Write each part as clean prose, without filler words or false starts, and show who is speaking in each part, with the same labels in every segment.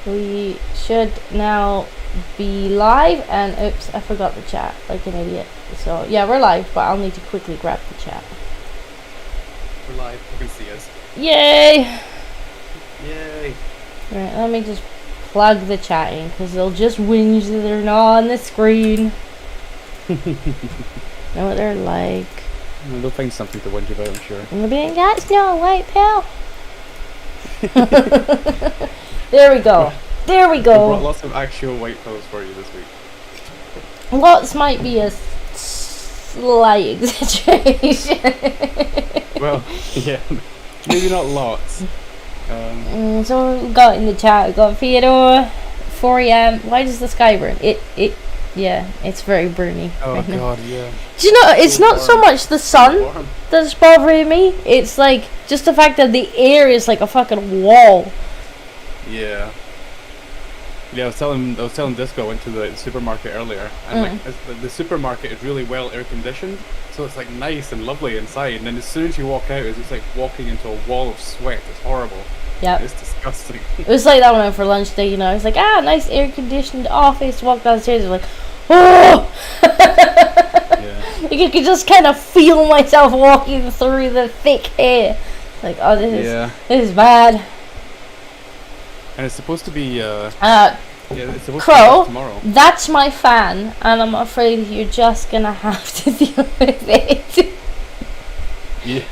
Speaker 1: We should now be live, and oops, I forgot the chat like an idiot. So yeah, we're live, but I'll need to quickly grab the chat.
Speaker 2: We're live, you can see us.
Speaker 1: Yay!
Speaker 2: Yay!
Speaker 1: Right, let me just plug the chat in, because they'll just whinge that they're not on the screen. Know what they're like.
Speaker 2: Well, they'll find something to whinge about, I'm sure.
Speaker 1: And they'll be like, that's not white pill. There we go. There we
Speaker 2: I
Speaker 1: go.
Speaker 2: brought lots of actual white pills for you this week.
Speaker 1: Lots might be a slight exaggeration.
Speaker 2: Well, yeah, maybe not lots.
Speaker 1: So we got in the chat. We got Theodore, 4am. Why does the sky burn? Yeah, it's very burny.
Speaker 2: Oh
Speaker 1: right now.
Speaker 2: god, yeah.
Speaker 1: Do you know? It's not so
Speaker 2: warm.
Speaker 1: much the sun
Speaker 2: Warm.
Speaker 1: that's bothering me. It's like just the fact that the air is like a fucking wall.
Speaker 2: Yeah. Yeah, I was telling Disco I went to the supermarket earlier, and like the supermarket is really well air conditioned, so it's like nice and lovely inside. And then as soon as you walk out, it's just like walking into a wall of sweat. It's horrible.
Speaker 1: Yeah.
Speaker 2: It's disgusting.
Speaker 1: It was like that when I went for lunch day, you know. It's like, nice air conditioned office. Walk downstairs, it's like, oh!
Speaker 2: Yeah.
Speaker 1: You could just kind of feel myself walking through the thick air. Like, oh, this is bad.
Speaker 2: And it's supposed to be it's supposed
Speaker 1: Crow,
Speaker 2: to be tomorrow.
Speaker 1: That's my fan, and I'm afraid you're just gonna have to deal with it.
Speaker 2: Yeah.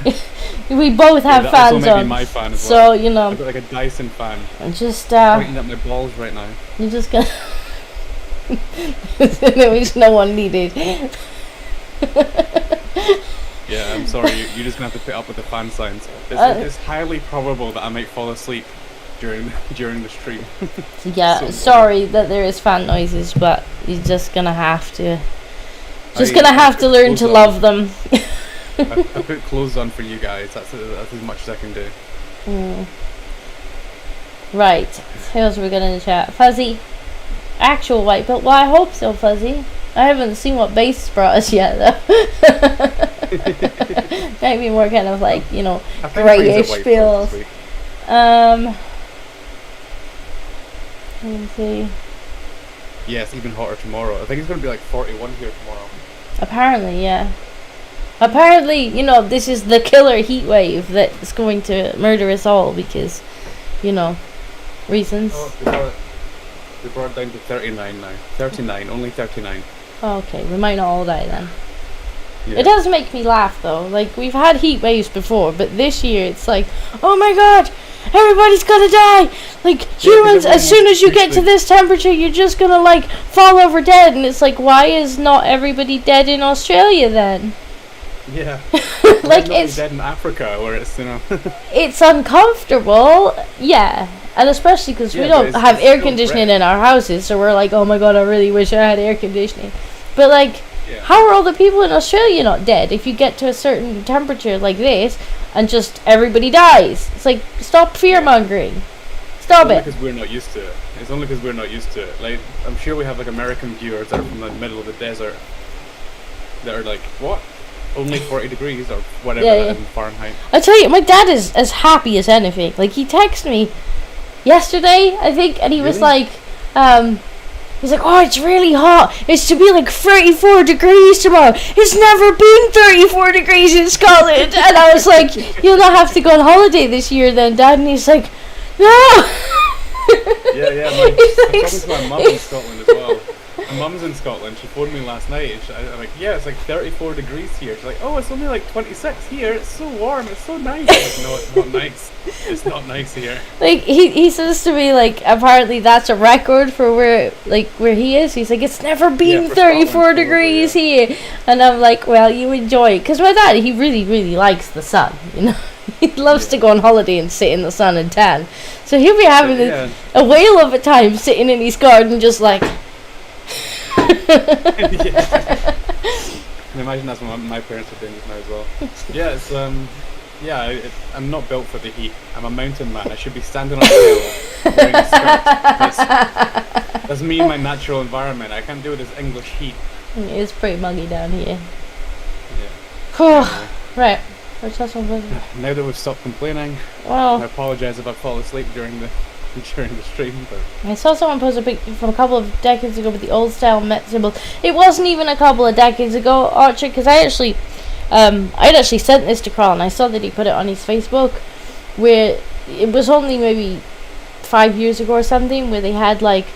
Speaker 1: We both have
Speaker 2: that's
Speaker 1: fans
Speaker 2: also maybe
Speaker 1: on.
Speaker 2: my fan as
Speaker 1: So,
Speaker 2: well.
Speaker 1: you know.
Speaker 2: I've got like a Dyson fan
Speaker 1: Just,
Speaker 2: pointing at my balls right now.
Speaker 1: you're just gonna... which no one needed.
Speaker 2: Yeah, I'm sorry. You're just gonna have to put up with the fan signs. It's highly probable that I might fall asleep during the stream.
Speaker 1: Yeah,
Speaker 2: So
Speaker 1: sorry that there is fan noises, but you're just gonna have to... gonna have to learn to love them.
Speaker 2: I put clothes on for you guys. That's as much as I can do.
Speaker 1: Right. Who else are we gonna chat? Fuzzy. Actual white belt. Well, I hope so, Fuzzy. I haven't seen what Base brought us yet, though. Maybe more kind of like, you know, greyish feels. Let me see.
Speaker 2: Yeah, it's even hotter tomorrow. I think it's going to be like 41 here tomorrow.
Speaker 1: Apparently, yeah. Apparently, you know, this is the killer heat wave that's going to murder us all because, you know, reasons.
Speaker 2: Oh, they brought it down to 39 now. 39, only 39.
Speaker 1: Oh, okay, we might not all die then.
Speaker 2: Yeah.
Speaker 1: It does make me laugh though. Like, we've had heat waves before, but this year it's like, oh my god, everybody's gonna die. Like, humans, as soon as you get to this temperature, you're just gonna like fall over dead. And it's like, why is not everybody dead in Australia then?
Speaker 2: Yeah.
Speaker 1: Like, it's
Speaker 2: dead in Africa where it's, you know.
Speaker 1: it's uncomfortable, yeah. And especially because we don't have air conditioning in our houses, so we're like, oh my god, I really wish I had air conditioning. But like, how are all the people in Australia not dead if you get to a certain temperature like this and just everybody dies? It's like, stop fear-mongering. Stop it.
Speaker 2: Because we're not used to it. It's only because we're not used to it. Like, I'm sure we have like American viewers that are from the middle of the desert that are like, what? Only 40 degrees or whatever in Fahrenheit.
Speaker 1: I tell you, my dad is as happy as anything. Like, he texted me yesterday, I think, and he was like, he's like, oh, it's really hot. It's to be like 34 degrees tomorrow. It's never been 34 degrees in Scotland. And I was like, you'll not have to go on holiday this year then, Dad. And he's like, no.
Speaker 2: Yeah. I'm talking to my mum in Scotland as well. My mum's in Scotland. She phoned me last night. And I'm like, yeah, it's like 34 degrees here. She's like, oh, it's only like 26 here. It's so warm. It's so nice. I'm like, no, it's not nice. It's not nice here.
Speaker 1: Like, he says to me, like, apparently that's a record for where he is. He's like, it's never been 34 degrees here. And I'm like, well, you enjoy it. Because my dad, he really, really likes the sun, you know. He loves to go on holiday and sit in the sun and tan. So he'll be having a whale of a time sitting in his garden just like...
Speaker 2: I can imagine that's what my parents are doing just now as well. Yeah, it's I'm not built for the heat. I'm a mountain man. I should be standing on a hill wearing a skirt. That's me in my natural environment. I can't do this English heat.
Speaker 1: It's pretty muggy down here.
Speaker 2: Yeah.
Speaker 1: Right.
Speaker 2: Now that we've stopped complaining,
Speaker 1: well,
Speaker 2: I apologise if I fall asleep during the stream, but
Speaker 1: I saw someone post a picture from a couple of decades ago with the old style Met symbol. It wasn't even a couple of decades ago, Archer, because I'd actually sent this to Carl and I saw that he put it on his Facebook, where it was only maybe 5 years ago or something, where they had like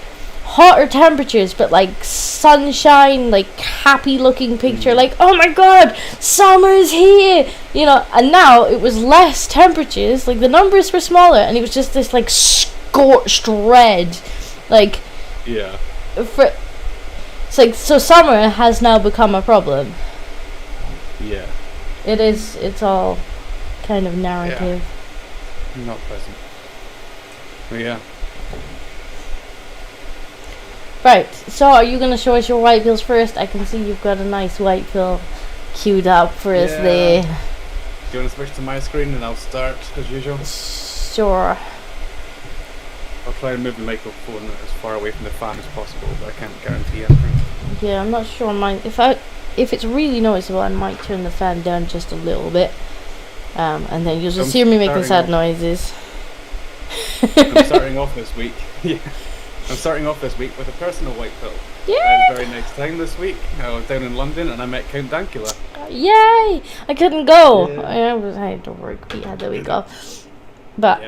Speaker 1: hotter temperatures but like sunshine, like happy looking picture, like, oh my god, summer's here, you know. And now it was less temperatures, like the numbers were smaller, and it was just this like scorched red, like, it's like, so summer has now become a problem. It's all kind of narrative.
Speaker 2: Not pleasant. But yeah.
Speaker 1: Right, so are you going to show us your white pills first? I can see you've got a nice white pill queued up for us there.
Speaker 2: Do you want to switch to my screen and I'll start as usual?
Speaker 1: Sure.
Speaker 2: I'll try and move the microphone as far away from the fan as possible, but I can't guarantee anything.
Speaker 1: Yeah, I'm not sure mine. If it's really noticeable, I might turn the fan down just a little bit. And then you'll just hear me making sad noises.
Speaker 2: I'm starting off this week. I'm starting off this week with a personal white pill.
Speaker 1: Yay!
Speaker 2: I had a very nice time this week. I was down in London and I met Count Dankula.
Speaker 1: Yay! I couldn't go. I had to work. Yeah, there we go. But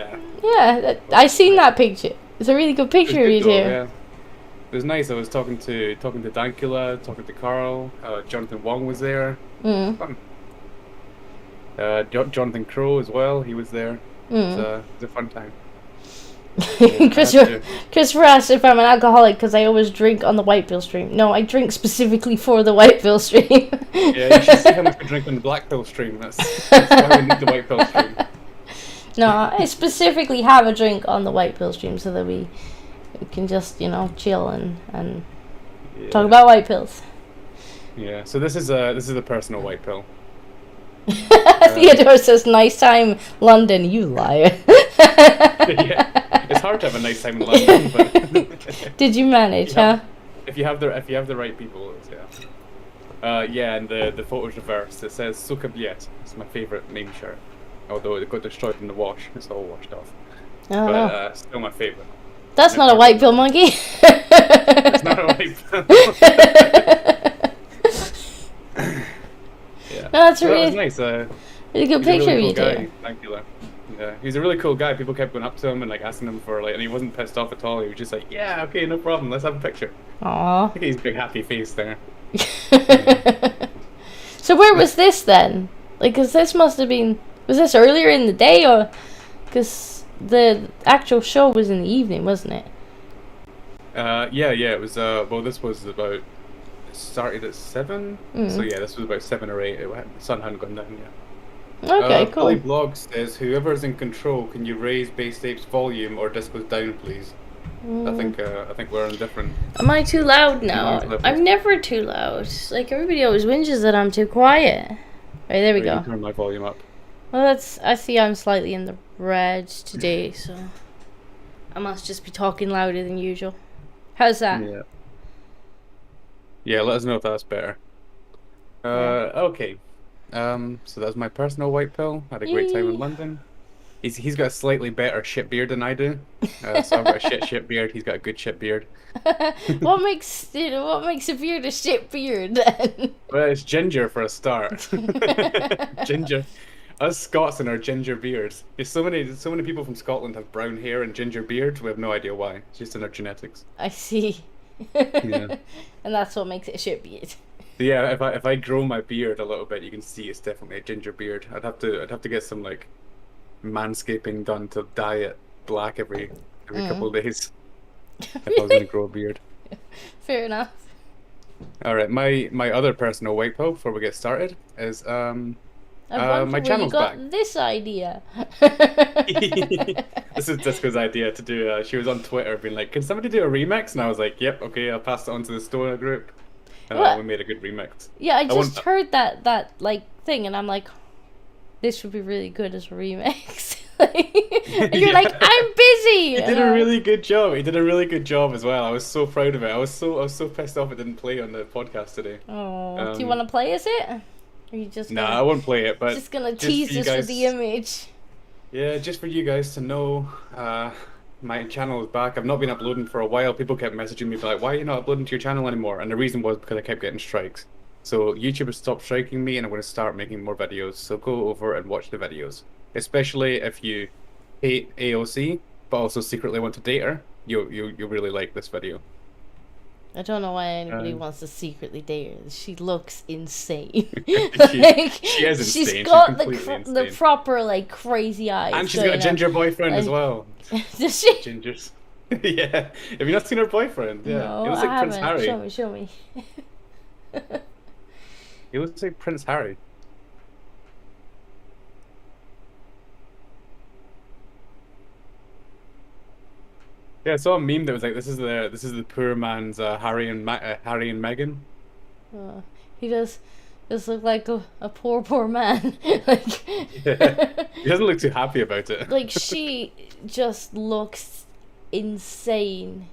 Speaker 1: I seen that picture. It's a really good picture of you here.
Speaker 2: Yeah. It was nice. I was talking to Dankula, talking to Carl. Jonathan Wong was there. Fun. Jonathan Crow as well. He was there.
Speaker 1: Mm.
Speaker 2: It was a fun time. Yeah, I had to.
Speaker 1: Christopher asked if I'm an alcoholic because I always drink on the White Pill stream. No, I drink specifically for the White Pill stream.
Speaker 2: Yeah, you should see how much we drink on the Black Pill stream. That's why we need the White Pill stream.
Speaker 1: No, I specifically have a drink on the White Pill stream so that we can just, chill and talk about white pills.
Speaker 2: Yeah, so this is a personal white pill.
Speaker 1: Theodore says, "Nice time, London." You liar.
Speaker 2: Yeah, it's hard to have a nice time in London, but
Speaker 1: did you manage, huh?
Speaker 2: If you have the right people, yeah. Yeah, and the photo's reversed. It says "Suka Biet." It's my favorite name shirt. Although it got destroyed in the wash, it's all washed off.
Speaker 1: Oh,
Speaker 2: But still my favorite.
Speaker 1: that's not a white pill, monkey.
Speaker 2: It's not a white pill. Yeah.
Speaker 1: No, that's
Speaker 2: So
Speaker 1: really
Speaker 2: that was nice.
Speaker 1: really good
Speaker 2: He's a
Speaker 1: picture
Speaker 2: really
Speaker 1: of
Speaker 2: cool
Speaker 1: you
Speaker 2: guy.
Speaker 1: two.
Speaker 2: Thank you. Yeah, he's a really cool guy. People kept going up to him and like asking him for like, and he wasn't pissed off at all. He was just like, "Yeah, okay, no problem. Let's have a picture."
Speaker 1: Aw.
Speaker 2: Look at his big happy face there.
Speaker 1: So where was this then? Like, cause this must have been. Was this earlier in the day, or because the actual show was in the evening, wasn't it?
Speaker 2: Yeah. It was. Well, this was about. It started at 7. So yeah, this was about 7 or 8. The sun hadn't gone down yet.
Speaker 1: Okay, cool.
Speaker 2: Billy Blog says, "Whoever's in control, can you raise Based Ape's volume or discos down, please?" I think we're on different.
Speaker 1: Am I too loud now?
Speaker 2: Levels.
Speaker 1: I'm never too loud. Like, everybody always whinges that I'm too quiet. Right, there we
Speaker 2: You
Speaker 1: go.
Speaker 2: turn my volume up.
Speaker 1: Well, I see I'm slightly in the red today, so I must just be talking louder than usual. How's that?
Speaker 2: Yeah. Yeah, let us know if that's better. Okay. So that was my personal white pill. Had a great time in
Speaker 1: Yay.
Speaker 2: London. He's got a slightly better shit beard than I do. So I've got a shit beard. He's got a good shit beard.
Speaker 1: What makes a beard a shit beard then?
Speaker 2: Well, it's ginger for a start. Ginger. Us Scots and our ginger beards. There's so many people from Scotland have brown hair and ginger beard. We have no idea why. It's just in our genetics.
Speaker 1: I see.
Speaker 2: Yeah.
Speaker 1: And that's what makes it a shit beard.
Speaker 2: So yeah, if I grow my beard a little bit, you can see it's definitely a ginger beard. I'd have to get some like manscaping done to dye it black every couple of days if I was gonna grow a beard.
Speaker 1: Fair enough.
Speaker 2: All right, my other personal white pill before we get started is
Speaker 1: I
Speaker 2: my channel's
Speaker 1: got
Speaker 2: back.
Speaker 1: this idea.
Speaker 2: This is Disco's idea to do. She was on Twitter being like, "Can somebody do a remix?" And I was like, "Yep, okay, I'll pass it on to the Stoner group." And
Speaker 1: What?
Speaker 2: we made a good remix.
Speaker 1: Yeah, I
Speaker 2: want-
Speaker 1: just heard that like thing, and I'm like, this would be really good as a remix. And you're like, I'm busy.
Speaker 2: He did a really good job. He did a really good job as well. I was so proud of it. I was so pissed off it didn't play on the podcast today.
Speaker 1: Oh, do you want to play as it? Or are you just
Speaker 2: Nah,
Speaker 1: gonna,
Speaker 2: I won't play it, but
Speaker 1: just gonna
Speaker 2: just
Speaker 1: tease
Speaker 2: for you
Speaker 1: us with
Speaker 2: guys-
Speaker 1: the image?
Speaker 2: Yeah, just for you guys to know, my channel is back. I've not been uploading for a while. People kept messaging me like, "Why are you not uploading to your channel anymore?" And the reason was because I kept getting strikes. So YouTube has stopped striking me, and I'm going to start making more videos. So go over and watch the videos, especially if you hate AOC but also secretly want to date her. You'll really like this video.
Speaker 1: I don't know why anybody wants to secretly date her. She looks insane.
Speaker 2: She is insane.
Speaker 1: She's
Speaker 2: She's
Speaker 1: got
Speaker 2: completely
Speaker 1: the
Speaker 2: insane.
Speaker 1: proper like crazy eyes.
Speaker 2: And she's got a
Speaker 1: going
Speaker 2: ginger
Speaker 1: on.
Speaker 2: boyfriend as well.
Speaker 1: Does she?
Speaker 2: Gingers. Yeah. Have you not seen her boyfriend? Yeah.
Speaker 1: No,
Speaker 2: He looks
Speaker 1: I
Speaker 2: like Prince
Speaker 1: haven't.
Speaker 2: Harry.
Speaker 1: Show me.
Speaker 2: He looks like Prince Harry. Yeah, I saw a meme that was like, "This is the poor man's Harry and Meghan."
Speaker 1: He does look like a poor man. Like,
Speaker 2: Yeah. He doesn't look too happy about it.
Speaker 1: like she just looks insane.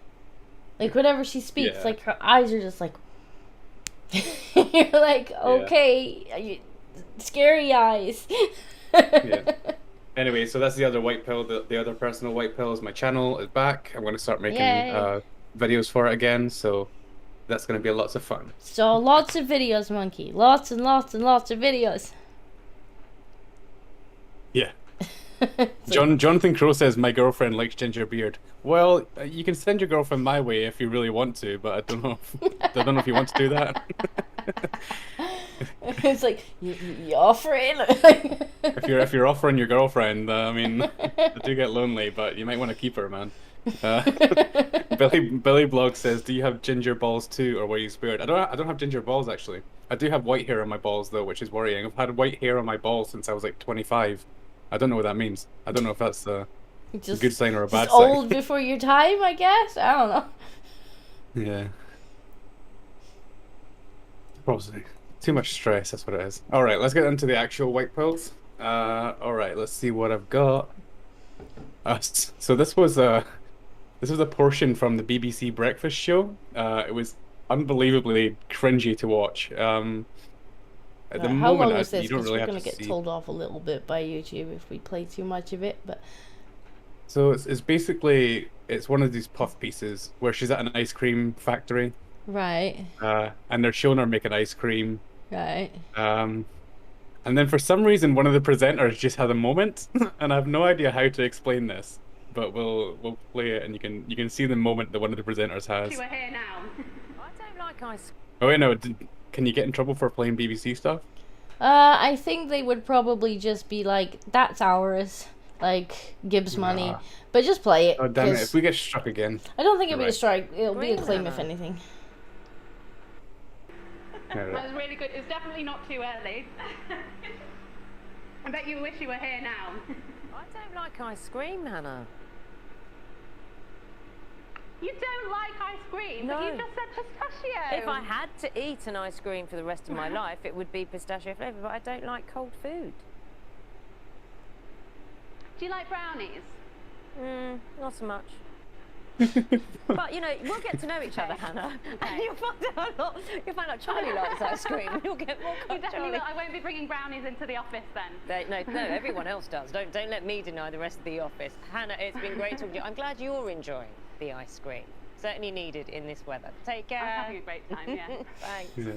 Speaker 1: Like whenever she speaks,
Speaker 2: Yeah.
Speaker 1: like her eyes are just like. You're like, okay, scary eyes.
Speaker 2: Yeah. Anyway, so that's the other white pill. The other personal white pill is my channel is back. I'm going to start making
Speaker 1: Yay.
Speaker 2: videos for it again. So that's going to be lots of fun.
Speaker 1: So lots of videos, monkey. Lots and lots and lots of videos.
Speaker 2: Yeah. Jonathan Crow says my girlfriend likes ginger beard. Well, you can send your girlfriend my way if you really want to, but I don't know if you want to do that.
Speaker 1: It's like you offering.
Speaker 2: If you're offering your girlfriend, I mean, they do get lonely, but you might want to keep her, man. Uh, Billy Blog says, "Do you have ginger balls too, or were you spared?" I don't have ginger balls actually. I do have white hair on my balls though, which is worrying. I've had white hair on my balls since I was like 25. I don't know what that means. I don't know if that's a good sign or a bad
Speaker 1: just
Speaker 2: sign.
Speaker 1: old before your time, I guess. I don't know.
Speaker 2: Yeah. Probably. Too much stress, that's what it is. Alright, let's get into the actual white pills. Alright, let's see what I've got. So this was a portion from the BBC Breakfast Show. It was unbelievably cringy to watch. At the
Speaker 1: How
Speaker 2: moment,
Speaker 1: long was this?
Speaker 2: you don't
Speaker 1: Because
Speaker 2: really
Speaker 1: we're
Speaker 2: have
Speaker 1: going
Speaker 2: to
Speaker 1: to get
Speaker 2: see.
Speaker 1: told off a little bit by YouTube if we play too much of it. But
Speaker 2: So it's basically, it's one of these puff pieces where she's at an ice cream factory.
Speaker 1: right,
Speaker 2: And they're showing her making ice cream.
Speaker 1: right.
Speaker 2: And then for some reason, one of the presenters just had a moment, and I have no idea how to explain this. But we'll play it, and you can see the moment that one of the presenters has.
Speaker 3: You are here now.
Speaker 4: I don't like ice.
Speaker 2: Oh wait, no. Can you get in trouble for playing BBC stuff?
Speaker 1: I think they would probably just be like, "That's ours." Like Gibbs money,
Speaker 2: Nah.
Speaker 1: but just play it.
Speaker 2: Oh damn it!
Speaker 1: 'cause
Speaker 2: If we get struck again.
Speaker 1: I don't think it'll be a
Speaker 2: Right.
Speaker 1: strike. It'll be a
Speaker 4: Green
Speaker 1: claim if
Speaker 4: hammer.
Speaker 1: anything.
Speaker 3: That was really good. It's definitely not too early. I bet you wish you were here now.
Speaker 4: I don't like ice cream, Hannah.
Speaker 3: You don't like ice cream, but
Speaker 4: No.
Speaker 3: you just said pistachio.
Speaker 4: If I had to eat an ice cream for the rest of my life, it would be pistachio flavour, but I don't like cold food.
Speaker 3: Do you like brownies?
Speaker 4: Not so much. But you know, we'll get to know each other, Hannah. And you'll find out Charlie likes ice cream. You'll get more
Speaker 3: You
Speaker 4: cold
Speaker 3: definitely
Speaker 4: Charlie.
Speaker 3: will. I won't be bringing brownies into the office then.
Speaker 4: No, everyone else does. Don't let me deny the rest of the office. Hannah, it's been great talking to you. I'm glad you're enjoying the ice cream. Certainly needed in this weather. Take care.
Speaker 3: I'm having a great time, yeah.
Speaker 4: Thanks.
Speaker 2: Yeah.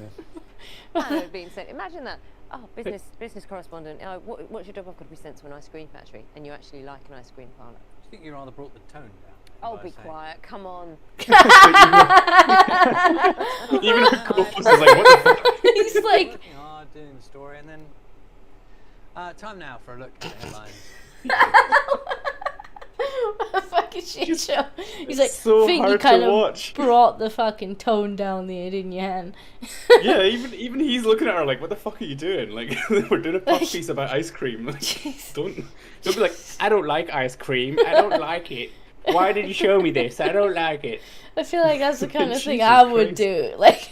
Speaker 4: Hannah had been sent. Imagine that. Oh, business correspondent. What's your job? I've got to be sent to an ice cream factory, and you actually like an ice cream parlour.
Speaker 5: I think you rather brought the tone down.
Speaker 4: Oh,
Speaker 5: by
Speaker 4: be
Speaker 5: saying-
Speaker 4: quiet. Come on.
Speaker 2: Even our co-host is like, what the fuck?
Speaker 1: He's like,
Speaker 5: Working hard, doing the story, and then time now for a look at the headlines.
Speaker 1: what a fucking shit show. He's like,
Speaker 2: so
Speaker 1: think you
Speaker 2: hard to
Speaker 1: kind of
Speaker 2: watch.
Speaker 1: brought the fucking tone down there, didn't you, Han?
Speaker 2: Yeah, even he's looking at her like, what the fuck are you doing? Like, we're doing a puff piece about ice cream. Like,
Speaker 1: Jeez.
Speaker 2: don't be like, I don't like ice cream. I don't like it. Why did you show me this? I don't like it.
Speaker 1: I feel like that's the kind of thing
Speaker 2: Jesus
Speaker 1: I would
Speaker 2: Christ.
Speaker 1: do. Like,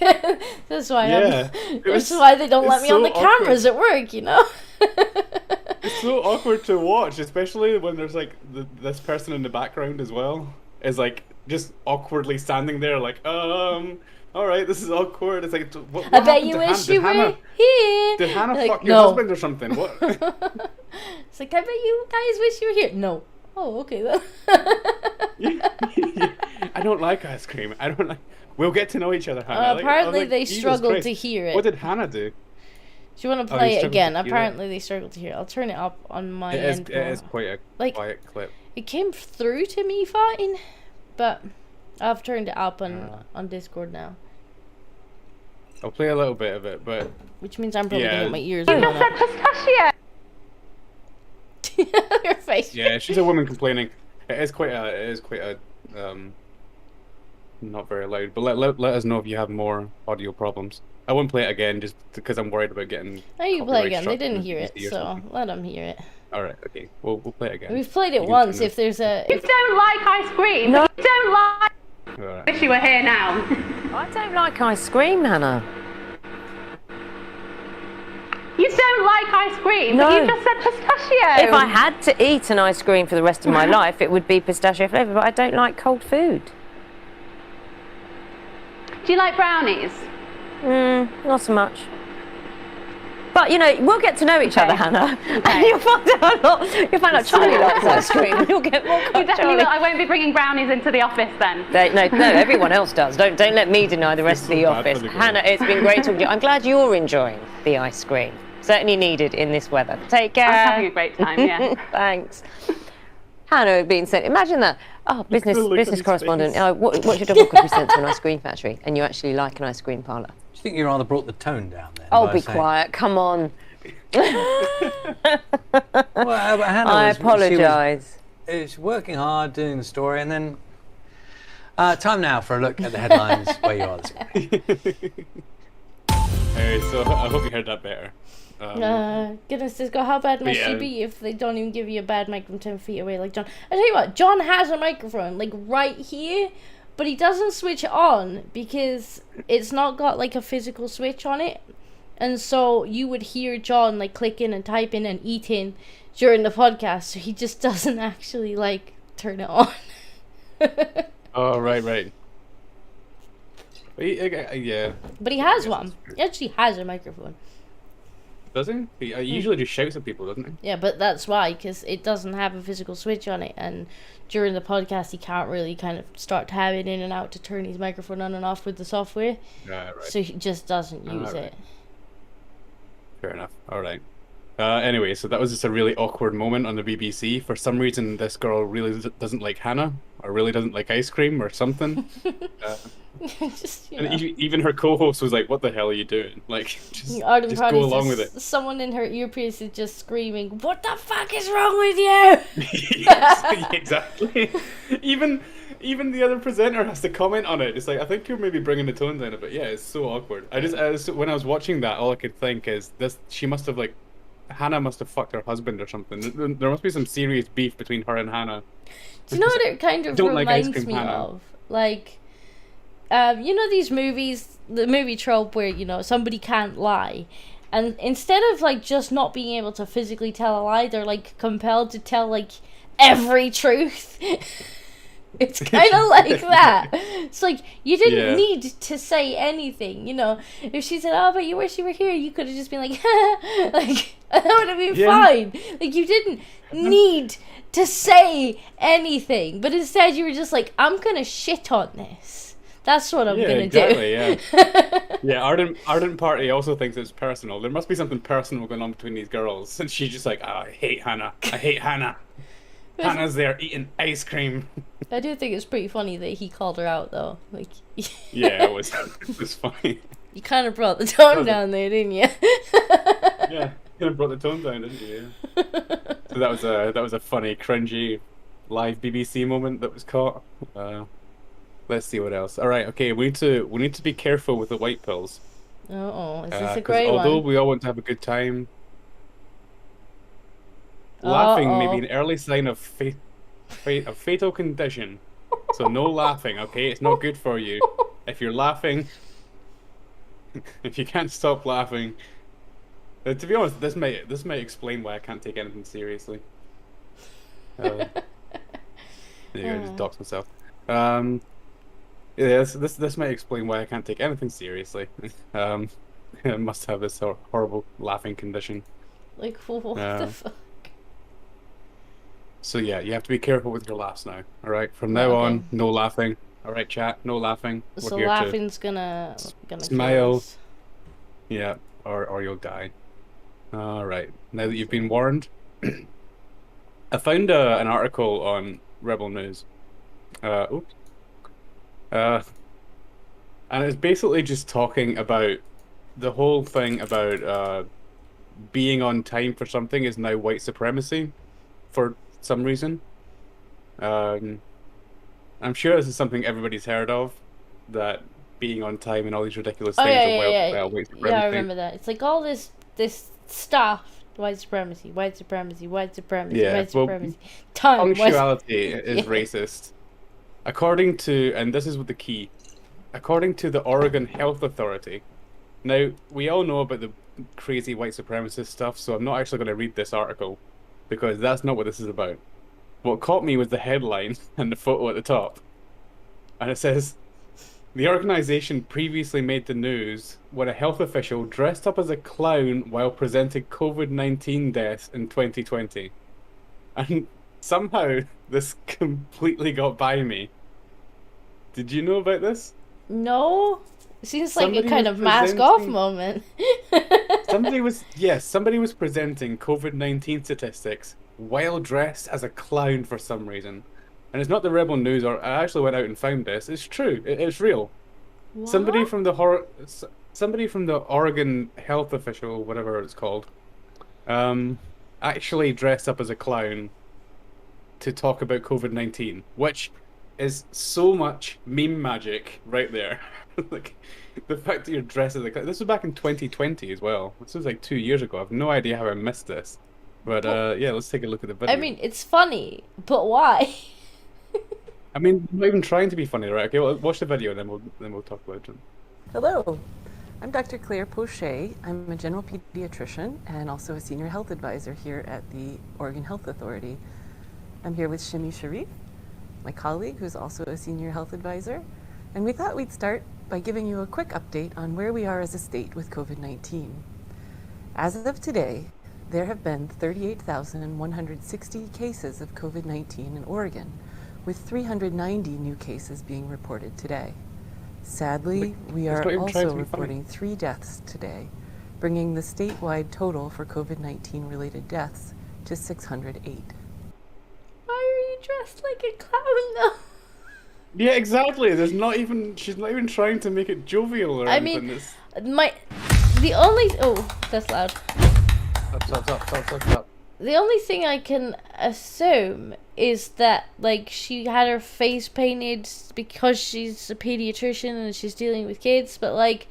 Speaker 1: that's why
Speaker 2: Yeah.
Speaker 1: that's why they don't let
Speaker 2: it's
Speaker 1: me on
Speaker 2: so
Speaker 1: the cameras at work, you know?
Speaker 2: It's so awkward to watch, especially when there's like this person in the background as well. Is like just awkwardly standing there, like, all right, this is awkward. It's like, what
Speaker 1: I bet
Speaker 2: happened
Speaker 1: you
Speaker 2: to
Speaker 1: wish
Speaker 2: Did
Speaker 1: you were
Speaker 2: Hannah,
Speaker 1: here.
Speaker 2: Did Hannah
Speaker 1: Like,
Speaker 2: fuck your
Speaker 1: no.
Speaker 2: husband or something? What?
Speaker 1: It's like, I bet you guys wish you were here. No. Oh, okay then.
Speaker 2: I don't like ice cream. I don't like. We'll get to know each other, Hannah. Like, I was
Speaker 1: apparently
Speaker 2: like,
Speaker 1: they
Speaker 2: Jesus
Speaker 1: struggled
Speaker 2: Christ.
Speaker 1: to hear it.
Speaker 2: What did Hannah do?
Speaker 1: Do you want to
Speaker 2: Oh,
Speaker 1: play
Speaker 2: you
Speaker 1: it
Speaker 2: struggled
Speaker 1: again?
Speaker 2: to hear it.
Speaker 1: Apparently they struggled to hear it. I'll turn it up on my end.
Speaker 2: It is quite a
Speaker 1: Like-
Speaker 2: quiet clip.
Speaker 1: It came through to me fine, but I've turned it up on Discord now,
Speaker 2: I'll play a little bit of it, but
Speaker 1: which means I'm probably
Speaker 2: Yeah.
Speaker 1: gonna get my ears
Speaker 3: You
Speaker 1: blown
Speaker 3: just said pistachio.
Speaker 1: up. Your face.
Speaker 2: yeah, she's a woman complaining. It is quite a not very loud. But let us know if you have more audio problems. I won't play it again just because I'm worried about getting.
Speaker 1: Now you play
Speaker 2: copyright
Speaker 1: again. They
Speaker 2: struck
Speaker 1: didn't
Speaker 2: from
Speaker 1: hear it,
Speaker 2: BBC or
Speaker 1: so
Speaker 2: something.
Speaker 1: let them hear it.
Speaker 2: All right, okay, we'll play it again.
Speaker 1: We've played
Speaker 2: You
Speaker 1: it
Speaker 2: can
Speaker 1: once.
Speaker 2: turn
Speaker 1: If there's a,
Speaker 3: You don't like ice cream.
Speaker 4: No.
Speaker 3: You don't like.
Speaker 2: All right.
Speaker 3: Wish you were here now.
Speaker 4: I don't like ice cream, Hannah.
Speaker 3: You don't like ice cream,
Speaker 4: No.
Speaker 3: but you just said pistachio.
Speaker 4: If I had to eat an ice cream for the rest of my life, it would be pistachio flavour, but I don't like cold food.
Speaker 3: Do you like brownies?
Speaker 4: Not so much. But you know, we'll get to know each other, Hannah. And you'll find out Charlie likes ice cream. You'll get more
Speaker 3: You
Speaker 4: cold
Speaker 3: definitely
Speaker 4: Charlie.
Speaker 3: will. I won't be bringing brownies into the office then.
Speaker 4: No, everyone else does. Don't let me deny the rest of the
Speaker 2: so bad
Speaker 4: office.
Speaker 2: for the girl.
Speaker 4: Hannah, it's been great talking to you. I'm glad you're enjoying the ice cream. Certainly needed in this weather. Take care.
Speaker 3: I'm having a great time, yeah.
Speaker 4: Thanks. Hannah had been sent. Imagine that. Oh, business
Speaker 2: The look on
Speaker 4: business
Speaker 2: his
Speaker 4: correspondent.
Speaker 2: face.
Speaker 4: What's your double coffee sent to an ice cream factory, and you actually like an ice cream parlour?
Speaker 5: Do you think you rather brought the tone down there?
Speaker 4: Oh,
Speaker 5: by
Speaker 4: be
Speaker 5: saying-
Speaker 4: quiet! Come on.
Speaker 5: Well, but Hannah
Speaker 4: I
Speaker 5: was,
Speaker 4: apologise.
Speaker 5: She was working hard, doing the story, and then time now for a look at the headlines where you are this week.
Speaker 2: Anyway, so I hope you heard that better.
Speaker 1: Goodness, Disco, how bad must
Speaker 2: yeah.
Speaker 1: you be if they don't even give you a bad mic from 10 feet away like John? I tell you what, John has a microphone, like, right here, but he doesn't switch it on because it's not got, like, a physical switch on it. And so you would hear John, like, clicking and typing and eating during the podcast, so he just doesn't actually, like, turn it on.
Speaker 2: Oh, right. Yeah.
Speaker 1: But he has one. He actually has a microphone.
Speaker 2: Does he? He usually just shouts at people, doesn't he?
Speaker 1: Yeah, but that's why, because it doesn't have a physical switch on it, and during the podcast he can't really kind of start tabbing in and out to turn his microphone on and off with the software,
Speaker 2: Right.
Speaker 1: so he just doesn't use
Speaker 2: right.
Speaker 1: it.
Speaker 2: Fair enough. All right. Anyway, so that was just a really awkward moment on the BBC. For some reason, this girl really doesn't like Hannah, or really doesn't like ice cream, or something.
Speaker 1: Just, you
Speaker 2: And
Speaker 1: know.
Speaker 2: even her co-host was like, "What the hell are you doing? Like, just
Speaker 1: Arden
Speaker 2: go
Speaker 1: probably
Speaker 2: along
Speaker 1: just-
Speaker 2: with it."
Speaker 1: Someone in her earpiece is just screaming, "What the fuck is wrong with you?"
Speaker 2: Yes, exactly. Even the other presenter has to comment on it. It's like, I think you're maybe bringing the tone down a bit. Yeah, it's so awkward. When I was watching that, all I could think is this: she must have Hannah must have fucked her husband or something. There must be some serious beef between her and Hannah.
Speaker 1: Do you know what it kind of
Speaker 2: Don't like ice
Speaker 1: reminds
Speaker 2: cream,
Speaker 1: me
Speaker 2: Hannah.
Speaker 1: of? Like, you know these movies, the movie trope where, you know, somebody can't lie. And instead of, like, just not being able to physically tell a lie, they're, like, compelled to tell, like, every truth. It's kind of like that. It's like, you didn't need to say anything, you know. If she said, "Oh, but you wish you were here," you could have just been like, like, that would have been fine. Like, you didn't need to say anything. But instead you were just like, "I'm gonna shit on this. That's what I'm gonna do."
Speaker 2: Yeah. Yeah, Ardent Party also thinks it's personal. There must be something personal going on between these girls. And she's just like, "Oh, I hate Hannah. I hate Hannah. Hannah's there eating ice cream."
Speaker 1: I do think it's pretty funny that he called her out, though. Like,
Speaker 2: Yeah, it was funny.
Speaker 1: you kind of brought the tone down there, didn't you?
Speaker 2: Yeah, kind of brought the tone down, didn't you? So that was a funny, cringy, live BBC moment that was caught. Let's see what else. All right, okay, we need to be careful with the white pills.
Speaker 1: Is this a
Speaker 2: 'cause
Speaker 1: grey
Speaker 2: although
Speaker 1: one?
Speaker 2: we all want to have a good time, laughing may be an early sign of a fatal condition. So no laughing, okay? It's not good for you. If you're laughing, if you can't stop laughing, to be honest, this may explain why I can't take anything seriously. There you go, just dox myself. Yeah, this might explain why I can't take anything seriously. I must have this horrible laughing condition.
Speaker 1: Like, what the fuck?
Speaker 2: So yeah, you have to be careful with your laughs now. All right, from now on, no laughing. All right, chat, no laughing. We're
Speaker 1: So
Speaker 2: here to
Speaker 1: laughing's gonna
Speaker 2: smile.
Speaker 1: kill us.
Speaker 2: Yeah, or you'll die. All right. Now that you've been warned, I found an article on Rebel News. And it's basically just talking about the whole thing about being on time for something is now white supremacy for some reason. I'm sure this is something everybody's heard of, that being on time and all these ridiculous things are white supremacy.
Speaker 1: Yeah, I remember that. It's like all this stuff. White supremacy, white supremacy, white supremacy,
Speaker 2: Yeah,
Speaker 1: white
Speaker 2: well,
Speaker 1: supremacy. Time.
Speaker 2: Punctuality is
Speaker 1: Yeah.
Speaker 2: racist. According to, and this is what the key, according to the Oregon Health Authority. Now, we all know about the crazy white supremacist stuff, so I'm not actually going to read this article, because that's not what this is about. What caught me was the headline and the photo at the top. And it says, the organization previously made the news when a health official dressed up as a clown while presenting COVID-19 deaths in 2020. And somehow this completely got by me. Did you know about this?
Speaker 1: No, it seems like
Speaker 2: Somebody
Speaker 1: a kind
Speaker 2: was
Speaker 1: of mask off
Speaker 2: presenting-
Speaker 1: moment.
Speaker 2: Somebody was presenting COVID-19 statistics while dressed as a clown for some reason. and it's not the Rebel News. Or I actually went out and found this. It's true. It's real. Somebody
Speaker 1: What?
Speaker 2: from the somebody from the Oregon health official, whatever it's called, actually dressed up as a clown to talk about COVID-19, which is so much meme magic right there. Like the fact that you're dressed as a clown. This was back in 2020 as well. This was like 2 years ago. I've no idea how I missed this. But yeah, let's take a look at the video.
Speaker 1: I mean, it's funny, but why?
Speaker 2: I mean, I'm not even trying to be funny, right? Okay, well, watch the video and then we'll talk about it.
Speaker 6: Hello, I'm Dr. Claire Pochet. I'm a general pediatrician and also a senior health advisor here at the Oregon Health Authority. I'm here with Shimi Sharif, my colleague who's also a senior health advisor, and we thought we'd start by giving you a quick update on where we are as a state with COVID-19. As of today, there have been 38,160 cases of COVID-19 in Oregon, with 390 new cases being reported today. Sadly, we are also reporting 3 deaths today, bringing the statewide total for COVID-19 related deaths to 608.
Speaker 1: Why are you dressed like a clown though?
Speaker 2: Yeah, exactly. She's not even trying to make it jovial or
Speaker 1: I
Speaker 2: anything.
Speaker 1: mean, oh, that's loud.
Speaker 2: Stop.
Speaker 1: The only thing I can assume is that, like, she had her face painted because she's a pediatrician and she's dealing with kids, but, like,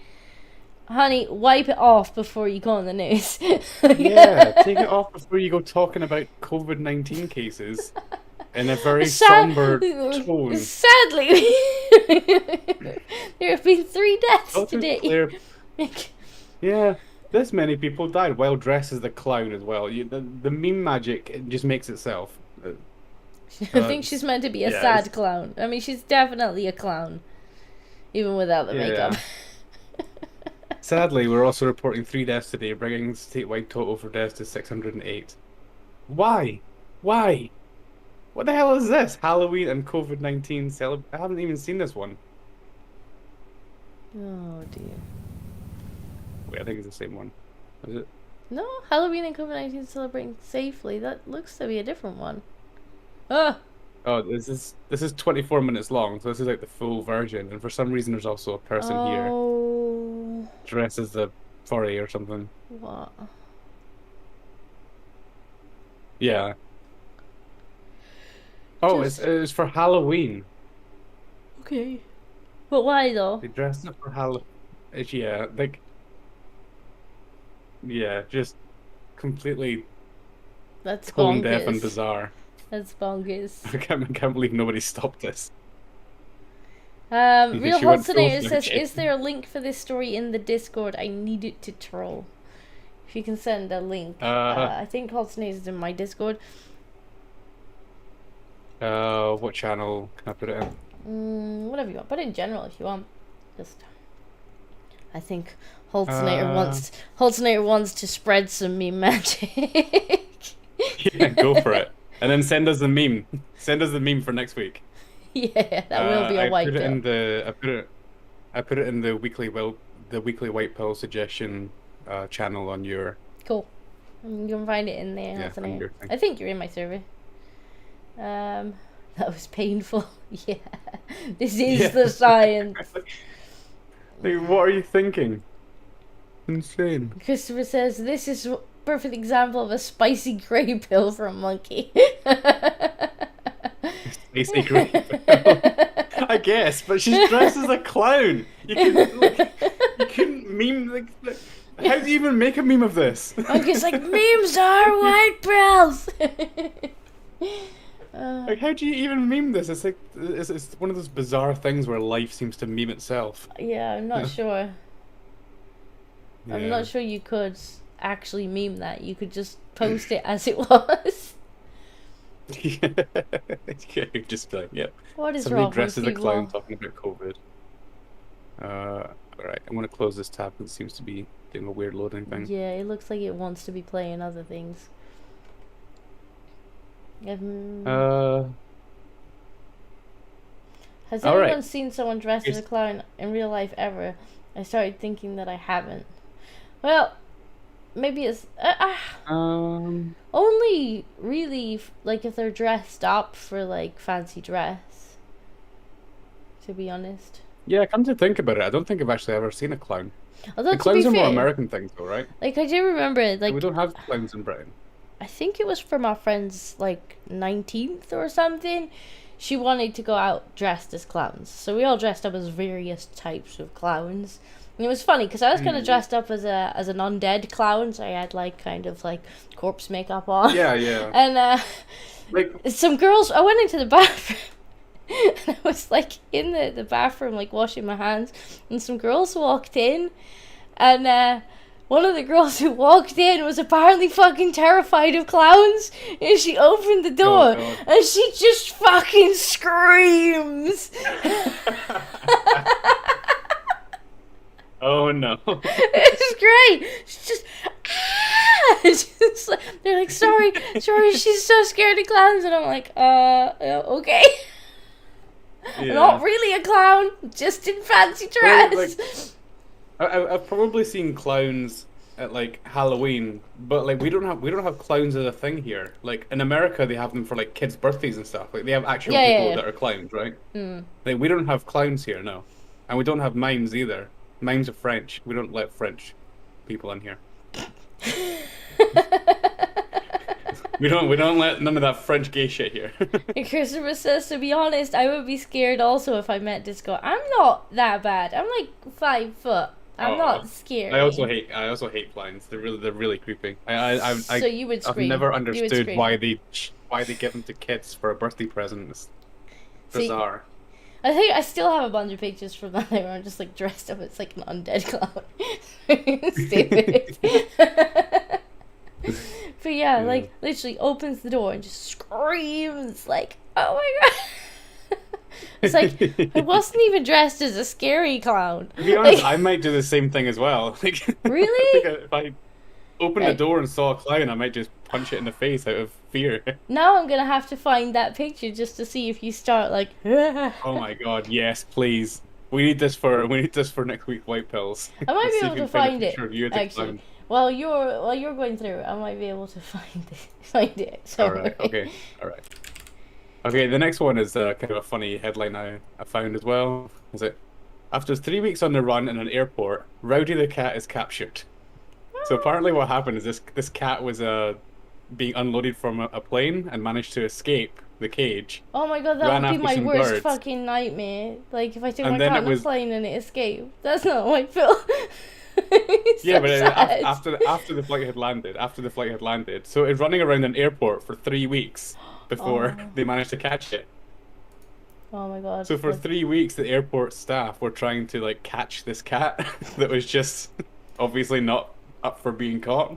Speaker 1: honey, wipe it off before you go on the news.
Speaker 2: Yeah, take it off before you go talking about COVID-19 cases in a very somber tone.
Speaker 1: Sadly, there have been 3 deaths today.
Speaker 2: Yeah. This many people died while dressed as the clown as well. The meme magic, it just makes itself.
Speaker 1: I think she's meant to be a sad clown. I mean, she's definitely a clown, even without the makeup.
Speaker 2: Sadly, we're also reporting 3 deaths today, bringing statewide total for deaths to 608. Why? Why? What the hell is this? Halloween and COVID-19 I haven't even seen this one.
Speaker 1: Oh dear.
Speaker 2: Wait, I think it's the same one. Is it?
Speaker 1: No, Halloween and COVID-19 celebrating safely. That looks to be a different one. Oh,
Speaker 2: this is 24 minutes long, so this is like the full version. And for some reason, there's also a person here dressed as a furry or something.
Speaker 1: What?
Speaker 2: Yeah. Oh, it's for Halloween.
Speaker 1: Okay. But why though?
Speaker 2: They dressed up for Halloween. Yeah, like. Yeah, just completely
Speaker 1: That's
Speaker 2: tone deaf and
Speaker 1: bonkers.
Speaker 2: bizarre.
Speaker 1: That's bonkers.
Speaker 2: I can't believe nobody stopped this.
Speaker 1: Real
Speaker 2: she went full
Speaker 1: Hotsonator says,
Speaker 2: searching.
Speaker 1: is there a link for this story in the Discord? I need it to troll. If you can send a link. I think Hotsonator's in my Discord.
Speaker 2: What channel can I put it in?
Speaker 1: Whatever you want. Put it in general if you want. Just, I think Holtznator wants to spread some meme magic.
Speaker 2: Yeah, go for it. And then send us the meme. Send us the meme for next week.
Speaker 1: Yeah, that will be a white pill.
Speaker 2: I put it in the weekly white pill suggestion channel on your.
Speaker 1: Cool. You can find it in there.
Speaker 2: Yeah,
Speaker 1: Holtznator. I think you're in my survey. That was painful. Yeah, this is the science.
Speaker 2: Like, what are you thinking? Insane.
Speaker 1: Christopher says this is a perfect example of a spicy grey pill for a monkey.
Speaker 2: Spicy grey pill. I guess, but she's dressed as a clown. You couldn't meme how do you even make a meme of this?
Speaker 1: Monkey's like, memes are white pills.
Speaker 2: Like, how do you even meme this? It's like it's one of those bizarre things where life seems to meme itself.
Speaker 1: Yeah, I'm not sure.
Speaker 2: Yeah.
Speaker 1: I'm not sure you could actually meme that. You could just post it as it was.
Speaker 2: Yeah, you'd just be like, yep.
Speaker 1: What is
Speaker 2: Somebody
Speaker 1: wrong
Speaker 2: dressed
Speaker 1: with
Speaker 2: as a
Speaker 1: people?
Speaker 2: clown talking about COVID. Alright, I'm gonna close this tab. It seems to be doing a weird loading thing.
Speaker 1: Yeah, it looks like it wants to be playing other things. Has anyone seen someone dressed as a clown in real life ever? I started thinking that I haven't. Well, maybe it's
Speaker 2: Um,
Speaker 1: only really like if they're dressed up for like fancy dress. To be honest,
Speaker 2: yeah, come to think about it, I don't think I've actually ever seen a clown.
Speaker 1: although
Speaker 2: The
Speaker 1: to be
Speaker 2: clowns are more
Speaker 1: fair,
Speaker 2: American things, though, right?
Speaker 1: like I do remember,
Speaker 2: Like, we
Speaker 1: like
Speaker 2: don't have clowns in Britain.
Speaker 1: I think it was for my friend's like 19th or something. She wanted to go out dressed as clowns, so we all dressed up as various types of clowns. And it was funny because I was kind of dressed up as an undead clown, so I had like kind of like corpse makeup on.
Speaker 2: Yeah, yeah.
Speaker 1: And
Speaker 2: Like,
Speaker 1: some girls, I went into the bathroom. And I was like in the bathroom, like washing my hands, and some girls walked in, and one of the girls who walked in was apparently fucking terrified of clowns, and she opened the door,
Speaker 2: God.
Speaker 1: and she just fucking screams.
Speaker 2: oh no.
Speaker 1: It's great. She's just, ah! Just like, they're like, sorry, she's so scared of clowns, and I'm like, yeah, okay.
Speaker 2: Yeah.
Speaker 1: Not really a clown, just in fancy
Speaker 2: Well,
Speaker 1: dress.
Speaker 2: I've probably seen clowns at like Halloween, but like we don't have clowns as a thing here. Like in America, they have them for like kids' birthdays and stuff. Like they have actual
Speaker 1: Yeah,
Speaker 2: people
Speaker 1: yeah.
Speaker 2: that are clowns, right?
Speaker 1: Mm.
Speaker 2: Like we don't have clowns here, no, and we don't have mimes either. Mimes are French. We don't let French people in here. We don't let none of that French gay shit here.
Speaker 1: And Christopher says, to be honest, I would be scared also if I met Disco. I'm not that bad. I'm like 5 foot. I'm
Speaker 2: Oh,
Speaker 1: not scared.
Speaker 2: I also hate clowns. They're really creepy.
Speaker 1: So you would
Speaker 2: I've
Speaker 1: scream.
Speaker 2: never
Speaker 1: You would
Speaker 2: understood
Speaker 1: scream.
Speaker 2: why they give them to kids for a birthday present. It's
Speaker 1: See,
Speaker 2: bizarre.
Speaker 1: I think I still have a bunch of pictures from that where I'm just like dressed up as like an undead clown. Stupid. But yeah, like literally opens the door and just screams like, "Oh my god!" It's like I wasn't even dressed as a scary clown.
Speaker 2: To be honest,
Speaker 1: Like,
Speaker 2: I might do the same thing as well. Like,
Speaker 1: Really?
Speaker 2: I think if I opened the door and saw a clown, I might just punch it in the face out of fear.
Speaker 1: now I'm gonna have to find that picture just to see if you start like.
Speaker 2: Oh my god, yes, please. We need this for next week. White pills.
Speaker 1: I might
Speaker 2: Let's
Speaker 1: be
Speaker 2: see if
Speaker 1: able
Speaker 2: we
Speaker 1: to
Speaker 2: can find a
Speaker 1: find it
Speaker 2: picture of you as a
Speaker 1: actually.
Speaker 2: clown.
Speaker 1: While you're going through, I might be able to find it. So
Speaker 2: All right. Okay. All right. Okay. The next one is kind of a funny headline I found as well. Is it? After 3 weeks on the run in an airport, Rowdy the cat is captured. So apparently, what happened is this cat was being unloaded from a plane and managed to escape the cage.
Speaker 1: Oh my god, that
Speaker 2: Ran
Speaker 1: would be
Speaker 2: after
Speaker 1: my
Speaker 2: some
Speaker 1: worst
Speaker 2: birds.
Speaker 1: fucking nightmare. Like if I took
Speaker 2: And
Speaker 1: my
Speaker 2: then
Speaker 1: cat
Speaker 2: it
Speaker 1: on a
Speaker 2: was-
Speaker 1: plane and it escaped. That's not how I feel. It's
Speaker 2: Yeah,
Speaker 1: so
Speaker 2: but
Speaker 1: sad.
Speaker 2: after the flight had landed, so it was running around an airport for 3 weeks before they managed to catch it.
Speaker 1: Oh my god.
Speaker 2: So for 3 weeks, the airport staff were trying to like catch this cat that was just obviously not up for being caught.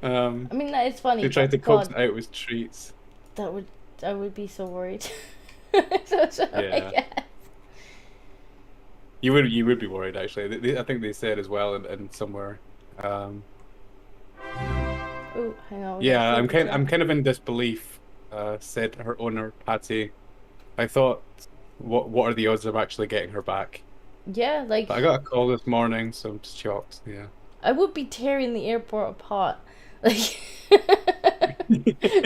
Speaker 1: I mean, that is funny.
Speaker 2: They tried to
Speaker 1: but
Speaker 2: coax
Speaker 1: God,
Speaker 2: it out with treats.
Speaker 1: I would be so worried. So sorry,
Speaker 2: Yeah.
Speaker 1: yeah.
Speaker 2: You would be worried actually. I think they said as well in somewhere.
Speaker 1: Ooh, hang on.
Speaker 2: Yeah, I'm kind of in disbelief. Said her owner Patsy. I thought, what are the odds of actually getting her back?
Speaker 1: Yeah, like
Speaker 2: But I got a call this morning, so I'm just shocked. Yeah.
Speaker 1: I would be tearing the airport apart. Like,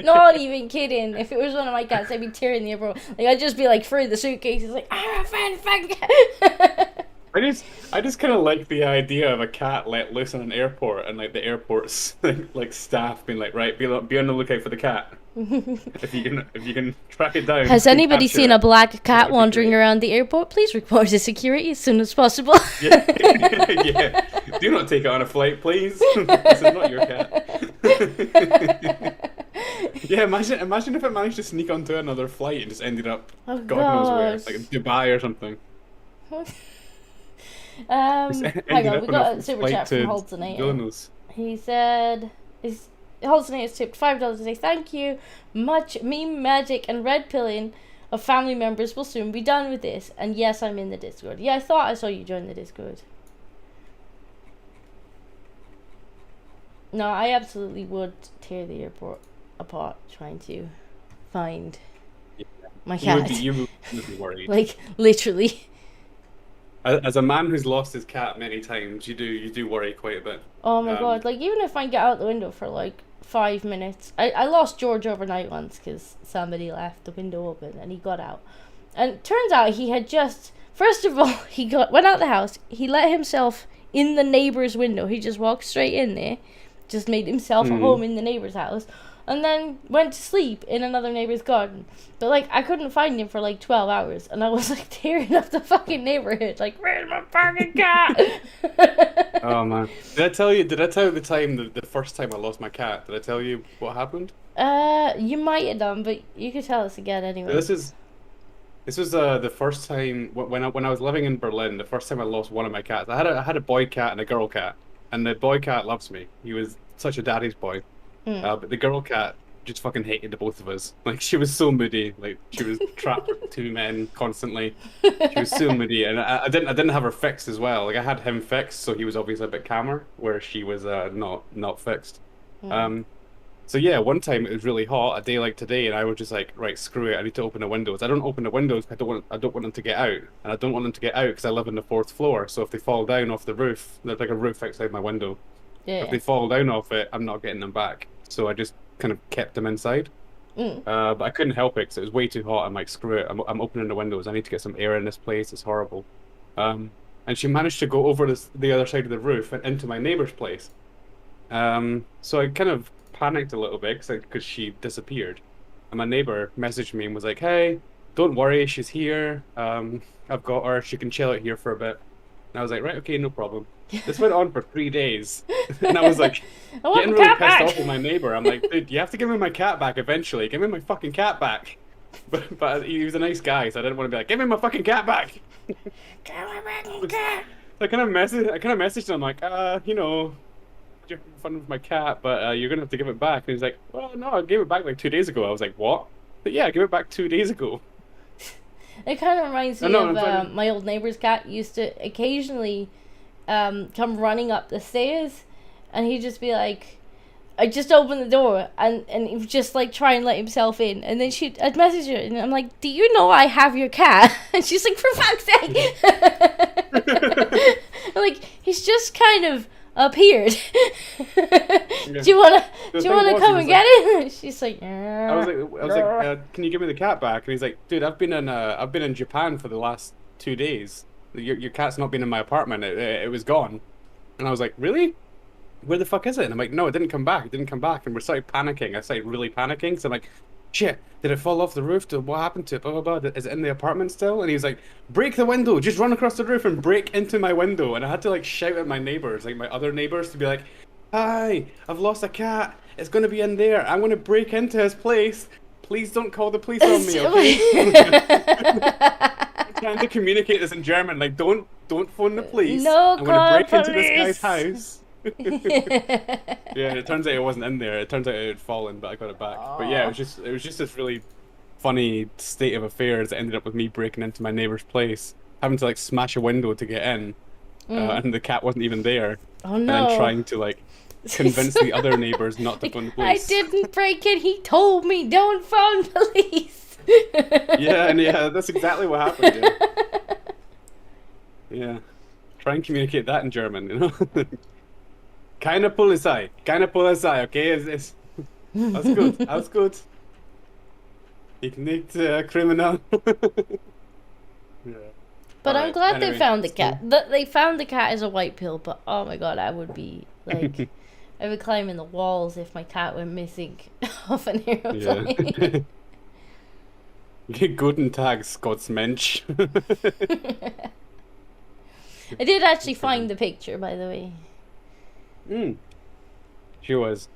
Speaker 1: not even kidding. If it was one of my cats, I'd be tearing the airport. Like, I'd just be like through the suitcases, like, found cat.
Speaker 2: I just kind of like the idea of a cat let loose in an airport and like the airport's like staff being like, right, be on the lookout for the cat. if you can track it down.
Speaker 1: Has anybody
Speaker 2: capture
Speaker 1: seen
Speaker 2: it,
Speaker 1: a black cat
Speaker 2: that'd be
Speaker 1: wandering
Speaker 2: great.
Speaker 1: around the airport? Please report to security as soon as possible.
Speaker 2: Yeah. Yeah. Do not take it on a flight, please. This is not your cat. Yeah, imagine if it managed to sneak onto another flight and just ended up
Speaker 1: Oh,
Speaker 2: God knows where,
Speaker 1: gosh.
Speaker 2: like Dubai or something.
Speaker 1: Hang
Speaker 2: Ended
Speaker 1: on,
Speaker 2: up
Speaker 1: we
Speaker 2: on
Speaker 1: got
Speaker 2: a
Speaker 1: a super
Speaker 2: flight
Speaker 1: chat from
Speaker 2: to
Speaker 1: Holtonator.
Speaker 2: Vilnius.
Speaker 1: He said, Holtonator's tipped $5 to say thank you. Much meme magic and red pilling of family members will soon be done with this. And yes, I'm in the Discord. Yeah, I thought I saw you join the Discord. No, I absolutely would tear the airport apart trying to find my cat.
Speaker 2: You would be worried.
Speaker 1: Like, literally.
Speaker 2: As a man who's lost his cat many times, you do worry quite a bit.
Speaker 1: Oh my god, like even if I get out the window for like 5 minutes, I lost George overnight once because somebody left the window open and he got out. And it turns out he had just, first of all, went out the house, he let himself in the neighbor's window, he just walked straight in there, just made himself a home in the neighbor's house, and then went to sleep in another neighbor's garden. But like I couldn't find him for like 12 hours, and I was like tearing up the fucking neighborhood, like, where's my fucking cat?
Speaker 2: Oh man, did I tell you the time the first time I lost my cat? Did I tell you what happened?
Speaker 1: You might have done, but you could tell us again anyway.
Speaker 2: This was the first time when I was living in Berlin. The first time I lost one of my cats. I had a boy cat and a girl cat, and the boy cat loves me. He was such a daddy's boy. But the girl cat just fucking hated the both of us. Like, she was so moody. Like, she was trapped with two men constantly. She was so moody, and I didn't have her fixed as well. Like, I had him fixed, so he was obviously a bit calmer, where she was not fixed. So yeah, one time it was really hot, a day like today, and I was just like, right, screw it, I need to open the windows. I don't open the windows because I don't want them to get out, and I don't want them to get out because I live on the 4th floor. So if they fall down off the roof, there's like a roof outside my window.
Speaker 1: Yeah.
Speaker 2: If they fall down off it, I'm not getting them back. So I just kind of kept them inside. But I couldn't help it because it was way too hot. I'm like, screw it, I'm opening the windows. I need to get some air in this place. It's horrible. And she managed to go over the other side of the roof and into my neighbor's place. So I kind of panicked a little bit because she disappeared. And my neighbor messaged me and was like, hey, don't worry, she's here. I've got her. She can chill out here for a bit. And I was like, right, okay, no problem. This went on for 3 days. And I was like, getting really pissed off with my neighbor. I'm like, dude, you have to give me my cat back eventually. Give me my fucking cat back. But he was a nice guy, so I didn't want to be like, give me my fucking cat back. I kind of messaged him like, you know, you're having fun with my cat, but you're gonna have to give it back. And he's like, well, no, I gave it back like 2 days ago. I was like, what? But yeah, I gave it back 2 days ago.
Speaker 1: It kind of reminds me of my old neighbor's cat used to occasionally come running up the stairs, and he'd just be like, I just open the door, and he would just like try and let himself in, and then I'd message her, and I'm like, do you know I have your cat? And she's like, for fuck's sake. Like, he's just kind of appeared. Do you wanna come and get it? She's like,
Speaker 2: I was like, can you give me the cat back? And he's like, dude, I've been in Japan for the last 2 days. Your cat's not been in my apartment. It was gone. And I was like, really? Where the fuck is it? And I'm like, no, it didn't come back. And we started panicking. I started really panicking. So I'm like, shit, did it fall off the roof? What happened to it? Blah, blah, blah. Is it in the apartment still? And he was like, break the window. Just run across the roof and break into my window. And I had to like shout at my neighbors, like my other neighbors, to be like, hi, I've lost a cat. It's going to be in there. I'm going to break into his place. Please don't call the police on me, okay? I'm trying to communicate this in German. Like, don't phone the police.
Speaker 1: No,
Speaker 2: I'm going to break into this guy's house. Yeah, it turns out it wasn't in there. It turns out it had fallen, but I got it back. But yeah, it was just this really funny state of affairs that ended up with me breaking into my neighbor's place, having to like smash a window to get in, and the cat wasn't even there.
Speaker 1: Oh no!
Speaker 2: And then trying to like convince the other neighbors not to phone the police.
Speaker 1: I didn't break it. He told me don't phone police.
Speaker 2: Yeah, that's exactly what happened. Yeah. Try and communicate that in German, you know. Keine Polizei, okay? That's good, that's good. Ich nicht criminal. Yeah.
Speaker 1: But I'm glad they found the cat. They found the cat as a white pill, but oh my god, I would be like, I would climb in the walls if my cat went missing off an aeroplane.
Speaker 2: Yeah. Guten Tag, Scotsmensch.
Speaker 1: I did actually find the picture, by the way.
Speaker 2: She was.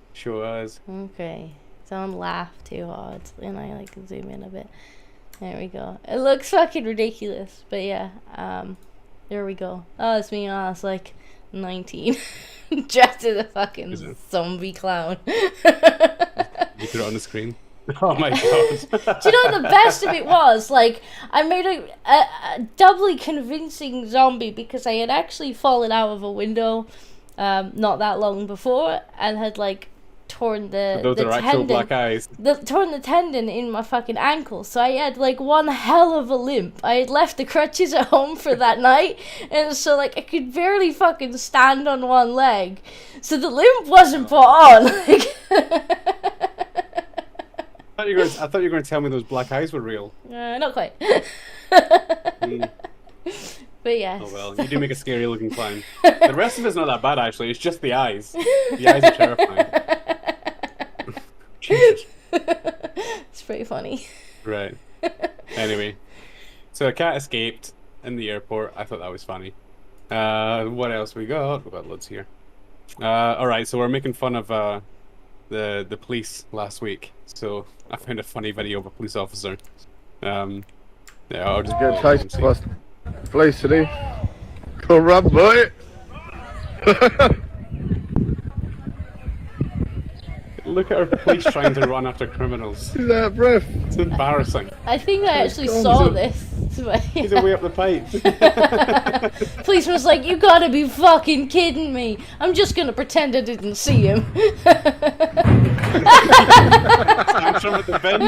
Speaker 1: Okay. Don't laugh too hard. And I like to zoom in a bit. There we go. It looks fucking ridiculous. But yeah. There we go. Oh, it's me when I was like 19. Dressed as a fucking zombie clown.
Speaker 2: You put it on the screen? Oh my god.
Speaker 1: Do you know what the best of it was? Like, I made a doubly convincing zombie because I had actually fallen out of a window not that long before and had like torn the
Speaker 2: Those
Speaker 1: the
Speaker 2: are actual
Speaker 1: tendon.
Speaker 2: black eyes.
Speaker 1: Torn the tendon in my fucking ankle, so I had like one hell of a limp. I had left the crutches at home for that night, and so like I could barely fucking stand on one leg. So the limp wasn't put on. Like,
Speaker 2: I thought you were going to tell me those black eyes were real.
Speaker 1: not quite.
Speaker 2: Mm.
Speaker 1: But yes.
Speaker 2: Oh well, you do make a scary looking clown. The rest of it's not that bad actually. It's just the eyes. The eyes are terrifying. Jesus.
Speaker 1: It's pretty funny.
Speaker 2: Right. Anyway, so a cat escaped in the airport. I thought that was funny. What else we got? We got loads here. All right, so we're making fun of the police last week. So I found a funny video of a police officer. Yeah, I'll just
Speaker 7: Get tight, bust. Place today. Come run, boy.
Speaker 2: Look at our police trying to run after criminals.
Speaker 7: See that breath?
Speaker 2: It's embarrassing.
Speaker 1: I think I actually saw this.
Speaker 2: He's away up the pipe.
Speaker 1: Policeman was like, "You gotta be fucking kidding me! I'm just gonna pretend I didn't see him."
Speaker 2: Tantrum at the bin.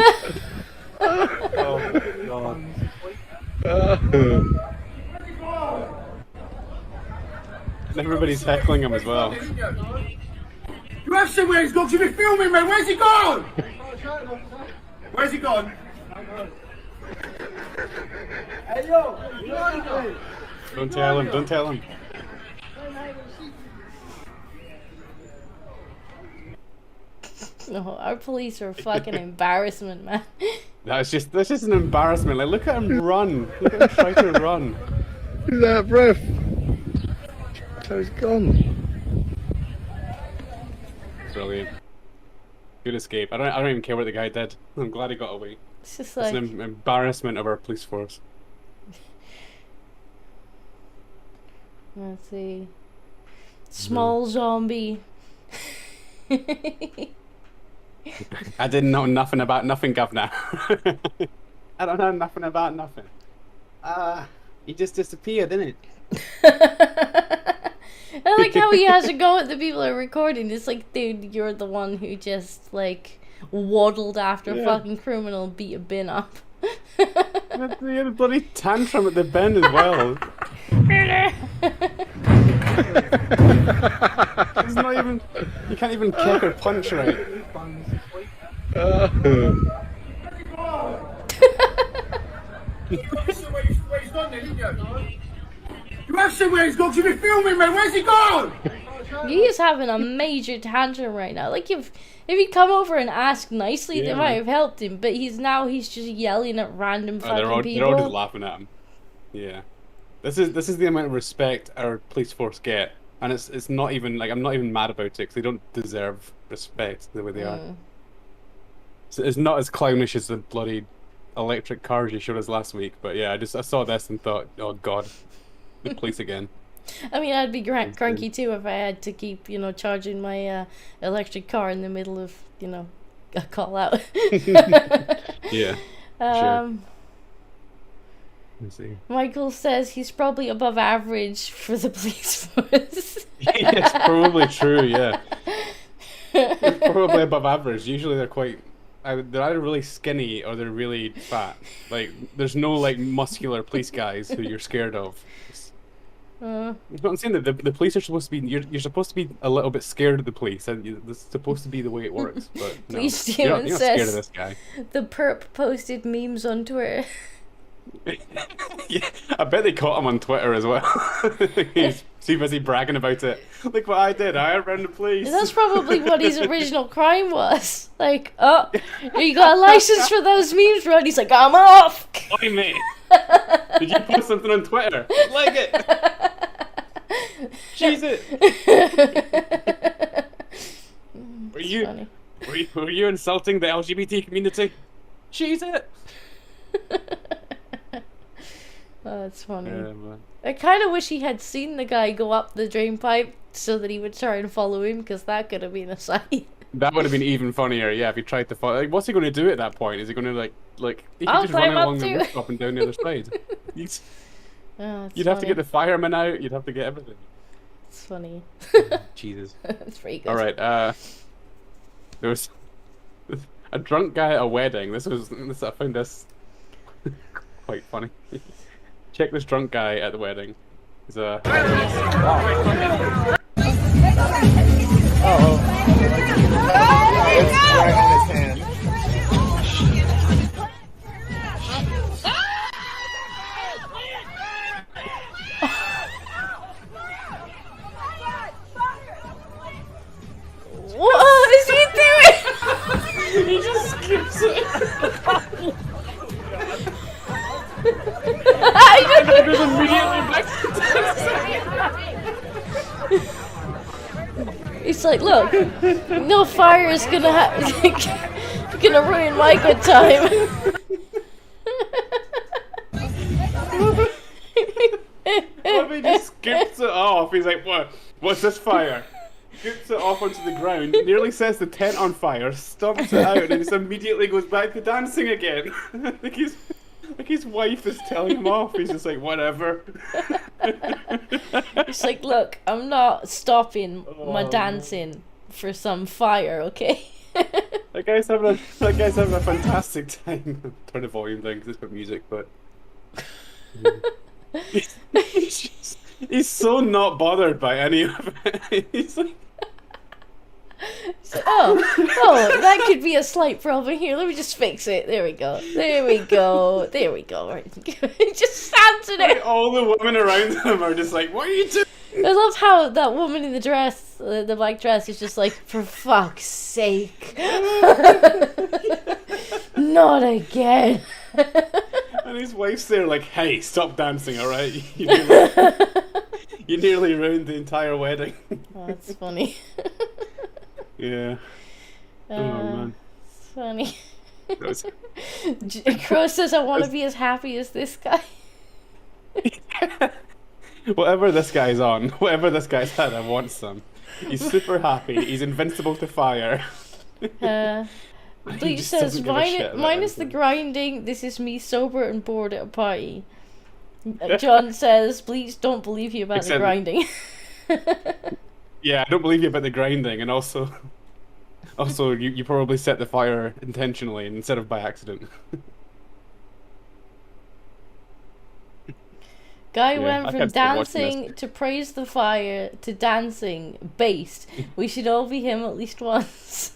Speaker 2: Oh god. And everybody's heckling him as well.
Speaker 8: You have seen where he's gone. You've been filming, man. Where's he gone? Where's he gone? Hey, yo.
Speaker 2: Don't tell him, don't tell him.
Speaker 1: No, our police are a fucking embarrassment, man.
Speaker 2: That's just an embarrassment. Like, look at him run. Look at him try to run.
Speaker 7: See that breath? So he's gone.
Speaker 2: Brilliant. Good escape. I don't even care what the guy did. I'm glad he got away.
Speaker 1: It's just
Speaker 2: It's
Speaker 1: like,
Speaker 2: an embarrassment of our police force.
Speaker 1: let's see. Small zombie.
Speaker 2: I didn't know nothing about nothing, governor. I don't know nothing about nothing. He just disappeared, didn't it?
Speaker 1: I like how he has to go at the people who are recording. It's like, dude, you're the one who just, like, waddled after a fucking criminal and beat a bin up.
Speaker 2: He had a bloody tantrum at the bin as well. It's not even... You can't even kick or punch right.
Speaker 8: You have seen where he's gone. You've been filming, man. Where's he gone?
Speaker 1: He is having a major tantrum right now. Like, if he'd come over and asked nicely, they
Speaker 2: Yeah,
Speaker 1: might
Speaker 2: man.
Speaker 1: have helped him. But he's just yelling at random fucking
Speaker 2: They're all
Speaker 1: people.
Speaker 2: just laughing at him. Yeah. This is the amount of respect our police force get. And it's not even, like, I'm not even mad about it, because they don't deserve respect the way they are. So it's not as clownish as the bloody electric cars you showed us last week, but yeah, I saw this and thought, oh god, the police again.
Speaker 1: I mean, I'd be cranky too if I had to keep, charging my electric car in the middle of, a call out.
Speaker 2: Yeah, sure. Let's see.
Speaker 1: Michael says he's probably above average for the police force.
Speaker 2: It's probably true, yeah. They're probably above average. Usually they're they're either really skinny or they're really fat. Like, there's no, like, muscular police guys who you're scared of. I'm saying that the police are supposed to be, you're supposed to be a little bit scared of the police, and it's supposed to be the way it works, but no,
Speaker 1: Police
Speaker 2: you're not
Speaker 1: Demon
Speaker 2: scared of
Speaker 1: says
Speaker 2: this guy.
Speaker 1: the perp posted memes on Twitter.
Speaker 2: Yeah, I bet they caught him on Twitter as well. He's too busy bragging about it. Look what I did, I outran the police.
Speaker 1: That's probably what his original crime was. Like, oh, you got a license for those memes, bro? And he's like, I'm off.
Speaker 2: Oi, mate. Did you post something on Twitter? Like it. Cheese it. Were you insulting the LGBT community? Cheese it.
Speaker 1: Oh, that's funny.
Speaker 2: Man.
Speaker 1: I kind of wish he had seen the guy go up the drain pipe so that he would try and follow him, because that could have been a sight.
Speaker 2: That would have been even funnier, yeah, if he tried to follow. Like, what's he going to do at that point? Is he going to, like he could
Speaker 1: I'll
Speaker 2: just run
Speaker 1: climb up
Speaker 2: along the
Speaker 1: too.
Speaker 2: rooftop and down the other side.
Speaker 1: Oh,
Speaker 2: You'd have to get the firemen out, you'd have to get everything.
Speaker 1: It's funny.
Speaker 2: Jesus.
Speaker 1: It's pretty good.
Speaker 2: Alright, There was a drunk guy at a wedding. I found this quite funny. Check this drunk guy at the wedding. He's a.
Speaker 1: What is he doing?
Speaker 2: He just skips it. And then goes immediately back to
Speaker 1: It's like, look, no fire is gonna gonna ruin my good time.
Speaker 2: What if he just skips it off? He's like, what? What's this fire? Skips it off onto the ground, nearly sets the tent on fire, stomps it out, and just immediately goes back to dancing again. like his wife is telling him off. He's just like, whatever.
Speaker 1: It's like, look, I'm not stopping my dancing for some fire, okay?
Speaker 2: That guy's having a fantastic time. Turn the volume down because it's got music, but he's so not bothered by any of it. He's like,
Speaker 1: oh, that could be a slight problem here. Let me just fix it. There we go. Right. He just stands in it.
Speaker 2: all the women around him are just like, what are you doing?
Speaker 1: I love how that woman in the dress, the black dress, is just like, for fuck's sake. Not again.
Speaker 2: And his wife's there like, hey, stop dancing, alright? You nearly ruined the entire wedding.
Speaker 1: Oh, that's funny.
Speaker 2: Yeah. Oh man.
Speaker 1: It's funny.
Speaker 2: That was...
Speaker 1: Crow says, I want to be as happy as this guy.
Speaker 2: Whatever this guy's on, whatever this guy's had, I want some. He's super happy. He's invincible to fire.
Speaker 1: Bleach says, minus the grinding, this is me sober and bored at a party. John says, Bleach, don't believe you about the grinding.
Speaker 2: Yeah, I don't believe you about the grinding, and also you probably set the fire intentionally instead of by accident.
Speaker 1: Guy went from dancing to praise the fire to dancing based. We should all be him at least once.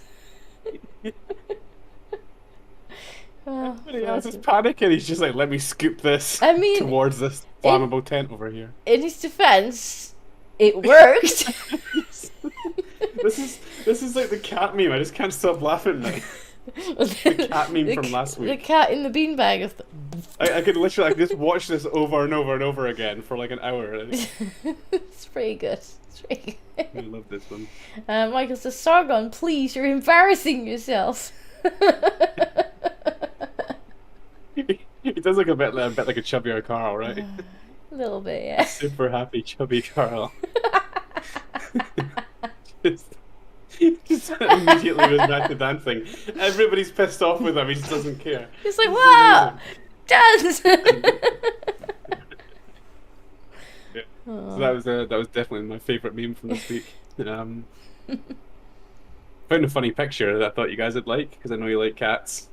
Speaker 2: Everybody else is panicking. He's just like, let me scoop this towards this flammable tent over here.
Speaker 1: In his defense, it worked.
Speaker 2: This is like the cat meme. I just can't stop laughing now. The cat meme from last week.
Speaker 1: The cat in the beanbag.
Speaker 2: I could literally just watch this over and over and over again for like an hour.
Speaker 1: It's pretty good.
Speaker 2: I love this one.
Speaker 1: Michael says, Sargon, please, you're embarrassing yourself.
Speaker 2: He does look a bit like a chubbier Carl, right?
Speaker 1: A little bit, yeah.
Speaker 2: Super happy chubby Carl. just immediately goes back to dancing. Everybody's pissed off with him. He just doesn't care.
Speaker 1: He's like, wow, dance.
Speaker 2: Yeah. So that was definitely my favourite meme from this week. Found a funny picture that I thought you guys would like because I know you like cats.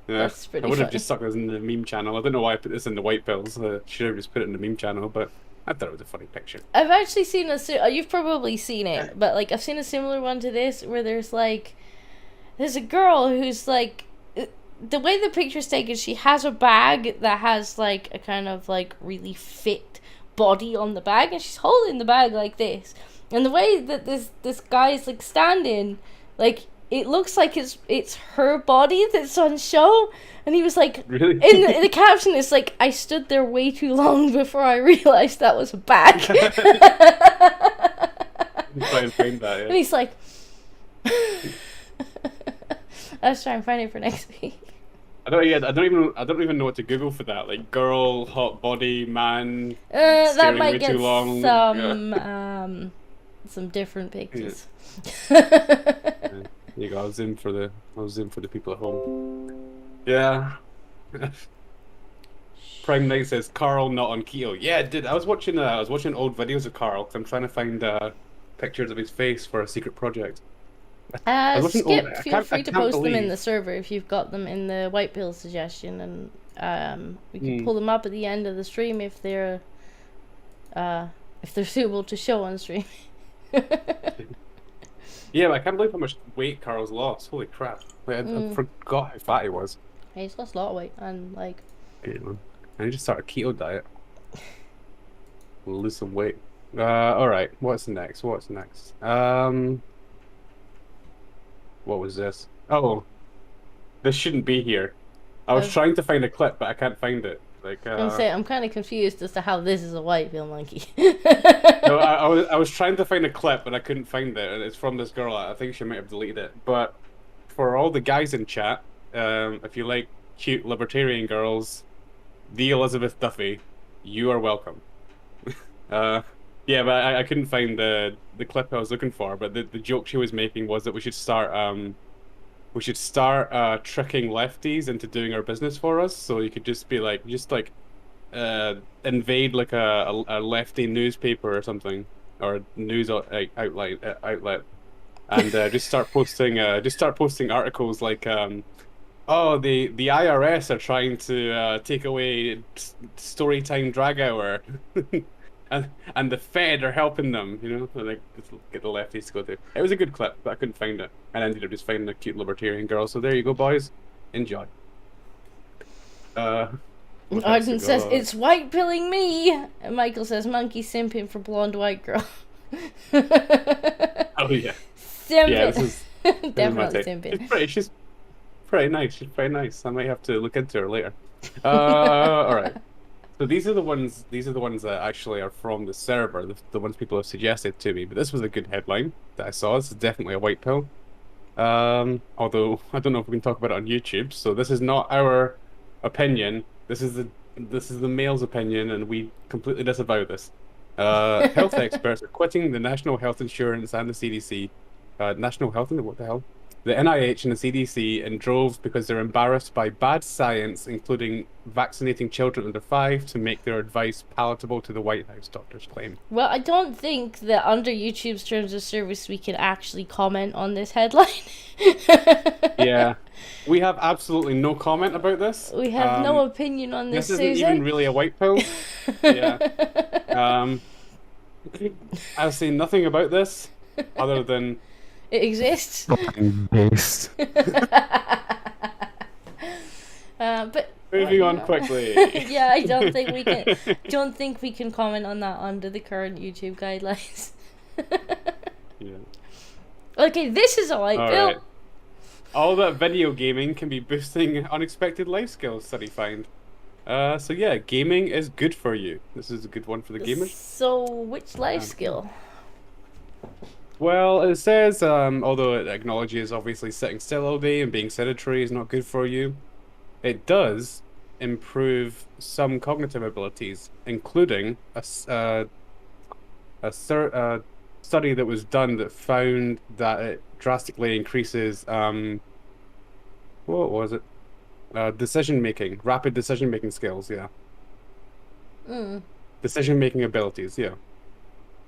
Speaker 1: That's pretty
Speaker 2: I would have
Speaker 1: funny.
Speaker 2: just stuck this in the meme channel. I don't know why I put this in the white pills. Should have just put it in the meme channel, but I thought it was a funny picture.
Speaker 1: I've actually seen you've probably seen it, but like I've seen a similar one to this where there's a girl who's like, the way the picture's taken, she has a bag that has like a kind of like really fit body on the bag, and she's holding the bag like this, and the way that this guy's like standing, like it looks like it's her body that's on show. And he was like,
Speaker 2: really?
Speaker 1: in the caption, it's like, I stood there way too long before I realized that was a bag.
Speaker 2: Try and find that, yeah.
Speaker 1: And he's like, let's try and find it for next week.
Speaker 2: I don't even know what to Google for that. Like girl, hot body, man.
Speaker 1: That might
Speaker 2: way
Speaker 1: get
Speaker 2: too long.
Speaker 1: some different pictures.
Speaker 2: Yeah. There you go. I was in for the people at home. Yeah. Prime Knight says Carl not on keto. Yeah, dude. I was watching old videos of Carl because I'm trying to find pictures of his face for a secret project. was watching
Speaker 1: Skip,
Speaker 2: I
Speaker 1: feel
Speaker 2: can't- I
Speaker 1: free to
Speaker 2: can't
Speaker 1: post them in
Speaker 2: believe-
Speaker 1: the server if you've got them in the white pill suggestion, and we can pull them up at the end of the stream if they're suitable to show on stream.
Speaker 2: Yeah, but I can't believe how much weight Carl's lost. Holy crap! Like, I forgot how fat he was.
Speaker 1: He's lost a lot of weight, and like.
Speaker 2: Yeah, man. I need to start a keto diet. Lose some weight. All right. What's next? What's next? What was this? Oh, this shouldn't be here. I was trying to find a clip, but I can't find it. Like,
Speaker 1: I'm kind of confused as to how this is a white pill monkey.
Speaker 2: no, I was trying to find a clip, and I couldn't find it. And it's from this girl. I think she might have deleted it. But for all the guys in chat, if you like cute libertarian girls, the Elizabeth Duffy, you are welcome. Yeah, but I couldn't find the clip I was looking for. But the joke she was making was that we should start tricking lefties into doing our business for us. So you could just be like, invade like a lefty newspaper or something, or a news outlet, and just start posting articles like oh, the IRS are trying to take away storytime drag hour, and the Fed are helping them. You know, like just get the lefties to go through. It was a good clip, but I couldn't find it, and I ended up just finding a cute libertarian girl. So there you go, boys. Enjoy.
Speaker 1: Arden says it's white pilling me, and Michael says monkey simping for blonde white girl.
Speaker 2: Oh yeah.
Speaker 1: Simping.
Speaker 2: Yeah, this is
Speaker 1: Definitely simping.
Speaker 2: She's pretty nice. She's pretty nice. I might have to look into her later. All right. So these are the ones that actually are from the server, the ones people have suggested to me. But this was a good headline that I saw. This is definitely a white pill. Although I don't know if we can talk about it on YouTube. So this is not our opinion. This is the male's opinion, and we completely disavow this. Health experts are quitting the National Health Insurance and the CDC. National Health, what the hell? The NIH and the CDC in droves because they're embarrassed by bad science, including vaccinating children under 5 to make their advice palatable to the White House, doctors claim.
Speaker 1: Well, I don't think that under YouTube's terms of service we can actually comment on this headline.
Speaker 2: Yeah. We have absolutely no comment about this.
Speaker 1: We have no opinion on this,
Speaker 2: This isn't
Speaker 1: Susan.
Speaker 2: even really a white pill. Yeah. I've seen nothing about this other than
Speaker 1: it exists.
Speaker 7: Based.
Speaker 1: But
Speaker 2: moving on quickly.
Speaker 1: yeah, I don't think we can comment on that under the current YouTube guidelines.
Speaker 2: Yeah.
Speaker 1: Okay, this is a white pill.
Speaker 2: Right. All that video gaming can be boosting unexpected life skills, study find. So yeah, gaming is good for you. This is a good one for the gamers.
Speaker 1: So, which life skill?
Speaker 2: Well, it says, although it acknowledges obviously sitting still all day and being sedentary is not good for you, it does improve some cognitive abilities, including a study that was done that found that it drastically increases, what was it? Rapid decision making skills, yeah. Decision making abilities, yeah.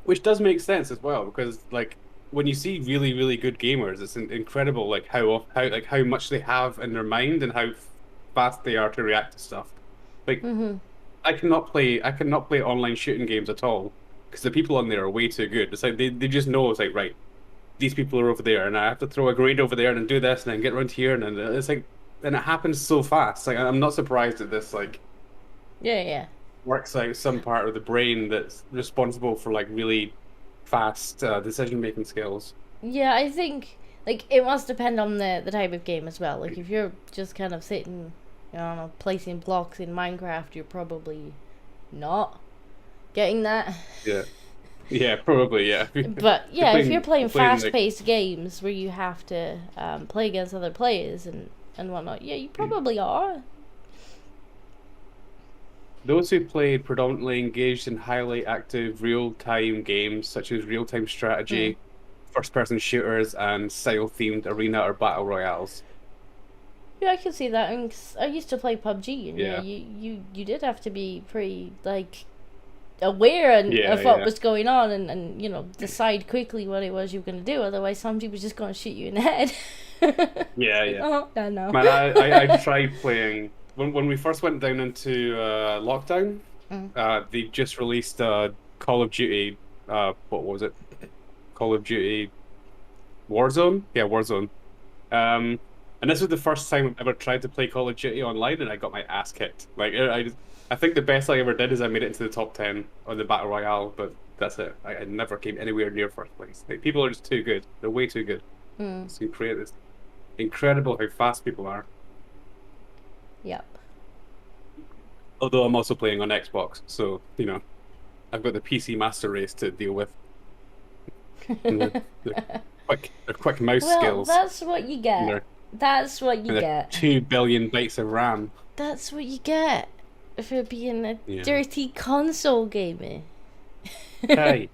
Speaker 2: Which does make sense as well, because like when you see really, really good gamers, it's incredible like how much they have in their mind and how fast they are to react to stuff. Like I cannot play online shooting games at all because the people on there are way too good. It's like they just know it's like, right, these people are over there, and I have to throw a grenade over there and then do this and then get around here, and then it's like, and it happens so fast. Like I'm not surprised at this. Like,
Speaker 1: Yeah.
Speaker 2: works out some part of the brain that's responsible for like really fast decision making skills.
Speaker 1: Yeah, I think like it must depend on the type of game as well. Like if you're just kind of sitting, I don't know, placing blocks in Minecraft, you're probably not getting that.
Speaker 2: Yeah, probably, yeah.
Speaker 1: But yeah, if you're playing
Speaker 2: like,
Speaker 1: fast-paced games where you have to play against other players and whatnot, yeah, you probably are.
Speaker 2: Those who played predominantly engaged in highly active real-time games such as real-time strategy, first-person shooters, and style-themed arena or battle royales.
Speaker 1: Yeah, I can see that. And I used to play PUBG, and
Speaker 2: Yeah.
Speaker 1: you did have to be pretty like aware of what
Speaker 2: yeah.
Speaker 1: was going on and you know, decide quickly what it was you were going to do. Otherwise, somebody was just going to shoot you in the head.
Speaker 2: Yeah, yeah.
Speaker 1: Oh, no.
Speaker 2: Man, I tried playing when we first went down into lockdown. They just released Call of Duty. What was it? Call of Duty Warzone. Yeah, Warzone. And this was the first time I've ever tried to play Call of Duty online, and I got my ass kicked. Like I think the best I ever did is I made it into the top 10 on the Battle Royale, but that's it. I never came anywhere near first place. Like, people are just too good. They're way too good. So you create this incredible how fast people are.
Speaker 1: Yep.
Speaker 2: Although I'm also playing on Xbox, so, you know, I've got the PC master race to deal with. And the quick mouse skills.
Speaker 1: That's what you get. That's what you get.
Speaker 2: 2 billion bytes of RAM.
Speaker 1: That's what you get for being a dirty console gamer.
Speaker 2: Hey.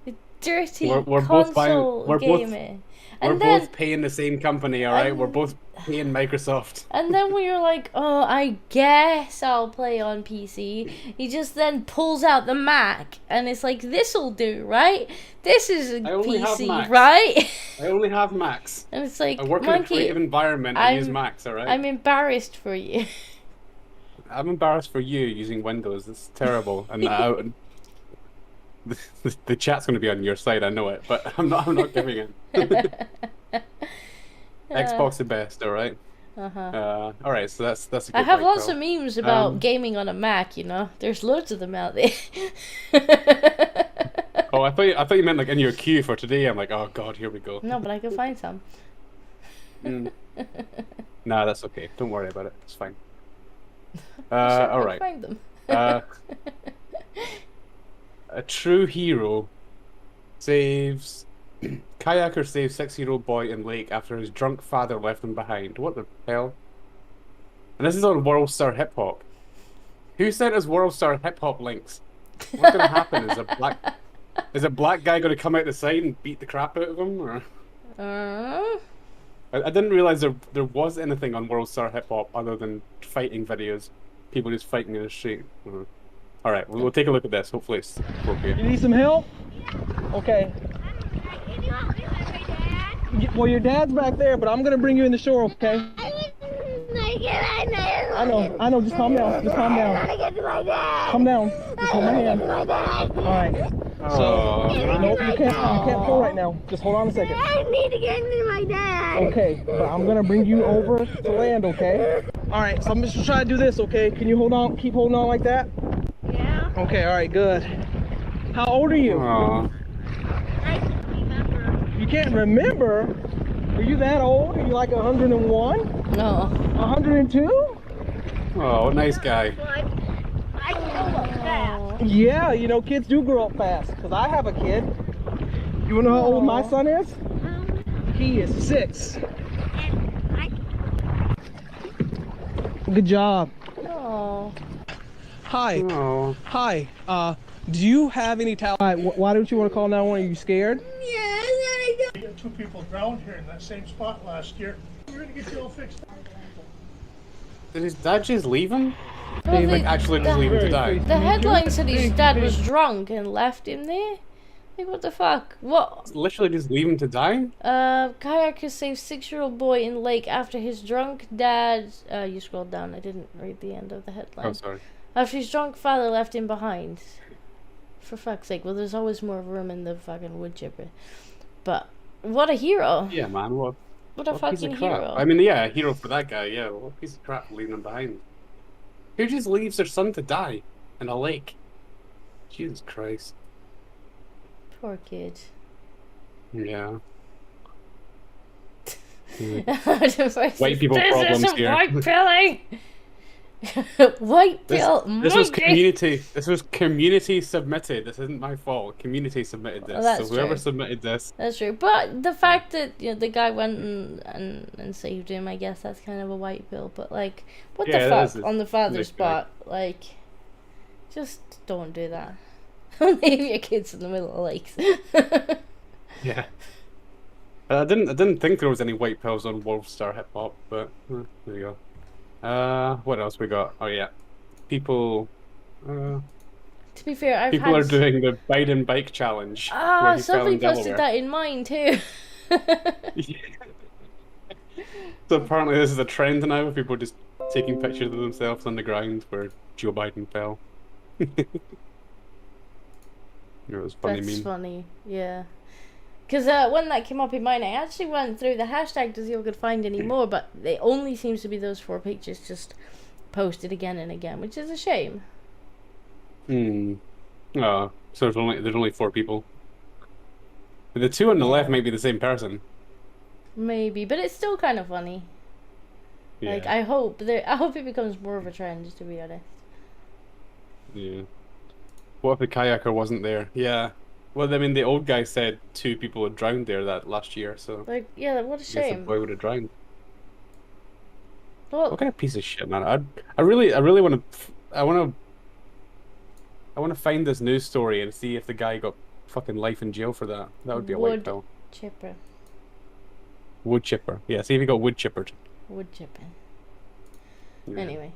Speaker 1: A dirty
Speaker 2: we're
Speaker 1: console gamer.
Speaker 2: We're both paying the same company, alright? We're both paying Microsoft.
Speaker 1: And then we were like, oh, I guess I'll play on PC. He just then pulls out the Mac, and it's like, this'll do, right? This is a PC, right?
Speaker 2: I only have Macs.
Speaker 1: And it's like,
Speaker 2: I work in a creative environment and use Macs, alright?
Speaker 1: I'm embarrassed for you.
Speaker 2: I'm embarrassed for you using Windows. It's terrible. And the chat's going to be on your side, I know it, but I'm not giving it. Xbox the best, all right. All right, so that's a good.
Speaker 1: I have lots of memes about gaming on a Mac. You know, there's loads of them out there.
Speaker 2: Oh, I thought you meant like in your queue for today. I'm like, oh god, here we go.
Speaker 1: No, but I can find some.
Speaker 2: Nah, that's okay. Don't worry about it. It's fine. All right.
Speaker 1: Find them.
Speaker 2: A true hero saves. Kayaker saves 6-year-old boy in lake after his drunk father left him behind. What the hell? And this is on World Star Hip Hop. Who sent us World Star Hip Hop links? What's gonna happen? Is a black guy gonna come out the side and beat the crap out of him? Or I didn't realize there was anything on World Star Hip Hop other than fighting videos. People just fighting in the street. All right, we'll take a look at this. Hopefully it's appropriate.
Speaker 9: You need some help? Okay. Well, your dad's back there, but I'm gonna bring you in the shore, okay? I know. Just calm down. Calm down. Just hold my hand. All right. So, nope, you can't pull right now. Just hold on a second. I need to get into my dad. Okay, but I'm gonna bring you over to land, okay? All right. So I'm just trying to do this, okay? Can you hold on? Keep holding on like that. Yeah. Okay. All right. Good. How old are you? I don't remember. You can't remember? Are you that old? Are you like 101?
Speaker 1: No.
Speaker 9: 102?
Speaker 2: Oh, nice guy.
Speaker 9: I grew up fast. Yeah, you know, kids do grow up fast. Because I have a kid. You wanna know how old my son is? He is 6. Good job.
Speaker 1: Oh.
Speaker 9: Hi.
Speaker 2: Oh.
Speaker 9: Hi. Do you have any towel? Why don't you want to call 911? Are you scared?
Speaker 10: Yeah, we got 2 people drowned here in that same spot last year. We're gonna get you all fixed.
Speaker 2: Did his dad just leave him?
Speaker 1: Well,
Speaker 2: Like actually just leave him to die?
Speaker 1: The headline said his dad was drunk and left him there. Like, what the fuck? What?
Speaker 2: Literally just leave him to die?
Speaker 1: Kayaker saves 6-year-old boy in lake after his drunk dad. You scrolled down. I didn't read the end of the headline.
Speaker 2: Oh, sorry.
Speaker 1: After his drunk father left him behind. For fuck's sake. Well, there's always more room in the fucking wood chipper. But what a hero.
Speaker 2: Yeah, man. What
Speaker 1: a fucking hero.
Speaker 2: I mean, yeah, a hero for that guy. Yeah, what a piece of crap leaving him behind. Who just leaves their son to die in a lake? Jesus Christ.
Speaker 1: Poor kid.
Speaker 2: Yeah.
Speaker 1: White
Speaker 2: people problems here.
Speaker 1: White pilling. White pill.
Speaker 2: This was community. This was community submitted. This isn't my fault. Community submitted this.
Speaker 1: Well,
Speaker 2: so whoever submitted this.
Speaker 1: That's true. But the fact that the guy went and saved him, I guess that's kind of a white pill. But like, what the fuck on the father's spot? Like, just don't do that. Don't leave your kids in the middle of lakes.
Speaker 2: Yeah. I didn't think there was any white pills on World Star Hip Hop, but there you go. What else we got? Oh yeah, people.
Speaker 1: To be fair,
Speaker 2: People are doing the Biden bike challenge.
Speaker 1: Ah, somebody posted that in mine too.
Speaker 2: So apparently this is a trend now of people just taking pictures of themselves on the ground where Joe Biden fell. It was funny.
Speaker 1: That's funny, yeah. Because when that came up in mine, I actually went through the hashtag to see if I could find any more, but it only seems to be those 4 pictures just posted again and again, which is a shame.
Speaker 2: Oh, so there's only 4 people. The 2 on the left might be the same person.
Speaker 1: Maybe, but it's still kind of funny.
Speaker 2: Yeah.
Speaker 1: Like I hope it becomes more of a trend, to be honest.
Speaker 2: Yeah. What if the kayaker wasn't there? Yeah. Well, I mean, the old guy said 2 people had drowned there that last year, so.
Speaker 1: Like, yeah, what a
Speaker 2: I guess
Speaker 1: shame.
Speaker 2: the boy would have drowned.
Speaker 1: Well,
Speaker 2: what kind of piece of shit, man? I really want to find this news story and see if the guy got fucking life in jail for that. That would be a white pill.
Speaker 1: Chipper.
Speaker 2: Wood chipper. Yeah, see if he got wood chippered.
Speaker 1: Wood chipping.
Speaker 2: Yeah.
Speaker 1: Anyway.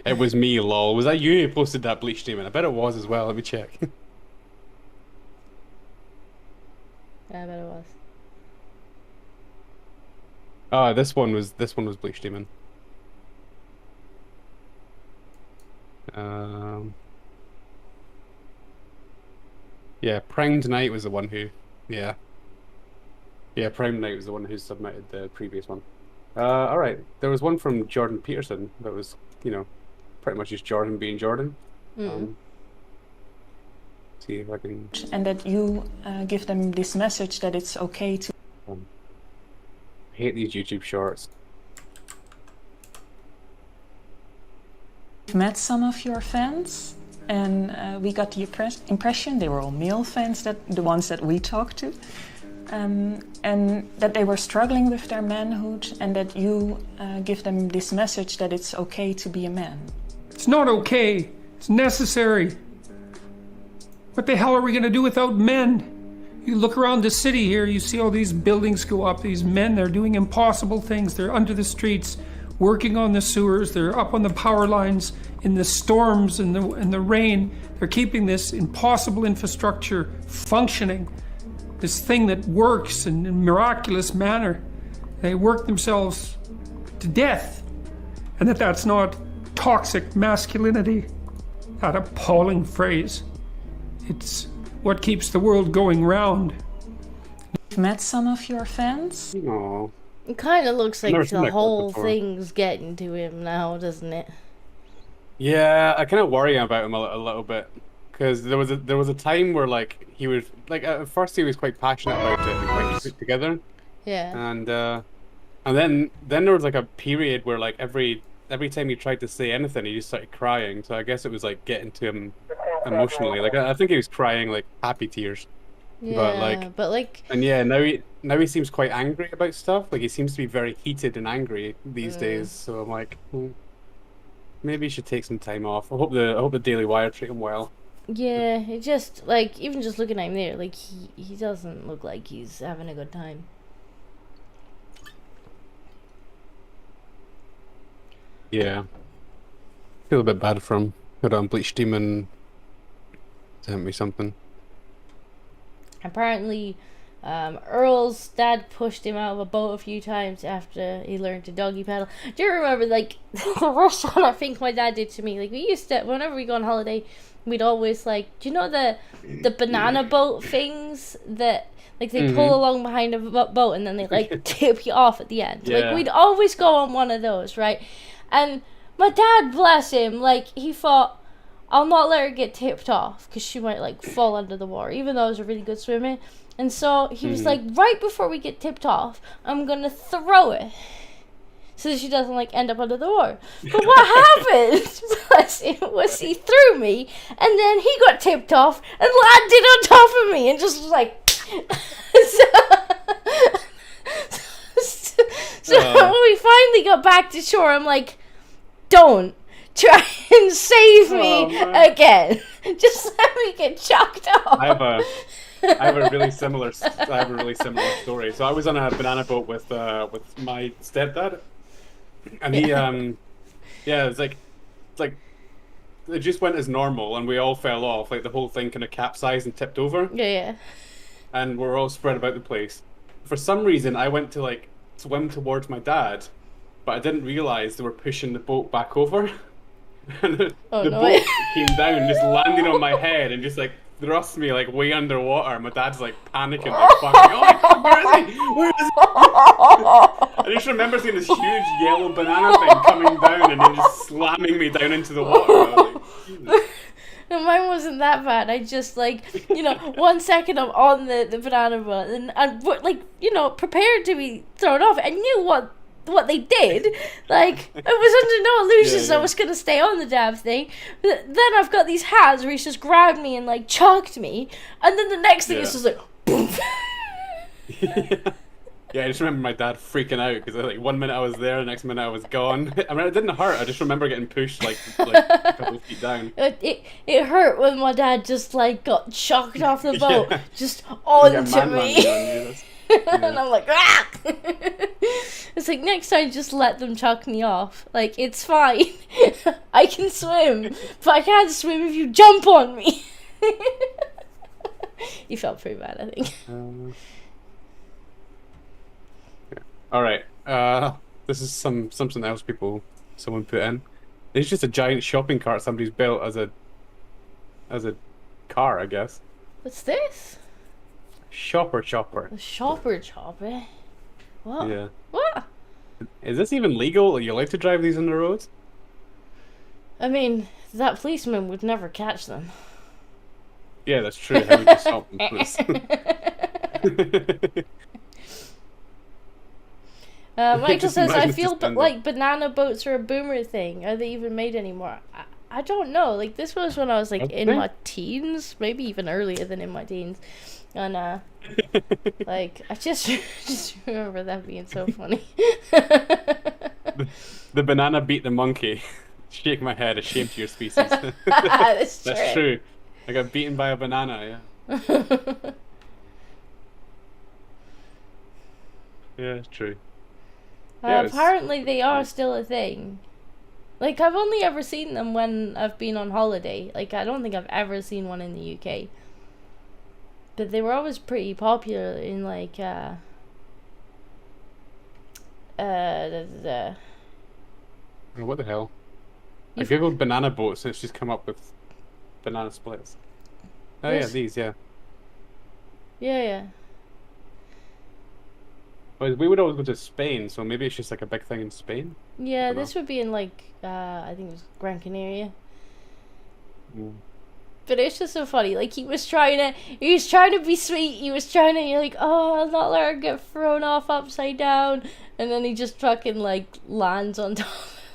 Speaker 2: It was me, lol. Was that you who posted that bleach statement? I bet it was as well. Let me check.
Speaker 1: Yeah, I bet it was.
Speaker 2: Ah, this one was bleach demon. Yeah, Primed Knight was the one who, yeah, Primed Knight was the one who submitted the previous one. All right, there was one from Jordan Peterson that was, pretty much just Jordan being Jordan. See if I can.
Speaker 11: And that you give them this message that it's okay to.
Speaker 2: I hate these YouTube shorts.
Speaker 11: We've met some of your fans, and we got the impression they were all male fans, the ones that we talked to, and that they were struggling with their manhood, and that you give them this message that it's okay to be a man.
Speaker 12: It's not okay. It's necessary. What the hell are we going to do without men? You look around the city here, you see all these buildings go up, these men, they're doing impossible things. They're under the streets, working on the sewers, they're up on the power lines, in the storms and the rain. They're keeping this impossible infrastructure functioning, this thing that works in a miraculous manner. They work themselves to death. And that's not toxic masculinity, that appalling phrase. It's what keeps the world going round.
Speaker 11: You've met some of your fans?
Speaker 2: No.
Speaker 1: It kind of looks like the whole thing's getting to him now, doesn't it?
Speaker 2: Yeah, I kind of worry about him a little bit, because there was a time where he was at first he was quite passionate about it and quite put together.
Speaker 1: Yeah.
Speaker 2: And then there was a period where every time he tried to say anything, he just started crying. So I guess it was getting to him emotionally. I think he was crying happy tears.
Speaker 1: Yeah,
Speaker 2: and yeah, now he seems quite angry about stuff. He seems to be very heated and angry these days. So I'm like, maybe he should take some time off. I hope the Daily Wire treat him well.
Speaker 1: Yeah, it just even just looking at him there, he doesn't look like he's having a good time.
Speaker 2: Yeah, feel a bit bad for him. Got on Bleach Demon sent me something.
Speaker 1: Apparently, Earl's dad pushed him out of a boat a few times after he learned to doggy paddle. Do you remember, the worst one I think my dad did to me? We used to, whenever we go on holiday, we'd always, do you know the banana boat things that, they pull along behind a boat and then they, tip you off at the end?
Speaker 2: Yeah.
Speaker 1: We'd always go on one of those, right? And my dad, bless him, he thought, I'll not let her get tipped off because she might fall under the water, even though I was a really good swimmer. And so he was right before we get tipped off, I'm gonna throw it so that she doesn't end up under the water. But what happened was he threw me, and then he got tipped off and landed on top of me and just was so when we finally got back to shore, I'm like, don't try and save me again. Just let me get chucked off.
Speaker 2: I have a really similar story. So I was on a banana boat with my stepdad, and he it's it just went as normal, and we all fell off. Like the whole thing kind of capsized and tipped over.
Speaker 1: Yeah.
Speaker 2: And we're all spread about the place. For some reason, I went to like swim towards my dad, but I didn't realize they were pushing the boat back over. And the boat came down and just landed on my head and just like thrust me like way underwater. My dad's like panicking, like fucking, oh my god, where is he? Where is he? I just remember seeing this huge yellow banana thing coming down and then just slamming me down into the water. I was like, Jesus.
Speaker 1: No, mine wasn't that bad. I just, like, 1 second I'm on the banana boat and like, prepared to be thrown off. I knew what they did. Like, I was under no illusions I was going to stay on the damn thing. But then I've got these hands where he's just grabbed me and, like, chucked me. And then the next thing is just like, poof.
Speaker 2: Yeah, I just remember my dad freaking out because like 1 minute I was there, the next minute I was gone. I mean, it didn't hurt. I just remember getting pushed like a couple of feet down.
Speaker 1: It hurt when my dad just like got chucked off the boat, just onto me, and I'm like, ah! It's like next time just let them chuck me off. Like it's fine, I can swim, but I can't swim if you jump on me. You felt pretty bad, I think.
Speaker 2: All right, this is something else someone put in. It's just a giant shopping cart somebody's built as a car, I guess.
Speaker 1: What's this?
Speaker 2: Chopper.
Speaker 1: A shopper. What?
Speaker 2: Yeah.
Speaker 1: What?
Speaker 2: Is this even legal? Are you allowed to drive these on the roads?
Speaker 1: I mean, that policeman would never catch them.
Speaker 2: Yeah, that's true. How would you stop them, please?
Speaker 1: Michael says, I feel like banana boats are a boomer thing. Are they even made anymore? I don't know. Like, this was when I was, like, in my teens. Maybe even earlier than in my teens. And, like, I just remember that being so funny.
Speaker 2: The banana beat the monkey. Shake my head. A shame to your species.
Speaker 1: That's
Speaker 2: true. I got beaten by a banana, yeah. Yeah, it's true.
Speaker 1: Apparently they are still a thing. Like, I've only ever seen them when I've been on holiday. Like, I don't think I've ever seen one in the UK. But they were always pretty popular in, like,
Speaker 2: what the hell? I googled banana boats and it's just come up with banana splits. Oh yeah, these, yeah.
Speaker 1: Yeah.
Speaker 2: Well, we would always go to Spain, so maybe it's just like a big thing in Spain.
Speaker 1: Yeah, this would be in like I think it was Gran Canaria. But it's just so funny. Like he was trying to be sweet. He was trying to you're like, oh, I'll not let her get thrown off upside down, and then he just fucking like lands on top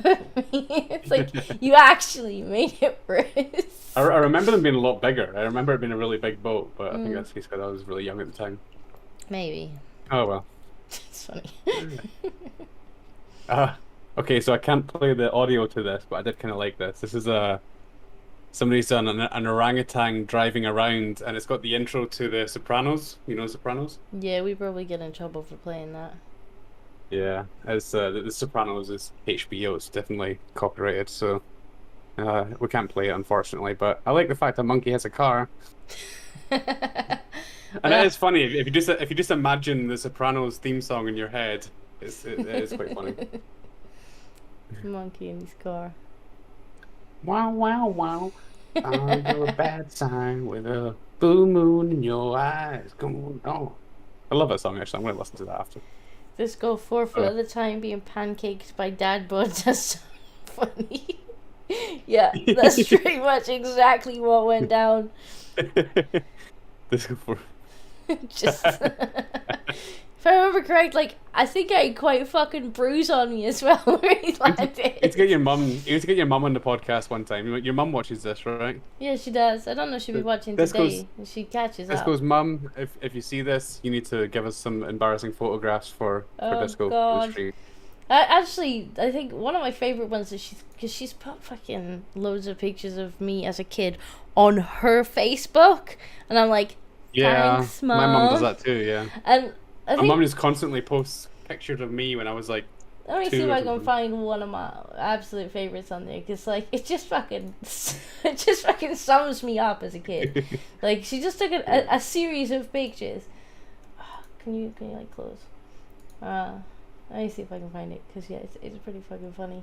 Speaker 1: of me. It's like you actually made it worse.
Speaker 2: I remember them being a lot bigger. I remember it being a really big boat, but I think that's because I was really young at the time. Maybe. Oh well.
Speaker 1: It's funny.
Speaker 2: Okay, so I can't play the audio to this, but I did kind of like this. This is somebody's done an orangutan driving around, and it's got the intro to The Sopranos. You know The Sopranos?
Speaker 1: Yeah, we probably get in trouble for playing that.
Speaker 2: Yeah, as The Sopranos is HBO, it's definitely copyrighted, so we can't play it, unfortunately. But I like the fact that Monkey has a car. And it is funny if you just imagine the Sopranos theme song in your head. It is quite funny.
Speaker 1: Monkey in his car.
Speaker 2: Wow, wow, wow. You're a bad sign with a full moon in your eyes. Come on. I love that song, actually. I'm going to listen to that after.
Speaker 1: Just go 4 foot at a time being pancaked by dad bods. That's so funny. Yeah, that's pretty much exactly what went down.
Speaker 2: This go for...
Speaker 1: Just if I remember correct, like I think I had quite a fucking bruise on me as well where he landed.
Speaker 2: You need to get your mum on the podcast one time. Your mum watches this, right?
Speaker 1: Yeah, she does. I don't know if she'll be watching today. She catches up.
Speaker 2: Disco's mum, if you see this, you need to give us some embarrassing photographs for Disco.
Speaker 1: God. I think one of my favorite ones is because she's put fucking loads of pictures of me as a kid on her Facebook, and I'm like,
Speaker 2: yeah,
Speaker 1: thanks, Mom.
Speaker 2: my mum does that too. Yeah,
Speaker 1: and I think
Speaker 2: my mum just constantly posts pictures of me when I was like
Speaker 1: Let me
Speaker 2: two
Speaker 1: see if
Speaker 2: or
Speaker 1: I can
Speaker 2: something.
Speaker 1: find one of my absolute favorites on there, because like it just fucking sums me up as a kid. Like she just took a series of pictures. Can you like close? Let me see if I can find it, because yeah, it's pretty fucking funny.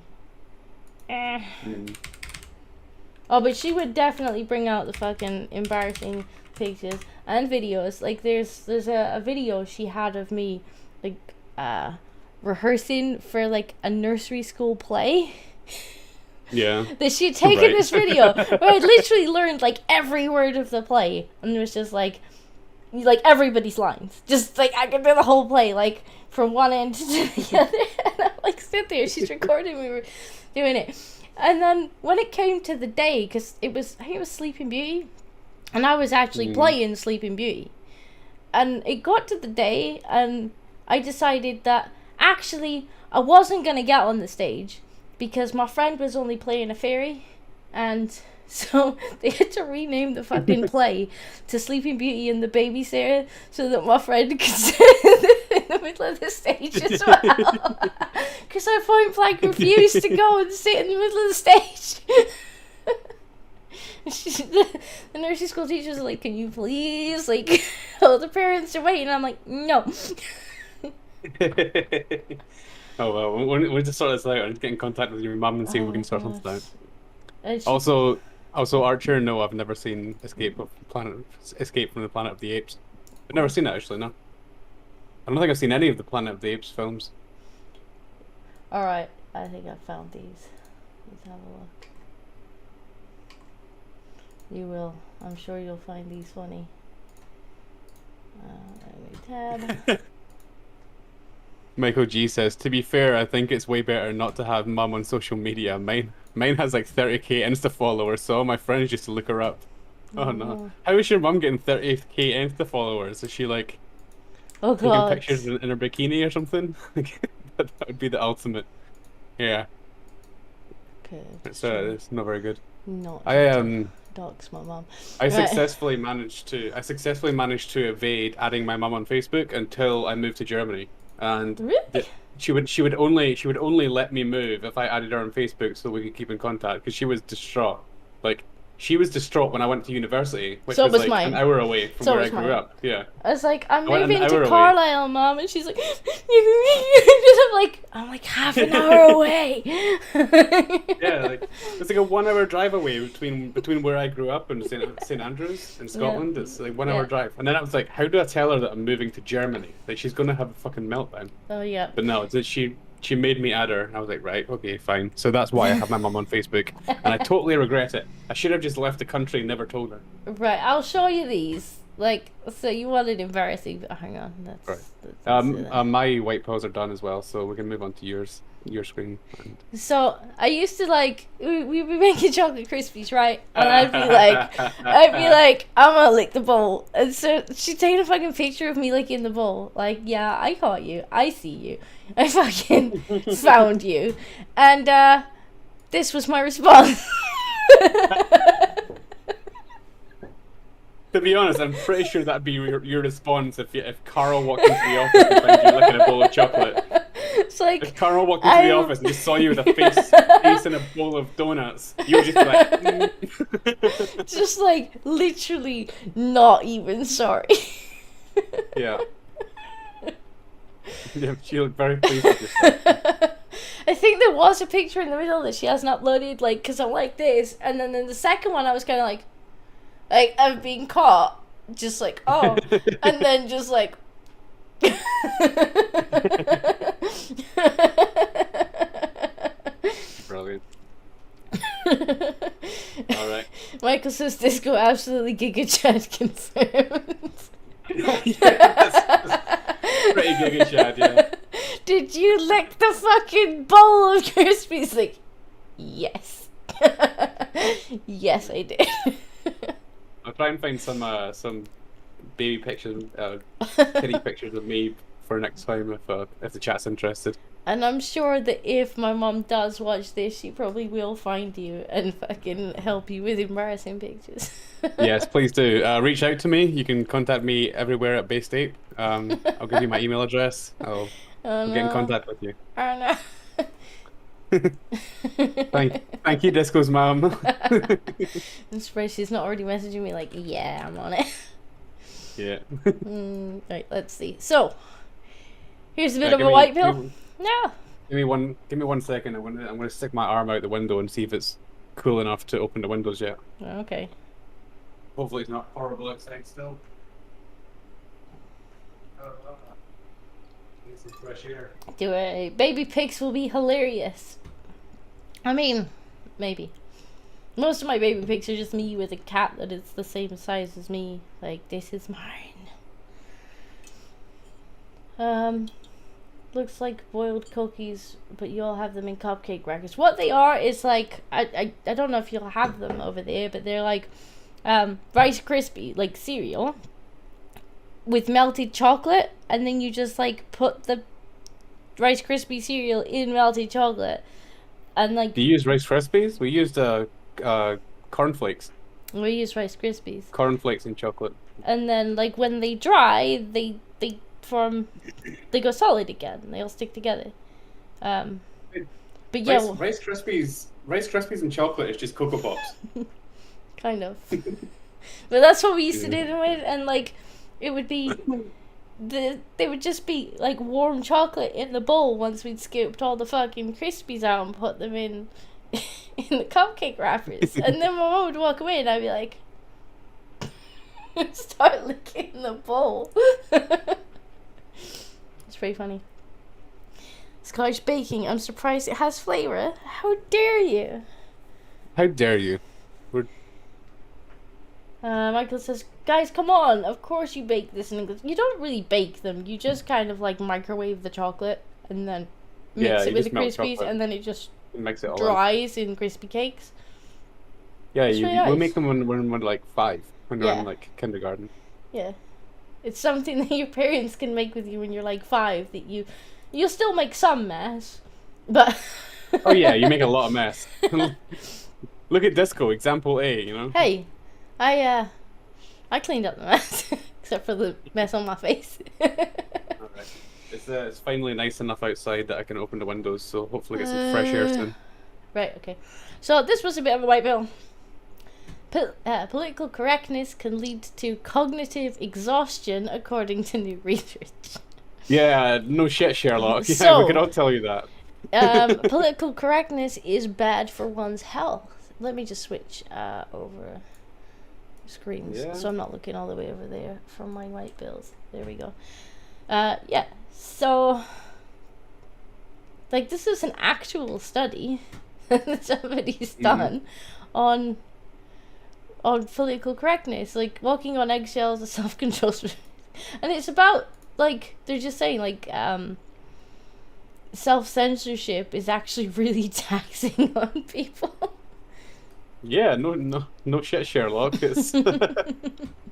Speaker 1: Oh, but she would definitely bring out the fucking embarrassing pictures and videos. Like there's a video she had of me like rehearsing for like a nursery school play.
Speaker 2: Yeah.
Speaker 1: That she'd taken this video where I literally learned like every word of the play, and it was just like everybody's lines. Just like I could do the whole play like from one end to the other, and I'm like sit there. She's recording me doing it, and then when it came to the day, because I think it was Sleeping Beauty, and I was actually playing Sleeping Beauty, and it got to the day, and I decided that actually I wasn't gonna get on the stage because my friend was only playing a fairy, and so they had to rename the fucking play to Sleeping Beauty and the Babysitter so that my friend could sit in the middle of the stage as well. Because I point blank refused to go and sit in the middle of the stage. The nursery school teachers are like, can you please like hold the parents away? And I'm like, no.
Speaker 2: Oh well, we'll just sort this out and get in contact with your mum and see if we can sort something out.
Speaker 1: And
Speaker 2: Also, Archer, no, I've never seen Escape from the Planet of the Apes. I've never seen it actually, no. I don't think I've seen any of the Planet of the Apes films.
Speaker 1: Alright, I think I found these. Let's have a look. You will. I'm sure you'll find these funny. Let me tab.
Speaker 2: Michael G says, to be fair, I think it's way better not to have mum on social media. Mine has like 30k Insta followers, so all my friends used to look her up. Oh no. How is your mum getting 30k Insta followers? Is she like taking pictures in her bikini or something? That would be the ultimate. Yeah.
Speaker 1: Okay.
Speaker 2: It's not very good.
Speaker 1: Not dox my mum.
Speaker 2: I successfully managed to evade adding my mum on Facebook until I moved to Germany. And
Speaker 1: really?
Speaker 2: she would only let me move if I added her on Facebook so we could keep in contact, because she was distraught. Like she was distraught when I went to university, which was like an hour away from where I grew up. Yeah.
Speaker 1: I was like, I'm
Speaker 2: went
Speaker 1: moving
Speaker 2: an
Speaker 1: to
Speaker 2: hour away.
Speaker 1: Carlisle, Mom, and she's like, I'm like half an hour away.
Speaker 2: Yeah, like it's like a 1 hour drive away between where I grew up and St Andrews in Scotland. Yeah. It's like 1 hour drive, and then I was like, how do I tell her that I'm moving to Germany? Like she's gonna have a fucking meltdown.
Speaker 1: Oh yeah.
Speaker 2: But no, she made me add her, and I was like, right, okay, fine. So that's why I have my mum on Facebook, and I totally regret it. I should have just left the country and never told her.
Speaker 1: Right, I'll show you these. Like, so you wanted embarrassing, but hang on.
Speaker 2: My white pearls are done as well, so we can move on to your screen.
Speaker 1: So I used to like we'd be making chocolate crispies, right? And I'd be like, I'm gonna lick the bowl, and so she'd take a fucking picture of me licking the bowl. Like, yeah, I caught you, I see you, I fucking found you, and this was my response.
Speaker 2: To be honest, I'm pretty sure that'd be your response if Carl walked into the office and found you licking a bowl of chocolate.
Speaker 1: It's like
Speaker 2: if Carl walked into the office and just saw you with a face in a bowl of donuts, you would just be like,
Speaker 1: just like literally not even sorry.
Speaker 2: Yeah. Yeah, she looked very pleased with yourself.
Speaker 1: I think there was a picture in the middle that she hasn't uploaded, like, because I'm like this, and then in the second one I was kind of like I've been caught, just like, oh, and then just like
Speaker 2: Brilliant. Alright.
Speaker 1: Michael says disco absolutely Giga Chad confirmed.
Speaker 2: Yeah, that's pretty Giga Chad, yeah.
Speaker 1: Did you lick the fucking bowl of Crispies? Like, yes. Yes, I did.
Speaker 2: I'll try and find some baby pictures, kitty pictures of me for next time if the chat's interested.
Speaker 1: And I'm sure that if my mom does watch this, she probably will find you and fucking help you with embarrassing pictures.
Speaker 2: Yes, please do. Reach out to me. You can contact me everywhere at Based Ape. I'll give you my email address. I'll get in contact with you.
Speaker 1: I don't know.
Speaker 2: Thank you, Disco's mom.
Speaker 1: I'm surprised she's not already messaging me like, yeah, I'm on it.
Speaker 2: Yeah.
Speaker 1: Right, let's see. So, here's a bit of
Speaker 2: give
Speaker 1: a
Speaker 2: me-
Speaker 1: white pill.
Speaker 2: give me-
Speaker 1: No.
Speaker 2: Give me 1 second. I'm gonna stick my arm out the window and see if it's cool enough to open the windows yet.
Speaker 1: Okay.
Speaker 2: Hopefully it's not horrible outside still. Need some fresh air.
Speaker 1: Do it. Baby pics will be hilarious. I mean, maybe. Most of my baby pics are just me with a cat that is the same size as me. Like, this is mine. Looks like boiled cookies, but you all have them in cupcake crackers. What they are is like, I don't know if you'll have them over there, but they're like Rice Krispie, like cereal, with melted chocolate, and then you just like put the Rice Krispie cereal in melted chocolate, and like.
Speaker 2: Do you use Rice Krispies? We used cornflakes.
Speaker 1: We use Rice Krispies.
Speaker 2: Cornflakes and chocolate.
Speaker 1: And then like when they dry, they go solid again. They all stick together. But yeah,
Speaker 2: Rice Krispies and chocolate is just Cocoa Pops.
Speaker 1: kind of. But that's what we used to do them with, and like it would be they would just be like warm chocolate in the bowl once we'd scooped all the fucking Krispies out and put them in the cupcake wrappers. And then my mom would walk away and I'd be like start licking the bowl. It's pretty funny. Scotch baking, I'm surprised it has flavour. How dare you?
Speaker 2: How dare you?
Speaker 1: Michael says, guys, come on. Of course you bake this. And you don't really bake them. You just kind of like microwave the chocolate and then mix it with the Krispies, and then it just
Speaker 2: makes it all
Speaker 1: dries in crispy cakes.
Speaker 2: Yeah,
Speaker 1: It's really nice.
Speaker 2: we make them when we're like 5, when we're
Speaker 1: Yeah.
Speaker 2: in like kindergarten.
Speaker 1: Yeah. It's something that your parents can make with you when you're like 5, that you'll still make some mess, but
Speaker 2: Oh yeah, you make a lot of mess. Look at Disco, example A, you know?
Speaker 1: hey, I cleaned up the mess, except for the mess on my face.
Speaker 2: Alright. It's finally nice enough outside that I can open the windows, so hopefully get some fresh air soon.
Speaker 1: Right, okay. So this was a bit of a white pill. Political correctness can lead to cognitive exhaustion, according to new research.
Speaker 2: Yeah, no shit, Sherlock. Yeah,
Speaker 1: So-
Speaker 2: we could all tell you that.
Speaker 1: Political correctness is bad for one's health. Let me just switch over screens,
Speaker 2: Yeah.
Speaker 1: so I'm not looking all the way over there from my white bills. There we go. Yeah, so like this is an actual study that somebody's done on political correctness, like walking on eggshells, a self-control, and it's about like they're just saying like self-censorship is actually really taxing on people.
Speaker 2: Yeah, no shit, Sherlock. It's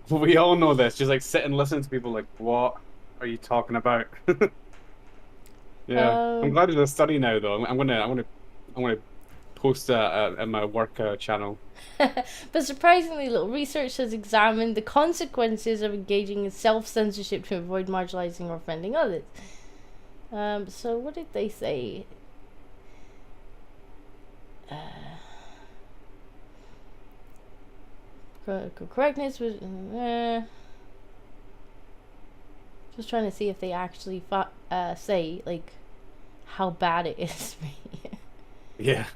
Speaker 2: we all know this. Just like sit and listen to people like, what are you talking about? Yeah, I'm glad there's a study now though. I'm gonna post in my work channel.
Speaker 1: But surprisingly, little research has examined the consequences of engaging in self-censorship to avoid marginalizing or offending others. So what did they say? Correctness was just trying to see if they actually say like how bad it is for you.
Speaker 2: Yeah.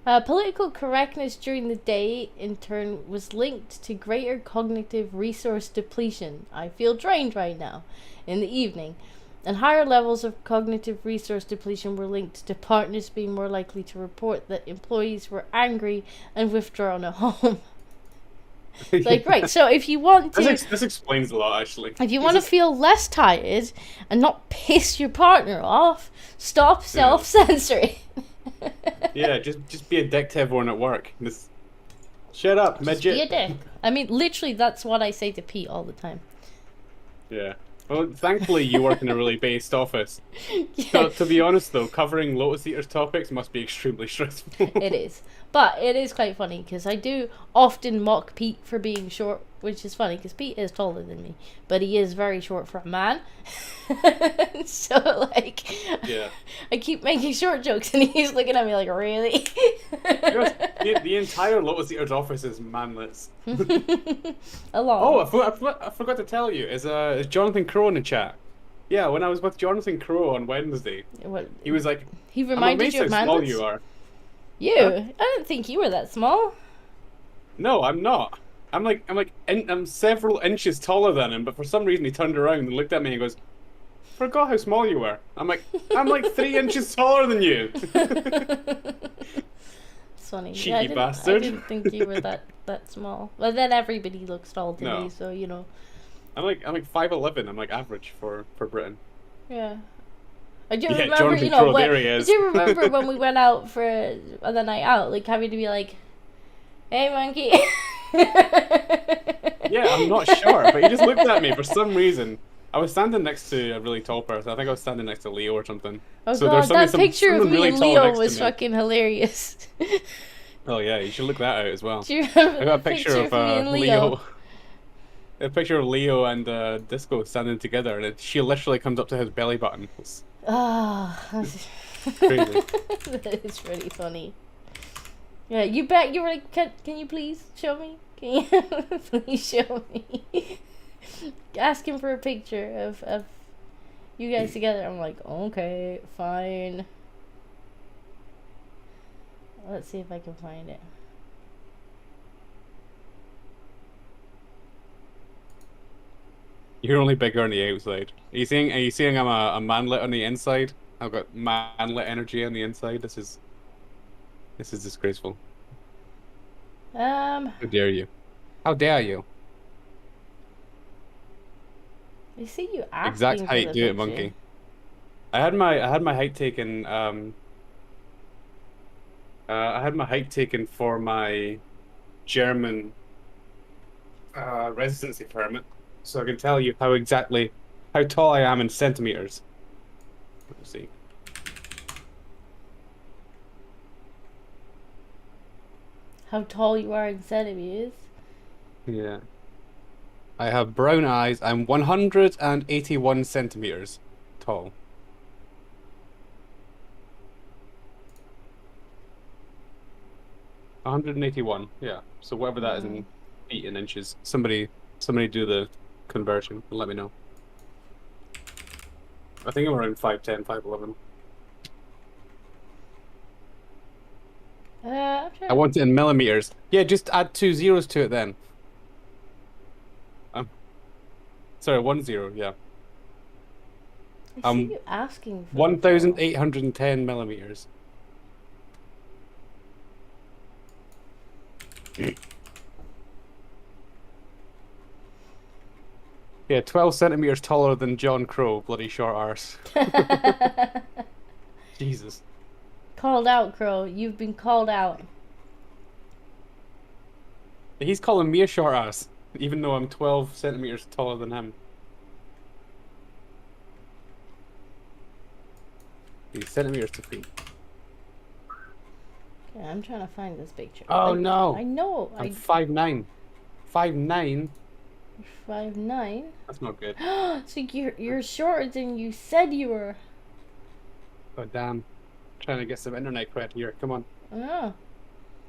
Speaker 1: Political correctness during the day, in turn, was linked to greater cognitive resource depletion. I feel drained right now. In the evening. And higher levels of cognitive resource depletion were linked to partners being more likely to report that employees were angry and withdrawn at home. Like, right, so if you want to...
Speaker 2: This explains a lot, actually.
Speaker 1: If you want to feel less tired and not piss your partner off, stop self-censoring.
Speaker 2: Yeah, just be a dick to everyone at work. Just shut up, midget.
Speaker 1: Be a dick. I mean, literally, that's what I say to Pete all the time.
Speaker 2: Yeah. Well, thankfully you work in a really based office.
Speaker 1: Yeah.
Speaker 2: So, to be honest though, covering Lotus Eater's topics must be extremely stressful.
Speaker 1: It is. But it is quite funny, because I do often mock Pete for being short which is funny because Pete is taller than me, but he is very short for a man. So like,
Speaker 2: Yeah.
Speaker 1: I keep making short jokes, and he's looking at me like, really?
Speaker 2: The entire Lotus Eater's office is manlets.
Speaker 1: A lot.
Speaker 2: Oh, I forgot to tell you. Is Jonathan Crow in the chat? Yeah, when I was with Jonathan Crow on Wednesday,
Speaker 1: What?
Speaker 2: he was like,
Speaker 1: He
Speaker 2: "I'm
Speaker 1: reminded
Speaker 2: amazed
Speaker 1: you of
Speaker 2: how small
Speaker 1: manlets?
Speaker 2: you are."
Speaker 1: You?
Speaker 2: Huh?
Speaker 1: I didn't think you were that small.
Speaker 2: No, I'm not. I'm several inches taller than him, but for some reason he turned around and looked at me and goes, "Forgot how small you were." I'm like 3 inches taller than you.
Speaker 1: It's funny.
Speaker 2: Cheeky
Speaker 1: I
Speaker 2: bastard.
Speaker 1: didn't think you were that funall. But then everybody looks tall to
Speaker 2: No.
Speaker 1: me, so you know.
Speaker 2: I'm like 5'11". I'm like average for Britain.
Speaker 1: Yeah. I do
Speaker 2: Yeah,
Speaker 1: remember,
Speaker 2: Jonathan
Speaker 1: you know,
Speaker 2: Crow, there he
Speaker 1: I
Speaker 2: is.
Speaker 1: do remember when we went out for the night out, like having to be like, "Hey, monkey."
Speaker 2: Yeah, I'm not sure, but he just looked at me for some reason. I was standing next to a really tall person. I think I was standing next to Leo or something.
Speaker 1: Oh
Speaker 2: so
Speaker 1: god, that picture of
Speaker 2: someone
Speaker 1: me
Speaker 2: really
Speaker 1: and
Speaker 2: tall
Speaker 1: Leo
Speaker 2: next to
Speaker 1: was
Speaker 2: me.
Speaker 1: fucking hilarious.
Speaker 2: Oh yeah, you should look that out as well.
Speaker 1: Do you remember
Speaker 2: I got a
Speaker 1: the
Speaker 2: picture of
Speaker 1: me and Leo?
Speaker 2: Leo. A picture of Leo and Disco standing together, and she literally comes up to his belly button. It's
Speaker 1: Ah,
Speaker 2: crazy.
Speaker 1: that is really funny. Yeah, you bet you were like, can you please show me? Can you please show me? Asking for a picture of you guys together. I'm like, okay, fine. Let's see if I can find it.
Speaker 2: You're only bigger on the outside. Are you seeing I'm a manlet on the inside? I've got manlet energy on the inside. This is disgraceful. How dare you? How dare you?
Speaker 1: I see you asking
Speaker 2: Exact
Speaker 1: for
Speaker 2: height,
Speaker 1: the
Speaker 2: do it,
Speaker 1: picture.
Speaker 2: monkey. I had my height taken. I had my height taken for my German residency permit, so I can tell you how tall I am in centimeters. Let's see.
Speaker 1: How tall you are in centimeters?
Speaker 2: Yeah. I have brown eyes. I'm 181 centimeters tall. One 181, yeah. So whatever that is in feet and inches. Somebody do the conversion and let me know. I think I'm around 5'10", 5'11".
Speaker 1: I'm trying
Speaker 2: I want it in millimeters. Yeah, just add 2 zeros to it then. Sorry, 1 0, yeah.
Speaker 1: I see you asking for
Speaker 2: 1,810 millimeters. Yeah, 12 centimeters taller than John Crow, bloody short arse. Jesus.
Speaker 1: Called out, Crow. You've been called out.
Speaker 2: He's calling me a short ass, even though I'm 12 centimeters taller than him. These centimeters to feet.
Speaker 1: Okay, I'm trying to find this picture.
Speaker 2: Oh no!
Speaker 1: I know.
Speaker 2: I'm 5'9". 5'9"?
Speaker 1: 5'9".
Speaker 2: That's not good.
Speaker 1: So you're shorter than you said you were.
Speaker 2: Oh damn! Trying to get some internet cred here. Come on.
Speaker 1: Oh.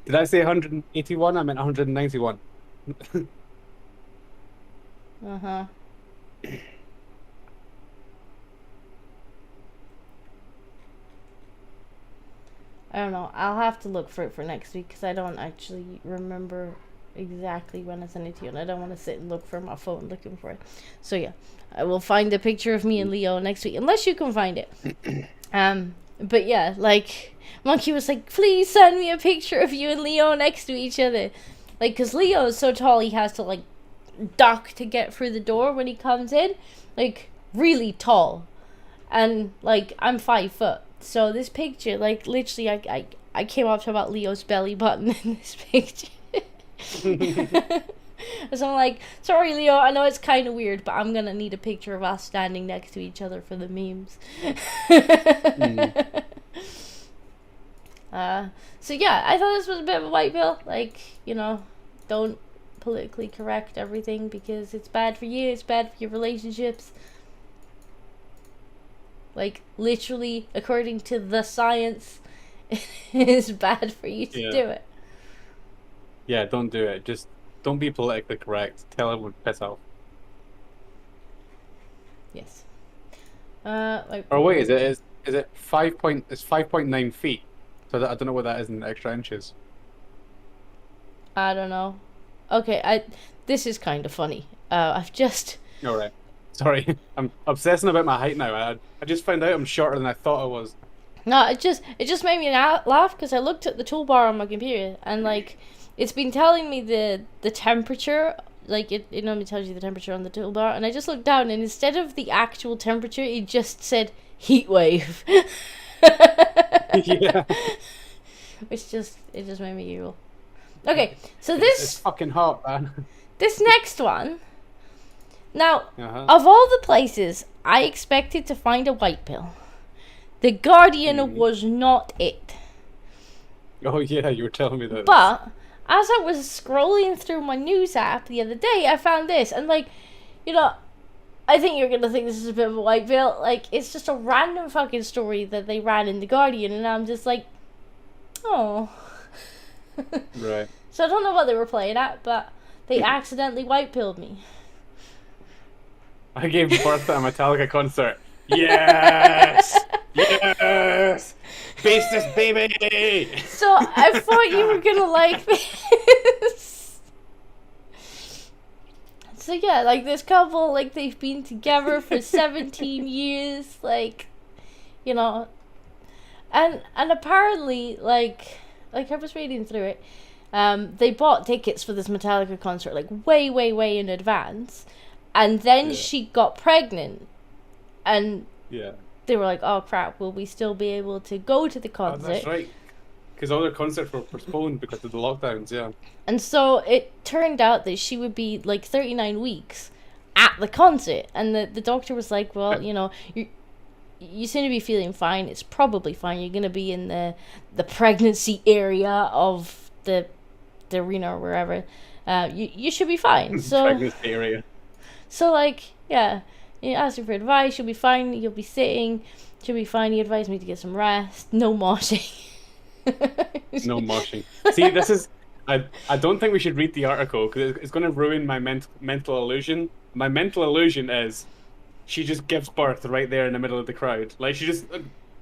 Speaker 2: Did I say 181? I meant 191.
Speaker 1: Uh-huh. I don't know. I'll have to look for it for next week because I don't actually remember exactly when I sent it to you, and I don't want to sit and look for my phone looking for it. So yeah, I will find a picture of me and Leo next week, unless you can find it. But yeah, like Monkey was like, please send me a picture of you and Leo next to each other, like, because Leo is so tall he has to like duck to get through the door when he comes in, like really tall, and like I'm 5 foot. So this picture, like literally, I came up to about Leo's belly button in this picture. So I'm like, sorry Leo, I know it's kind of weird, but I'm gonna need a picture of us standing next to each other for the memes. So yeah, I thought this was a bit of a white pill. Like, you know, don't politically correct everything because it's bad for you, it's bad for your relationships. Like, literally, according to the science, it is bad for you to do it.
Speaker 2: Yeah, don't do it. Just don't be politically correct. Tell everyone to piss off.
Speaker 1: Yes.
Speaker 2: Or wait, is it 5.9 feet? So that, I don't know what that is in extra inches.
Speaker 1: I don't know. Okay, this is kind of funny. I've just...
Speaker 2: Alright. Sorry, I'm obsessing about my height now. I just found out I'm shorter than I thought I was.
Speaker 1: No, it just made me laugh because I looked at the toolbar on my computer and like it's been telling me the temperature, like it normally tells you the temperature on the toolbar, and I just looked down and instead of the actual temperature, it just said heat wave.
Speaker 2: Yeah.
Speaker 1: It just made me giggle. Okay, so this
Speaker 2: it's fucking hot, man.
Speaker 1: This next one. Now, of all the places I expected to find a white pill, The Guardian was not it.
Speaker 2: Oh yeah, you were telling me that.
Speaker 1: But as I was scrolling through my news app the other day, I found this, and like, you know, I think you're gonna think this is a bit of a white pill. Like, it's just a random fucking story that they ran in The Guardian, and I'm just like, oh.
Speaker 2: Right.
Speaker 1: So I don't know what they were playing at, but they accidentally white pilled me.
Speaker 2: I gave birth at a Metallica concert. Yes! Yes! Based Ape, baby!
Speaker 1: So I thought you were gonna like this. So yeah, like this couple, like they've been together for 17 years, like, you know, and apparently, like I was reading through it, they bought tickets for this Metallica concert like way in advance. And then she got pregnant, and they were like, "Oh crap! Will we still be able to go to the concert?"
Speaker 2: Oh, that's right, because all their concerts were postponed because of the lockdowns. Yeah.
Speaker 1: And so it turned out that she would be like 39 weeks at the concert, and the doctor was like, "Well, you know, you seem to be feeling fine. It's probably fine. You're gonna be in the pregnancy area of the arena or wherever. You should be fine." So
Speaker 2: pregnancy area.
Speaker 1: So, like, yeah, you ask her for advice, she'll be fine, you'll be sitting, she'll be fine, he advised me to get some rest, no moshing.
Speaker 2: No moshing. See, this is... I don't think we should read the article, because it's going to ruin my mental illusion. My mental illusion is she just gives birth right there in the middle of the crowd. Like, she just...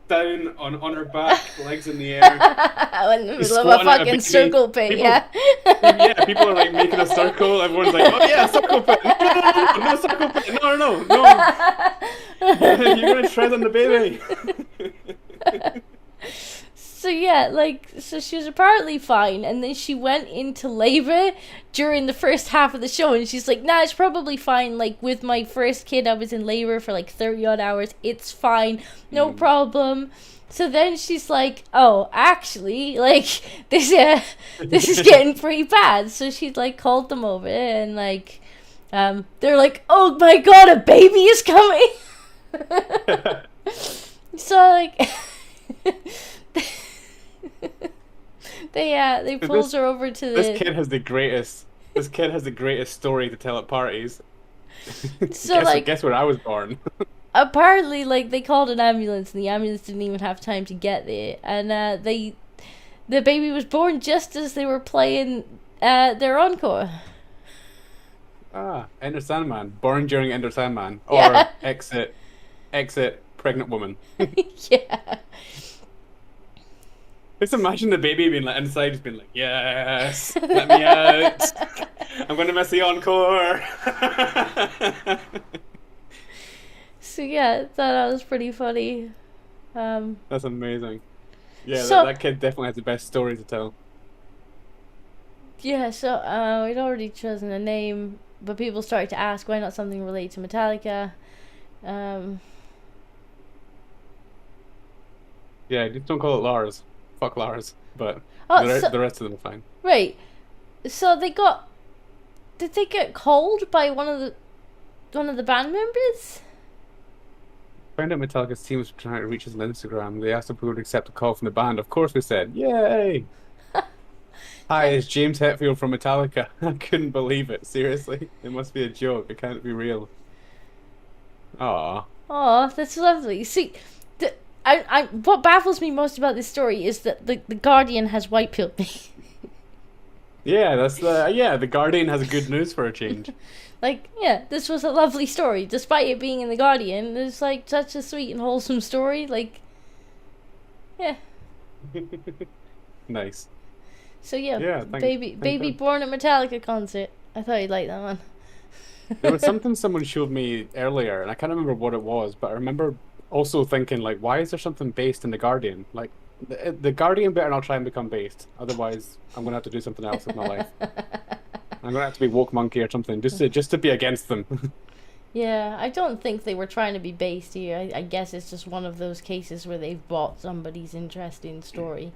Speaker 2: down on her back, legs in the air.
Speaker 1: In the middle of a fucking circle pit, yeah.
Speaker 2: Yeah, people are like making a circle. Everyone's like, "Oh yeah, circle pit! No circle pit! No! You're gonna tread on the baby."
Speaker 1: So yeah, like, so she was apparently fine, and then she went into labor during the first half of the show, and she's like, "Nah, it's probably fine. Like, with my first kid, I was in labor for like 30 odd hours. It's fine, no problem." So then she's like, "Oh, actually, like, this is getting pretty bad." So she's like called them over, and like, they're like, "Oh my god, a baby is coming!" So like. They pulls her over to the...
Speaker 2: This kid has the greatest story to tell at parties.
Speaker 1: So
Speaker 2: guess where I was born.
Speaker 1: Apparently, like, they called an ambulance, and the ambulance didn't even have time to get there, and the baby was born just as they were playing their encore.
Speaker 2: Enter Sandman. Born during Enter Sandman. Or exit pregnant woman.
Speaker 1: Yeah.
Speaker 2: Just imagine the baby being like inside, just being like, "Yes, let me out. I'm gonna miss the encore."
Speaker 1: So yeah, I thought that was pretty funny.
Speaker 2: That's amazing. Yeah,
Speaker 1: so,
Speaker 2: that kid definitely has the best story to tell.
Speaker 1: Yeah, so we'd already chosen a name, but people started to ask why not something related to Metallica.
Speaker 2: Yeah, just don't call it Lars. Fuck Lars. But the rest of them are fine.
Speaker 1: Right. So did they get called by one of the band members?
Speaker 2: Found out Metallica's team was trying to reach us on Instagram. They asked if we would accept a call from the band. Of course we said, yay! Hi, it's James Hetfield from Metallica. I couldn't believe it. Seriously, it must be a joke. It can't be real. Aw.
Speaker 1: Oh, that's lovely. See, what baffles me most about this story is that the Guardian has white pilled me.
Speaker 2: Yeah, the Guardian has good news for a change.
Speaker 1: Like, yeah, this was a lovely story. Despite it being in the Guardian, it's like such a sweet and wholesome story. Like, yeah.
Speaker 2: Nice.
Speaker 1: So yeah,
Speaker 2: Yeah,
Speaker 1: baby
Speaker 2: God.
Speaker 1: born at Metallica concert. I thought you'd like that one.
Speaker 2: There was something someone showed me earlier, and I can't remember what it was, but I remember also thinking, like, why is there something based in the Guardian? Like, the Guardian better not try and become based, otherwise I'm gonna have to do something else with my life. I'm gonna have to be woke monkey or something, just to be against them.
Speaker 1: Yeah, I don't think they were trying to be based here. I guess it's just one of those cases where they've bought somebody's interesting story.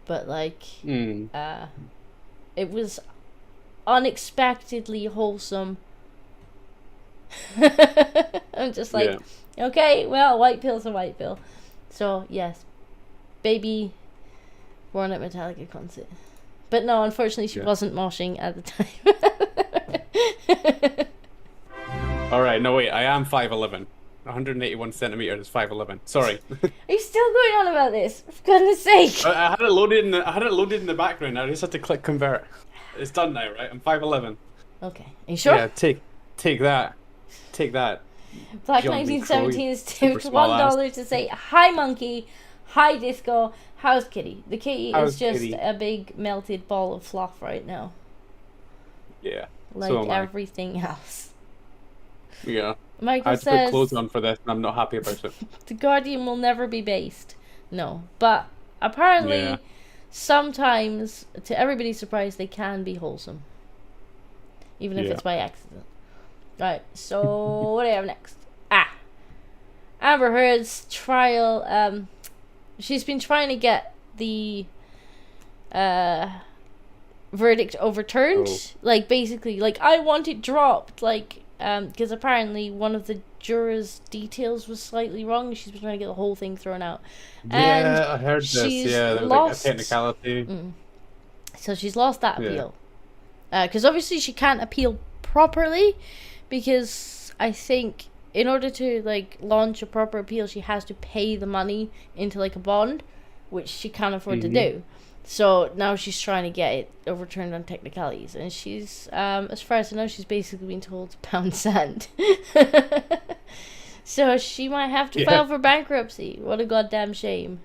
Speaker 1: But, like, it was unexpectedly wholesome. I'm just like, okay, well, white pill's a white pill. So, yes, baby born at Metallica concert. But no, unfortunately, she wasn't moshing at the time.
Speaker 2: Alright, no wait, I am 5'11". 181 centimeters is 5'11". Sorry.
Speaker 1: Are you still going on about this? For goodness sake!
Speaker 2: I had it loaded in the background. I just had to click convert. It's done now, right? I'm 5'11".
Speaker 1: Okay. Are you sure?
Speaker 2: Yeah, take that. Take that.
Speaker 1: Black
Speaker 2: Jumping
Speaker 1: 1917 is
Speaker 2: super
Speaker 1: tipped
Speaker 2: small
Speaker 1: $1 to say hi monkey, hi disco, how's kitty? The kitty
Speaker 2: How's
Speaker 1: is just
Speaker 2: kitty?
Speaker 1: a big melted ball of fluff right now.
Speaker 2: Yeah.
Speaker 1: Like
Speaker 2: so am I.
Speaker 1: everything else.
Speaker 2: Yeah.
Speaker 1: Michael
Speaker 2: I had to
Speaker 1: says
Speaker 2: put clothes on for this, and I'm not happy about it.
Speaker 1: the Guardian will never be based. No. But apparently sometimes, to everybody's surprise, they can be wholesome. Even if it's by accident. Right, so what do I have next? Amber Heard's trial. She's been trying to get the verdict overturned. Like, basically, like, I want it dropped. Like, because apparently one of the jurors' details was slightly wrong. She's been trying to get the whole thing thrown out. And
Speaker 2: I heard this. Yeah, there was
Speaker 1: lost,
Speaker 2: like a technicality.
Speaker 1: So she's lost that appeal. Because obviously she can't appeal properly, because I think in order to, like, launch a proper appeal, she has to pay the money into, like, a bond, which she can't afford to do. So now she's trying to get it overturned on technicalities, and she's, as far as I know, she's basically been told to pound sand. So she might have to file for bankruptcy. What a goddamn shame.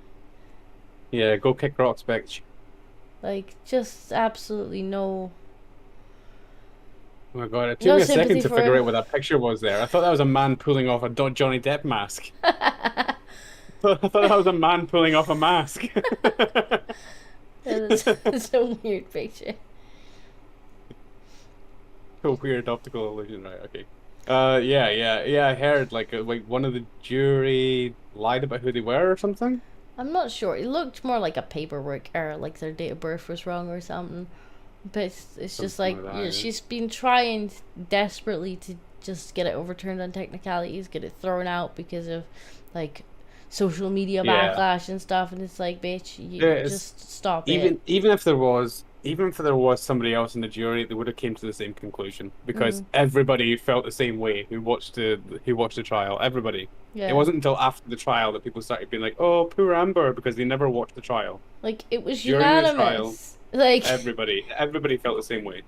Speaker 2: Yeah, go kick rocks, bitch.
Speaker 1: Like, just absolutely no...
Speaker 2: Oh my god, it took me a second to figure out what that picture was there. I thought that was a man pulling off a Johnny Depp mask. I thought that was a man pulling off a mask.
Speaker 1: It's a weird picture.
Speaker 2: A weird optical illusion, right? Okay. Yeah. I heard like one of the jury lied about who they were or something.
Speaker 1: I'm not sure. It looked more like a paperwork error, like their date of birth was wrong or something. But it's just like she's been trying desperately to just get it overturned on technicalities, get it thrown out because of, like, social media backlash and stuff, and it's like, bitch, you just stop it.
Speaker 2: Even if there was somebody else in the jury, they would have came to the same conclusion, because everybody felt the same way who watched the trial. Everybody. It wasn't until after the trial that people started being like, "Oh, poor Amber," because they never watched the trial.
Speaker 1: Like, it was
Speaker 2: During
Speaker 1: unanimous.
Speaker 2: The trial,
Speaker 1: like,
Speaker 2: everybody felt the same way.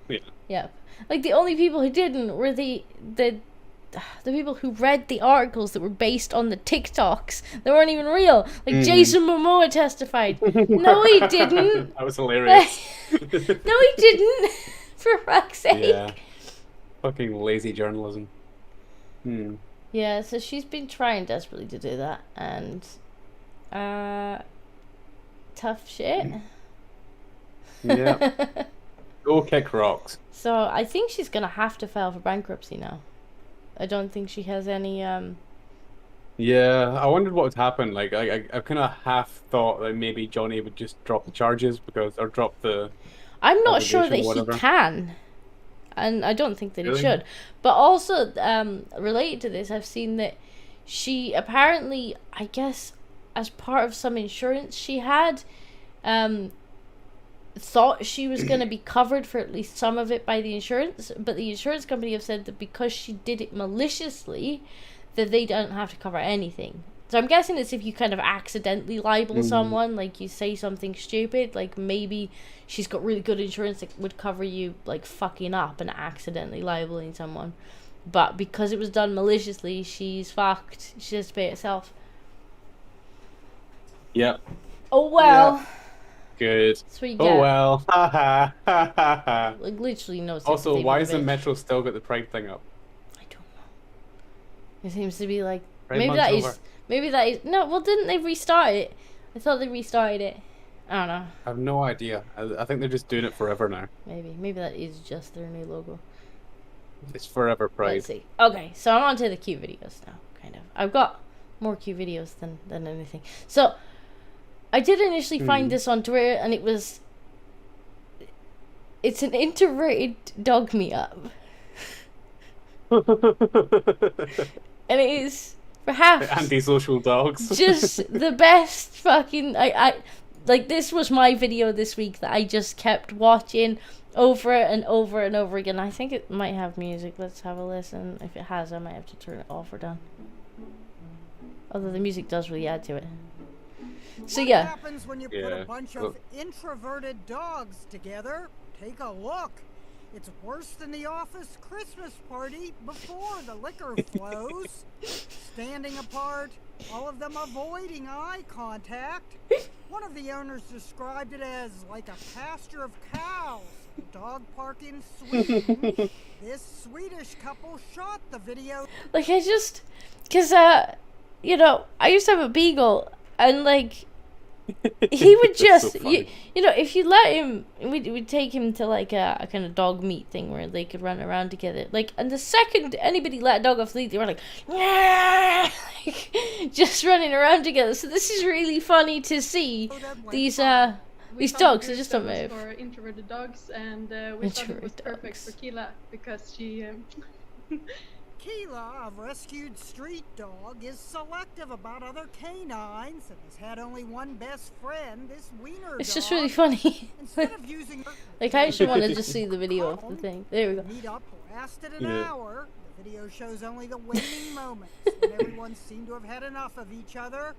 Speaker 1: Yeah. Like, the only people who didn't were the people who read the articles that were based on the TikToks that weren't even real. Like, Jason Momoa testified. No, he didn't.
Speaker 2: That was hilarious.
Speaker 1: No, he didn't. For fuck's sake.
Speaker 2: Yeah. Fucking lazy journalism.
Speaker 1: Yeah, so she's been trying desperately to do that, and tough shit.
Speaker 2: Yeah. Go kick rocks.
Speaker 1: So I think she's gonna have to file for bankruptcy now. I don't think she has any
Speaker 2: Yeah, I wondered what would happen. Like, I kind of half thought that maybe Johnny would just drop the charges or drop the.
Speaker 1: I'm not sure that he can, and I don't think that he should. But also, related to this, I've seen that she apparently, I guess, as part of some insurance she had, thought she was going to be covered for at least some of it by the insurance, but the insurance company have said that because she did it maliciously, that they don't have to cover anything. So I'm guessing it's if you kind of accidentally libel someone, like you say something stupid, like maybe she's got really good insurance that would cover you like fucking up and accidentally libeling someone. But because it was done maliciously, she's fucked. She has to pay it herself.
Speaker 2: Yep.
Speaker 1: Oh well.
Speaker 2: Yep. Good.
Speaker 1: That's what you
Speaker 2: Oh
Speaker 1: get.
Speaker 2: well. Ha ha ha ha ha.
Speaker 1: Like literally no.
Speaker 2: Also,
Speaker 1: sympathy
Speaker 2: why
Speaker 1: for the
Speaker 2: isn't
Speaker 1: bitch.
Speaker 2: Metro still got the Pride thing up?
Speaker 1: It seems to be like
Speaker 2: Pride
Speaker 1: maybe
Speaker 2: Month's
Speaker 1: that
Speaker 2: over.
Speaker 1: is maybe that is no. Well, didn't they restart it? I thought they restarted it. I don't know.
Speaker 2: I have no idea. I think they're just doing it forever now.
Speaker 1: Maybe that is just their new logo.
Speaker 2: It's forever Pride.
Speaker 1: Let's see. Okay, so I'm on to the cute videos now. Kind of. I've got more cute videos than anything. So I did initially find this on Twitter, and it's an introverted dog meetup. And it is perhaps
Speaker 2: Antisocial dogs.
Speaker 1: just the best fucking I like this was my video this week that I just kept watching over and over and over again. I think it might have music. Let's have a listen. If it has, I might have to turn it off or down. Although the music does really add to it. So yeah.
Speaker 13: What happens when you put a bunch of introverted dogs together? Take a look. It's worse than the office Christmas party before the liquor flows. Standing apart, all of them avoiding eye contact. One of the owners described it as like a pasture of cows. Dog park in Sweden. This Swedish couple shot the video.
Speaker 1: Like I just, cause you know, I used to have a beagle, and like he would just,
Speaker 2: so
Speaker 1: you know, if you let him, we'd take him to like a kind of dog meet thing where they could run around together. Like, and the second anybody let a dog off the lead, they were like, like just running around together. So this is really funny to see these dogs. They just don't move.
Speaker 14: For introverted dogs, and we thought it was perfect for Kila because she.
Speaker 13: Keela, a rescued street dog, is selective about other canines and has had only one best friend, this wiener
Speaker 1: It's
Speaker 13: dog.
Speaker 1: just really funny.
Speaker 13: Instead of using her
Speaker 1: Like I actually want to just see the video of the thing. There we go.
Speaker 13: meet up lasted an hour. The video shows only the waning moments when everyone seemed to have had enough of each other.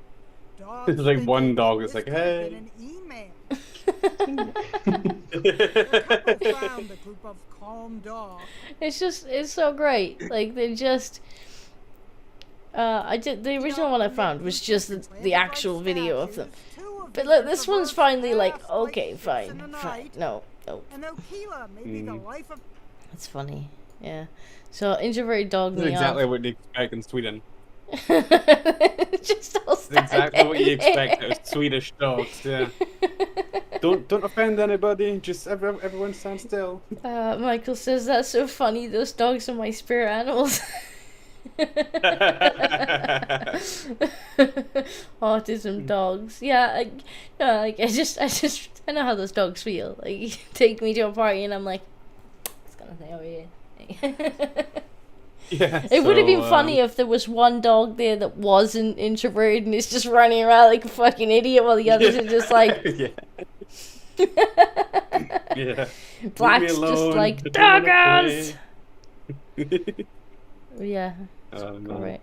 Speaker 13: Dogs
Speaker 2: It's like
Speaker 13: think
Speaker 2: one
Speaker 13: that
Speaker 2: dog is
Speaker 13: this
Speaker 2: like,
Speaker 13: could have
Speaker 2: hey.
Speaker 13: been an email. The couple found a group of calm dogs.
Speaker 1: It's so great. Like they just the original one I found was just the actual video of them. But look, this one's finally like, okay, fine. No.
Speaker 13: And though Keela may be the life of
Speaker 1: That's funny. Yeah. So introverted dog
Speaker 2: That's
Speaker 1: me
Speaker 2: exactly
Speaker 1: up.
Speaker 2: what you expect in Sweden.
Speaker 1: Just all
Speaker 2: That's exactly what you expect
Speaker 1: there.
Speaker 2: out of Swedish dogs, yeah. Don't offend anybody, just everyone stand still.
Speaker 1: Michael says that's so funny. Those dogs are my spirit animals. Autism dogs. Yeah, I know how those dogs feel. Like you take me to a party and I'm like, it's gonna say, oh yeah.
Speaker 2: Yeah,
Speaker 1: it would have been funny if there was one dog there that wasn't introverted and is just running around like a fucking idiot while the others are just like
Speaker 2: yeah.
Speaker 1: Black's just like doggos. Yeah. Right.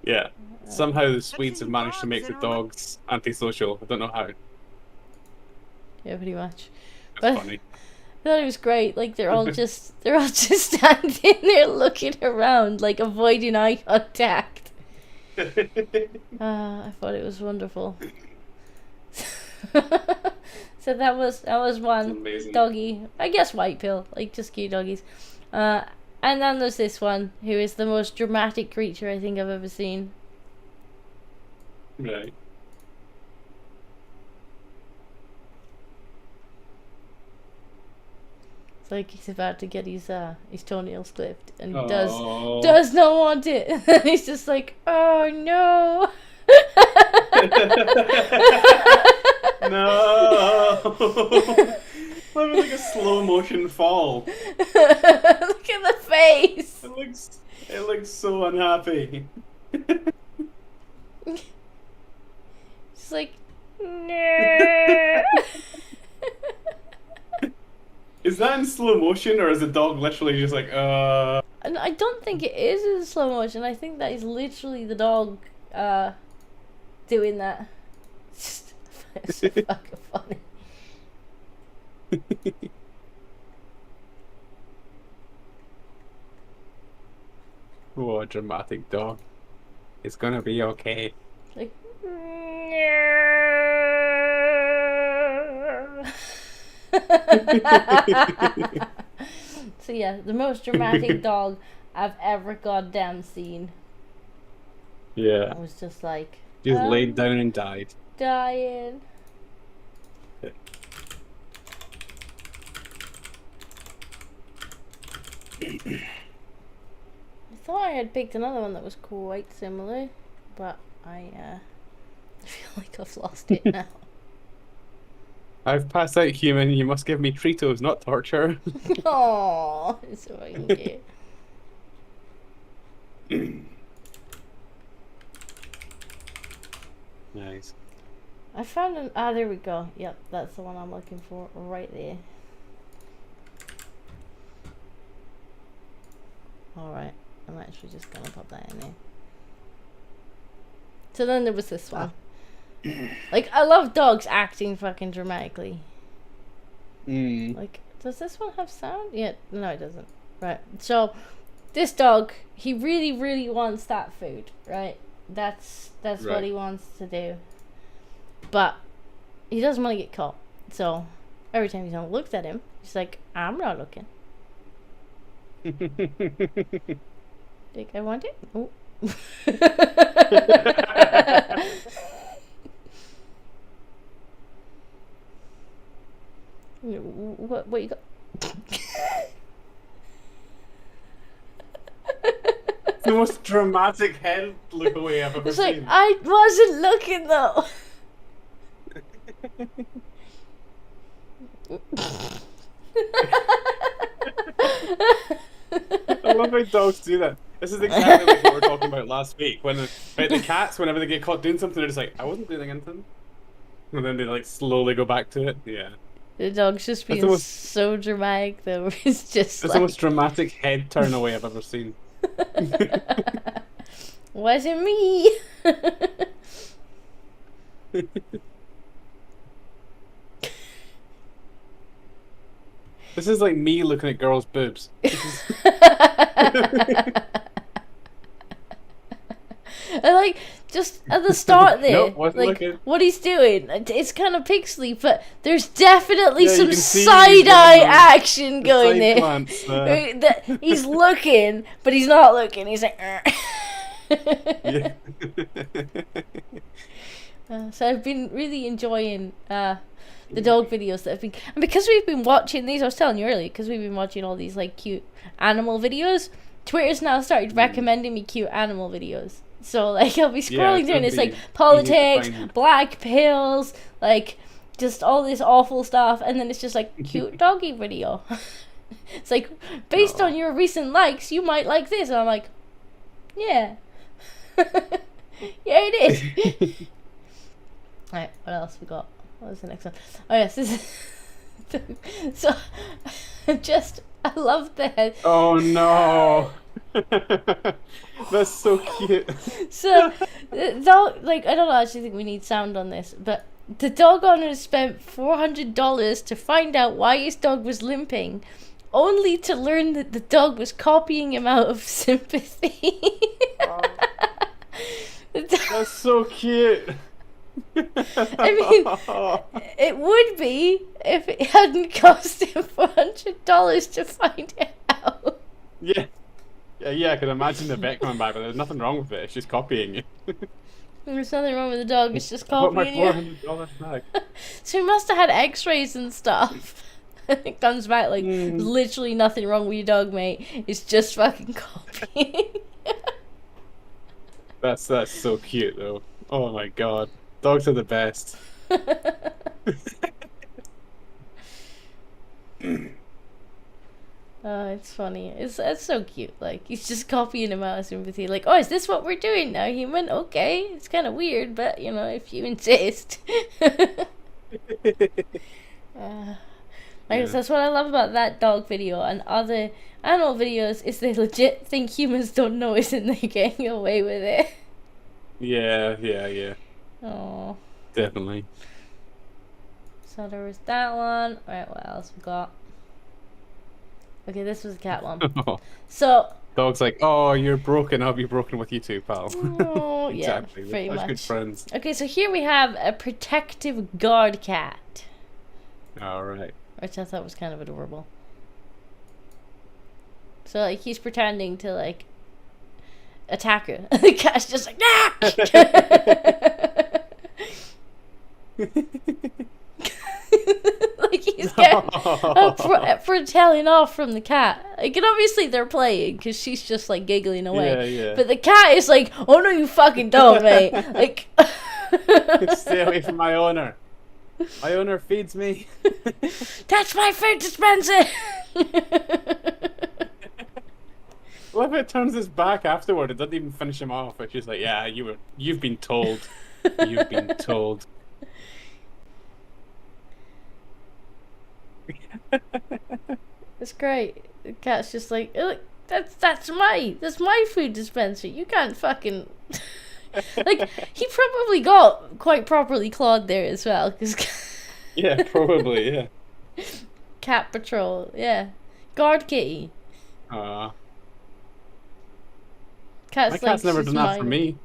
Speaker 2: Yeah. Somehow the Swedes have managed to make the dogs antisocial. I don't know how.
Speaker 1: Yeah, pretty much.
Speaker 2: That's funny.
Speaker 1: I thought it was great. Like they're all just standing there looking around, like avoiding eye contact. I thought it was wonderful. So that was one doggy. I guess white pill, like just cute doggies. And then there's this one who is the most dramatic creature I think I've ever seen.
Speaker 2: Right.
Speaker 1: It's like he's about to get his toenails clipped, and he does not want it. He's just like, oh no.
Speaker 2: No. That was like a slow motion fall.
Speaker 1: Look at the face.
Speaker 2: It looks so unhappy.
Speaker 1: It's like, no.
Speaker 2: Is that in slow motion, or is the dog literally just like,
Speaker 1: And I don't think it is in slow motion. I think that is literally the dog doing that. It's so fucking funny.
Speaker 2: Oh, a dramatic dog. It's gonna be okay.
Speaker 1: Like, so yeah, the most dramatic dog I've ever goddamn seen.
Speaker 2: Yeah.
Speaker 1: I was just like,
Speaker 2: Just laid down and died.
Speaker 1: dying. I thought I had picked another one that was quite similar, but I feel like I've lost it now.
Speaker 2: I've passed out, human. You must give me Tritos, not torture.
Speaker 1: Aww, it's so cute.
Speaker 2: Nice.
Speaker 1: I found an. There we go. Yep, that's the one I'm looking for right there. Alright, I'm actually just gonna put that in there. So then there was this one. Like, I love dogs acting fucking dramatically. Like, does this one have sound? Yeah, no it doesn't. Right, so this dog, he really, really wants that food, right? That's right. What he wants to do. But he doesn't want to get caught. So every time he looks at him, he's like, I'm not looking. Think I want it? Oh. What you got?
Speaker 2: The most dramatic head look away I've ever
Speaker 1: It's
Speaker 2: seen.
Speaker 1: like, I wasn't looking though.
Speaker 2: I love how dogs do that. This is exactly like what we were talking about last week. When the cats, whenever they get caught doing something, they're just like, I wasn't doing anything. And then they like slowly go back to it. Yeah.
Speaker 1: The dog's just being so dramatic though. It's just
Speaker 2: It's the most dramatic head turn away I've ever seen.
Speaker 1: Wasn't me.
Speaker 2: This is like me looking at girls' boobs.
Speaker 1: I like just at the start there,
Speaker 2: Nope, wasn't
Speaker 1: like
Speaker 2: looking.
Speaker 1: what he's doing. It's kind of pixely, but there's definitely
Speaker 2: Yeah, you
Speaker 1: some
Speaker 2: can see
Speaker 1: side eye
Speaker 2: he's giving
Speaker 1: action going
Speaker 2: side
Speaker 1: there.
Speaker 2: glance,
Speaker 1: That he's looking, but he's not looking. He's like.
Speaker 2: Yeah.
Speaker 1: So I've been really enjoying the dog videos that have been, and because we've been watching these, I was telling you earlier, because we've been watching all these like cute animal videos, Twitter's now started recommending me cute animal videos. So like I'll be scrolling through and it's like politics, black pills, like just all this awful stuff, and then it's just like cute doggy video. It's like, based on your recent likes, you might like this, and I'm like, yeah. Yeah, it is. Alright, what else we got? What was the next one? Oh yes, this is I love the head.
Speaker 2: Oh no. That's so cute.
Speaker 1: So the dog, like, I don't actually think we need sound on this, but the dog owner spent $400 to find out why his dog was limping, only to learn that the dog was copying him out of sympathy.
Speaker 2: That's so cute.
Speaker 1: I mean, it would be if it hadn't cost him $400 to find it out.
Speaker 2: Yeah. Yeah, I can imagine the vet coming back, but there's nothing wrong with it. It's just copying you.
Speaker 1: There's nothing wrong with the dog, it's just
Speaker 2: I want my
Speaker 1: copying you.
Speaker 2: $400 back.
Speaker 1: So he must have had x-rays and stuff. It comes back like, literally nothing wrong with your dog, mate. It's just fucking copying.
Speaker 2: That's so cute, though. Oh my god. Dogs are the best.
Speaker 1: Oh, it's funny. It's so cute. Like, he's just copying him out of sympathy. Like, oh, is this what we're doing now, human? Okay, it's kind of weird, but, you know, if you insist. Like, that's what I love about that dog video and other animal videos is they legit think humans don't notice and they're getting away with it.
Speaker 2: Yeah.
Speaker 1: Oh.
Speaker 2: Definitely.
Speaker 1: So there was that one. Alright, what else we got? Okay, this was the cat one. So
Speaker 2: dog's like, oh, you're broken. I'll be broken with you too, pal.
Speaker 1: oh,
Speaker 2: exactly.
Speaker 1: Yeah, pretty
Speaker 2: We're
Speaker 1: much.
Speaker 2: good friends.
Speaker 1: Okay, so here we have a protective guard cat.
Speaker 2: Alright.
Speaker 1: Which I thought was kind of adorable. So like he's pretending to like attack her. The cat's just like like he's getting for telling off from the cat. Like, and obviously they're playing because she's just like giggling away.
Speaker 2: Yeah.
Speaker 1: But the cat is like, oh no, you fucking don't, mate. Like,
Speaker 2: stay away from my owner. My owner feeds me.
Speaker 1: That's my food dispenser.
Speaker 2: What if it turns his back afterward? It doesn't even finish him off. It's just like, yeah, you've been told. You've been told.
Speaker 1: It's great. The cat's just like, look, that's my food dispenser. You can't fucking like. He probably got quite properly clawed there as well, because
Speaker 2: yeah, probably, yeah.
Speaker 1: Cat patrol, yeah, guard kitty.
Speaker 2: My cat's never done that for me.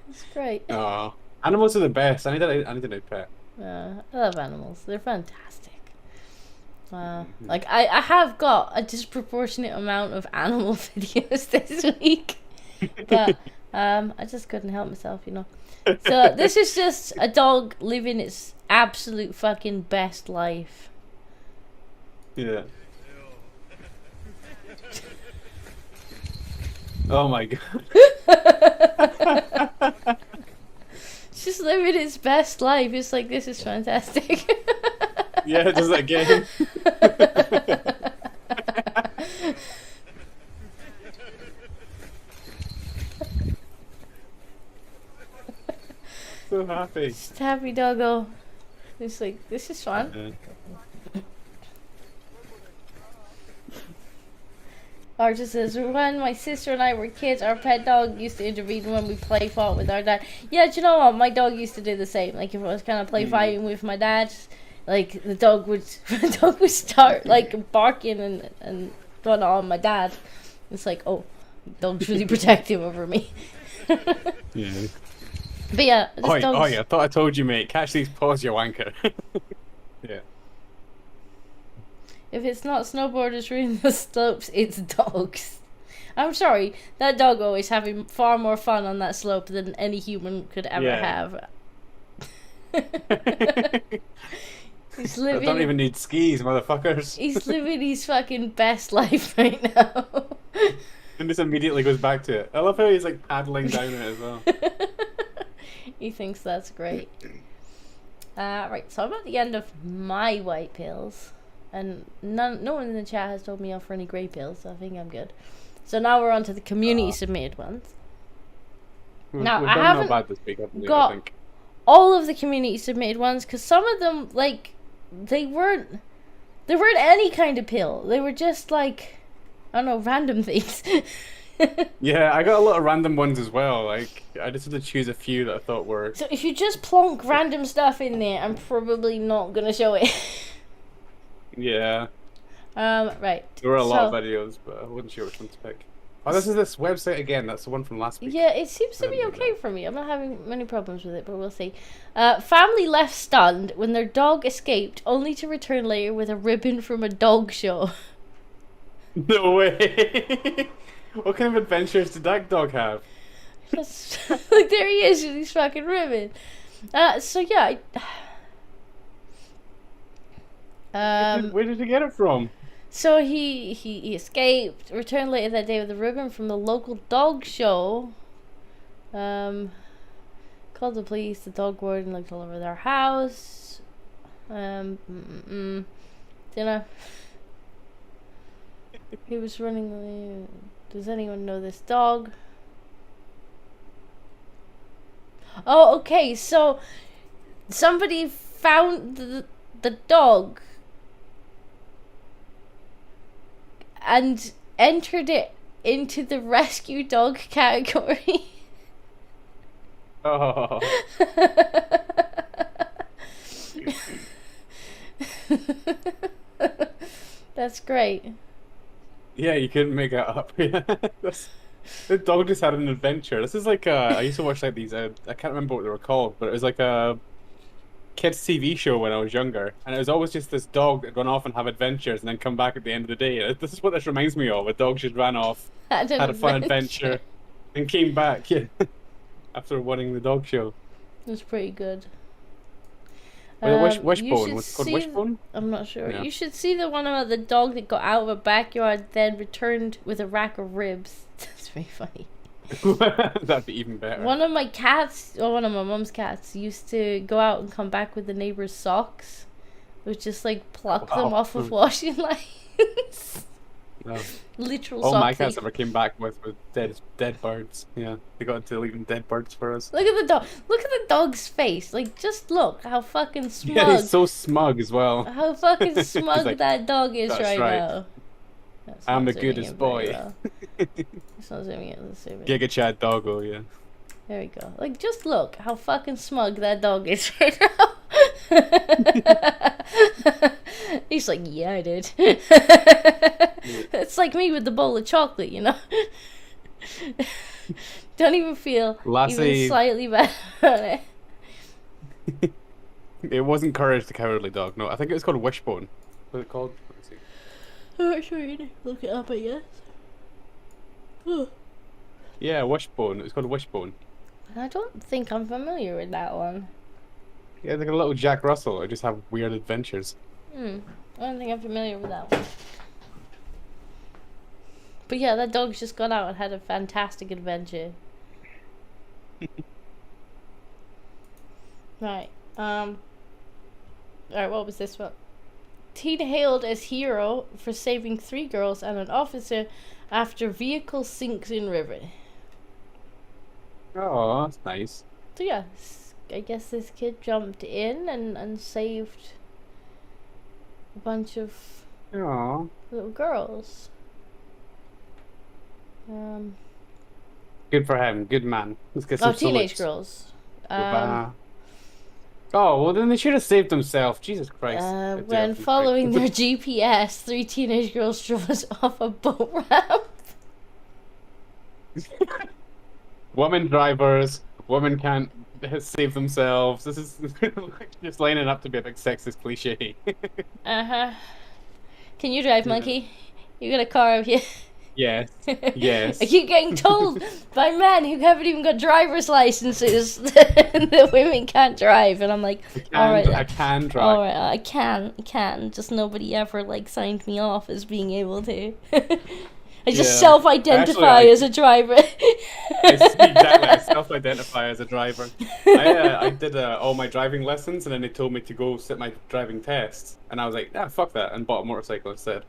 Speaker 1: It's great.
Speaker 2: Oh, animals are the best. I need a new pet.
Speaker 1: I love animals. They're fantastic. Like I have got a disproportionate amount of animal videos this week, but I just couldn't help myself, you know. So this is just a dog living its absolute fucking best life.
Speaker 2: Yeah. Oh my god.
Speaker 1: Just living its best life. It's like, this is fantastic.
Speaker 2: Yeah, does that game? So happy.
Speaker 1: Just happy doggo. It's like, this is fun.
Speaker 2: Yeah.
Speaker 1: Archer says, when my sister and I were kids, our pet dog used to intervene when we play fought with our dad. Yeah, do you know what? My dog used to do the same. Like, if I was kind of play fighting with my dad, like, the dog would start, like, barking and run on my dad. It's like, oh, dog's really protective over me.
Speaker 2: Yeah.
Speaker 1: But yeah,
Speaker 2: oh yeah, I thought I told you, mate. Catch these paws, you wanker. Yeah.
Speaker 1: If it's not snowboarders ruining the slopes, it's dogs. I'm sorry, that doggo is having far more fun on that slope than any human could ever have. He's living.
Speaker 2: I don't even need skis, motherfuckers.
Speaker 1: He's living his fucking best life right now.
Speaker 2: And just immediately goes back to it. I love how he's like paddling down it as well.
Speaker 1: He thinks that's great. Right, so I'm at the end of my white pills. And no one in the chat has told me off for any grey pills, so I think I'm good. So now we're on to the community submitted ones. Now, I haven't got all of the community submitted ones, because some of them, like, they weren't any kind of pill. They were just, like, I don't know, random things.
Speaker 2: Yeah, I got a lot of random ones as well. Like, I just had to choose a few that I thought were...
Speaker 1: So if you just plonk random stuff in there, I'm probably not going to show it.
Speaker 2: Yeah.
Speaker 1: Right.
Speaker 2: There were a lot of videos, but I wasn't sure which one to pick. Oh, this is this website again. That's the one from last week.
Speaker 1: Yeah, it seems to be okay for me. I'm not having many problems with it, but we'll see. Family left stunned when their dog escaped, only to return later with a ribbon from a dog show.
Speaker 2: No way! What kind of adventures did that dog have?
Speaker 1: Like, there he is with his fucking ribbon. So yeah.
Speaker 2: Where did he get it from?
Speaker 1: So he escaped, returned later that day with a ribbon from the local dog show. Called the police, the dog warden looked all over their house. You know. He was running away. Does anyone know this dog? Oh, okay. So somebody found the dog and entered it into the rescue dog category.
Speaker 2: Oh.
Speaker 1: That's great.
Speaker 2: Yeah, you couldn't make it up. Yeah. The dog just had an adventure. This is like I used to watch like these. I can't remember what they were called, but it was like a kids TV show when I was younger, and it was always just this dog that run off and have adventures and then come back at the end of the day. This is what this reminds me of. A dog just ran off, had a fun adventure, and came back. Yeah, after winning the dog show.
Speaker 1: It was pretty good.
Speaker 2: Wishbone. What's it called? Wishbone?
Speaker 1: I'm not sure.
Speaker 2: Yeah.
Speaker 1: You should see the one about the dog that got out of a backyard, then returned with a rack of ribs. That's very funny.
Speaker 2: That'd be even better.
Speaker 1: One of my cats, or one of my mom's cats, used to go out and come back with the neighbor's socks. It was just like pluck them off of washing lines.
Speaker 2: No.
Speaker 1: Literal
Speaker 2: All
Speaker 1: sock
Speaker 2: my cats
Speaker 1: thief.
Speaker 2: ever came back with dead birds. Yeah, they got into leaving dead birds for us.
Speaker 1: Look at the dog. Look at the dog's face. Like, just look how fucking smug.
Speaker 2: Yeah, he's so smug as well.
Speaker 1: How fucking smug
Speaker 2: like,
Speaker 1: that dog is
Speaker 2: "That's
Speaker 1: right
Speaker 2: right.
Speaker 1: now. That's
Speaker 2: I'm
Speaker 1: not
Speaker 2: the
Speaker 1: zooming
Speaker 2: goodest
Speaker 1: in very
Speaker 2: boy.
Speaker 1: well. It's not zooming in. Let's zoom in.
Speaker 2: Giga Chad doggo, yeah.
Speaker 1: There we go. Like, just look how fucking smug that dog is right now. He's like, yeah, I did. It's like me with the bowl of chocolate, you know? Don't even feel even slightly bad about it.
Speaker 2: It wasn't Courage the Cowardly Dog. No, I think it was called Wishbone. What was it called? Let's see.
Speaker 1: I'm not sure you need to look it up, I guess.
Speaker 2: Yeah, Wishbone. It was called Wishbone.
Speaker 1: I don't think I'm familiar with that one.
Speaker 2: Yeah, like a little Jack Russell. I just have weird adventures.
Speaker 1: I don't think I'm familiar with that one. But yeah, that dog's just gone out and had a fantastic adventure. Right. Alright, what was this one? Teen hailed as hero for saving 3 girls and an officer after vehicle sinks in river.
Speaker 2: Oh, that's nice.
Speaker 1: So yeah, I guess this kid jumped in and saved a bunch of little girls.
Speaker 2: Good for him. Good man. Let's get some
Speaker 1: teenage
Speaker 2: salutes.
Speaker 1: girls.
Speaker 2: Oh, well then they should have saved themselves. Jesus Christ.
Speaker 1: When following their GPS, 3 teenage girls drove us off a boat ramp.
Speaker 2: Women drivers. Women can't save themselves. This is just lining up to be a big sexist cliche.
Speaker 1: Uh-huh. Can you drive, monkey? You got a car, have you?
Speaker 2: Yes. Yes.
Speaker 1: I keep getting told by men who haven't even got driver's licenses that women can't drive, and I'm like, alright.
Speaker 2: I can drive.
Speaker 1: Alright, I can. Just nobody ever like signed me off as being able to. I just self-identify as a driver.
Speaker 2: Exactly, I self-identify as a driver. I did all my driving lessons, and then they told me to go sit my driving tests, and I was like, fuck that, and bought a motorcycle instead.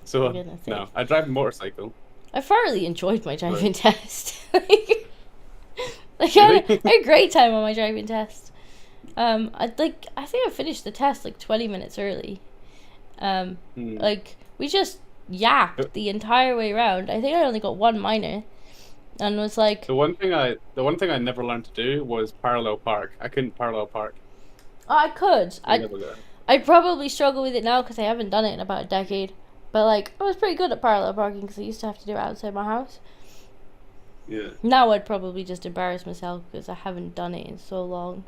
Speaker 2: So, no, I drive a motorcycle.
Speaker 1: I thoroughly enjoyed my driving test. I had a great time on my driving test. I think I finished the test like 20 minutes early. Like, we just yapped the entire way around. I think I only got 1 minor, and was like,
Speaker 2: the one thing I never learned to do was parallel park. I couldn't parallel park.
Speaker 1: Oh, I could. I'd probably struggle with it now because I haven't done it in about a decade. But like, I was pretty good at parallel parking because I used to have to do it outside my house.
Speaker 2: Yeah.
Speaker 1: Now I'd probably just embarrass myself because I haven't done it in so long.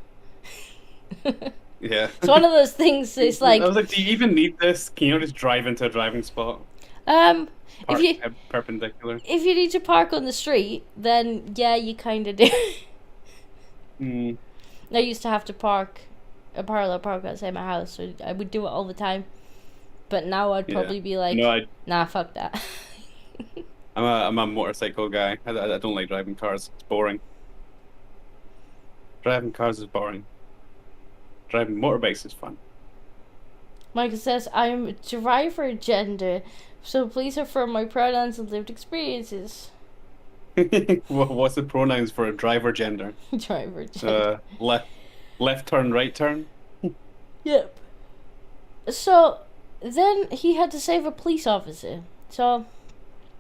Speaker 2: Yeah.
Speaker 1: It's one of those things. It's like,
Speaker 2: I was like, do you even need this? Can you just drive into a driving spot?
Speaker 1: Park
Speaker 2: if you perpendicular.
Speaker 1: If you need to park on the street, then yeah, you kind of do. I used to have to park a parallel park outside my house, so I would do it all the time. But now I'd probably be like, nah, fuck that.
Speaker 2: I'm a motorcycle guy. I don't like driving cars. It's boring. Driving cars is boring. Driving motorbikes is fun.
Speaker 1: Michael says, I'm driver gender, so please affirm my pronouns and lived experiences.
Speaker 2: What's the pronouns for a driver gender?
Speaker 1: Driver gender.
Speaker 2: Left turn, right turn?
Speaker 1: Yep. So, then he had to save a police officer. So,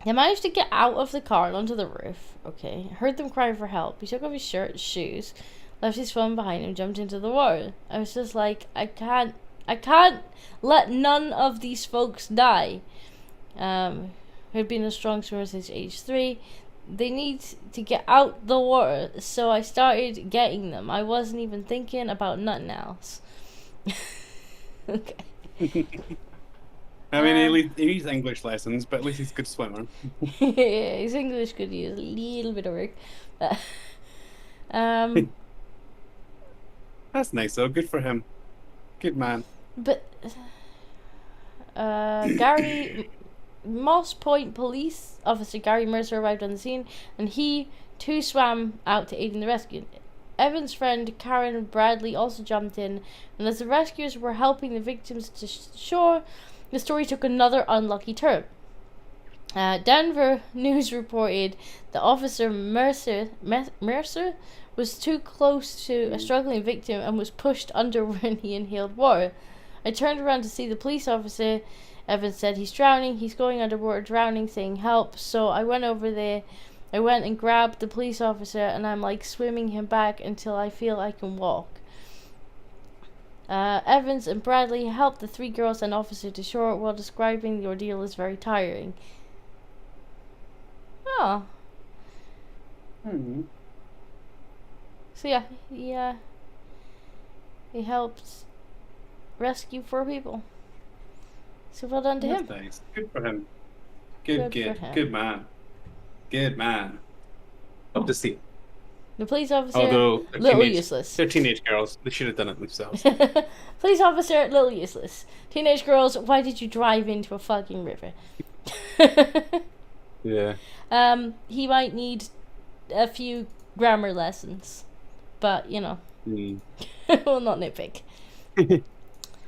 Speaker 1: he managed to get out of the car and onto the roof. Okay. Heard them crying for help. He took off his shirt and shoes, left his phone behind him, jumped into the water. I was just like, I can't let none of these folks die. Who'd been a strong swimmer since age 3. They need to get out the water, so I started getting them. I wasn't even thinking about nothing else. Okay.
Speaker 2: I mean, he needs English lessons, but at least he's a good swimmer.
Speaker 1: Yeah, his English could use a little bit of work.
Speaker 2: That's nice though. Good for him. Good man.
Speaker 1: But Gary Moss Point police officer Gary Mercer arrived on the scene, and he too swam out to aid in the rescue. Evan's friend Karen Bradley also jumped in, and as the rescuers were helping the victims to shore, the story took another unlucky turn. Denver News reported that Officer Mercer was too close to a struggling victim and was pushed under when he inhaled water. I turned around to see the police officer. Evans said, "He's drowning, he's going underwater drowning, saying help." So I went over there. I went and grabbed the police officer, and I'm like swimming him back until I feel I can walk. Evans and Bradley helped the 3 girls and officer to shore while describing the ordeal as very tiring. Oh. So yeah, he helped rescue 4 people. So well done to him.
Speaker 2: Nice. Good for him. Good man. Good man. Love to see it.
Speaker 1: The police officer,
Speaker 2: although
Speaker 1: little useless.
Speaker 2: They're teenage girls. They should have done it themselves.
Speaker 1: Police officer, little useless. Teenage girls, why did you drive into a fucking river?
Speaker 2: Yeah.
Speaker 1: He might need a few grammar lessons, but you know, we'll not nitpick.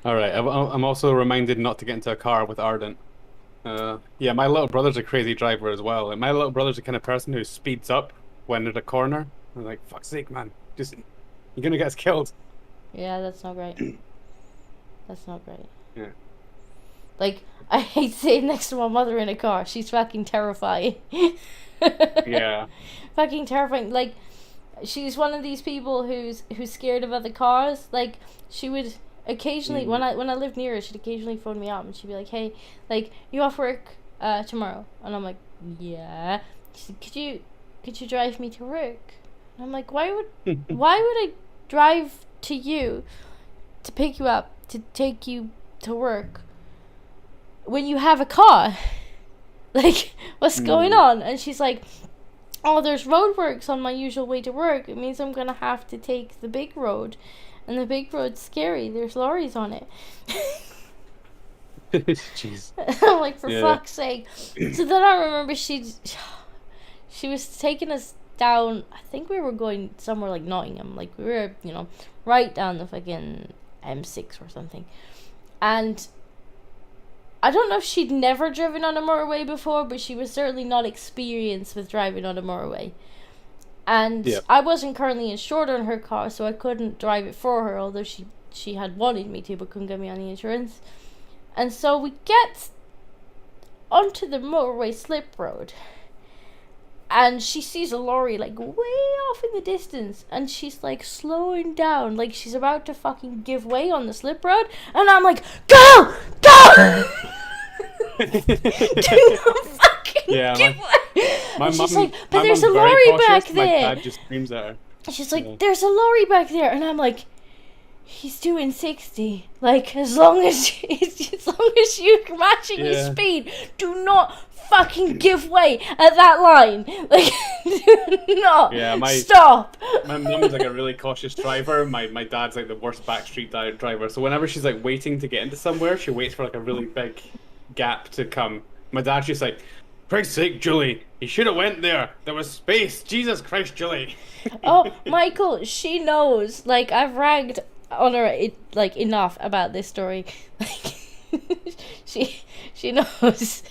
Speaker 2: All right. I'm also reminded not to get into a car with Ardent. Yeah, my little brother's a crazy driver as well. And my little brother's the kind of person who speeds up when there's a corner. I'm like, fuck's sake, man. Just, you're gonna get us killed.
Speaker 1: Yeah, that's not great. That's not great.
Speaker 2: Yeah.
Speaker 1: Like, I hate sitting next to my mother in a car. She's fucking terrifying.
Speaker 2: Yeah.
Speaker 1: Fucking terrifying. Like, she's one of these people who's scared of other cars. Like, she would occasionally, when I lived near her, she'd occasionally phone me up and she'd be like, "Hey, like, you off work tomorrow?" And I'm like, "Yeah." She said, could you drive me to work? And I'm like, why would I drive to you to pick you up to take you to work when you have a car? Like, what's going on? And she's like, "Oh, there's roadworks on my usual way to work. It means I'm gonna have to take the big road, and the big road's scary. There's lorries on it."
Speaker 2: Jeez.
Speaker 1: I'm like, for fuck's sake. So then I remember she was taking us down. I think we were going somewhere like Nottingham. Like, we were, you know, right down the fucking M6 or something. And I don't know if she'd never driven on a motorway before, but she was certainly not experienced with driving on a motorway. And I wasn't currently insured on her car, so I couldn't drive it for her, although she had wanted me to, but couldn't get me on the insurance. And so we get onto the motorway slip road, and she sees a lorry like way off in the distance, and she's like slowing down, like she's about to fucking give way on the slip road, and I'm like, "Go! Do not fucking give way!"
Speaker 2: My
Speaker 1: she's
Speaker 2: mom,
Speaker 1: like, "But there's a lorry back there."
Speaker 2: My dad just screams at her.
Speaker 1: She's like, "There's a lorry back there," and I'm like, "He's doing 60. Like, as long as you're matching his speed, do not fucking give way at that line. Like, do not stop."
Speaker 2: My mum's like a really cautious driver. My dad's like the worst backstreet driver. So whenever she's like waiting to get into somewhere, she waits for like a really big gap to come. My dad's just like, "Christ's sake, Julie, you should have went there. There was space. Jesus Christ, Julie."
Speaker 1: Oh, Michael, she knows. Like, I've ragged on her like enough about this story. Like, she knows.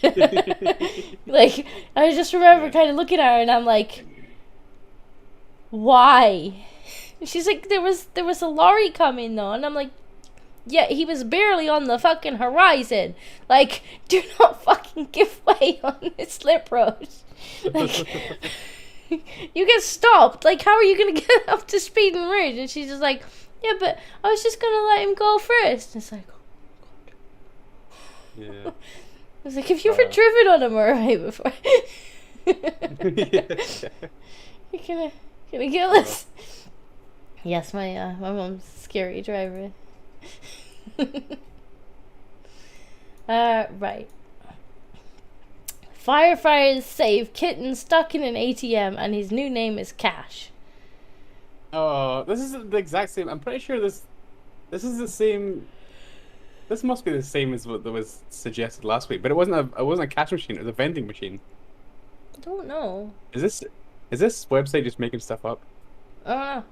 Speaker 1: Like, I just remember kind of looking at her and I'm like, why? She's like, there was a lorry coming though, and I'm like, yeah, he was barely on the fucking horizon. Like, do not fucking give way on this slip road. Like, you get stopped. Like, how are you gonna get up to speed and ridge? And she's just like, yeah, but I was just gonna let him go first. And it's like,
Speaker 2: Yeah.
Speaker 1: I was like, have you ever driven on a motorway before? Can I kill this? Yes, my mom's a scary driver. Right. Firefighters save kitten stuck in an ATM, and his new name is Cash.
Speaker 2: Oh, this is the exact same. I'm pretty sure this is the same. This must be the same as what was suggested last week, but it wasn't a cash machine. It was a vending machine.
Speaker 1: I don't know.
Speaker 2: Is this website just making stuff up?
Speaker 1: I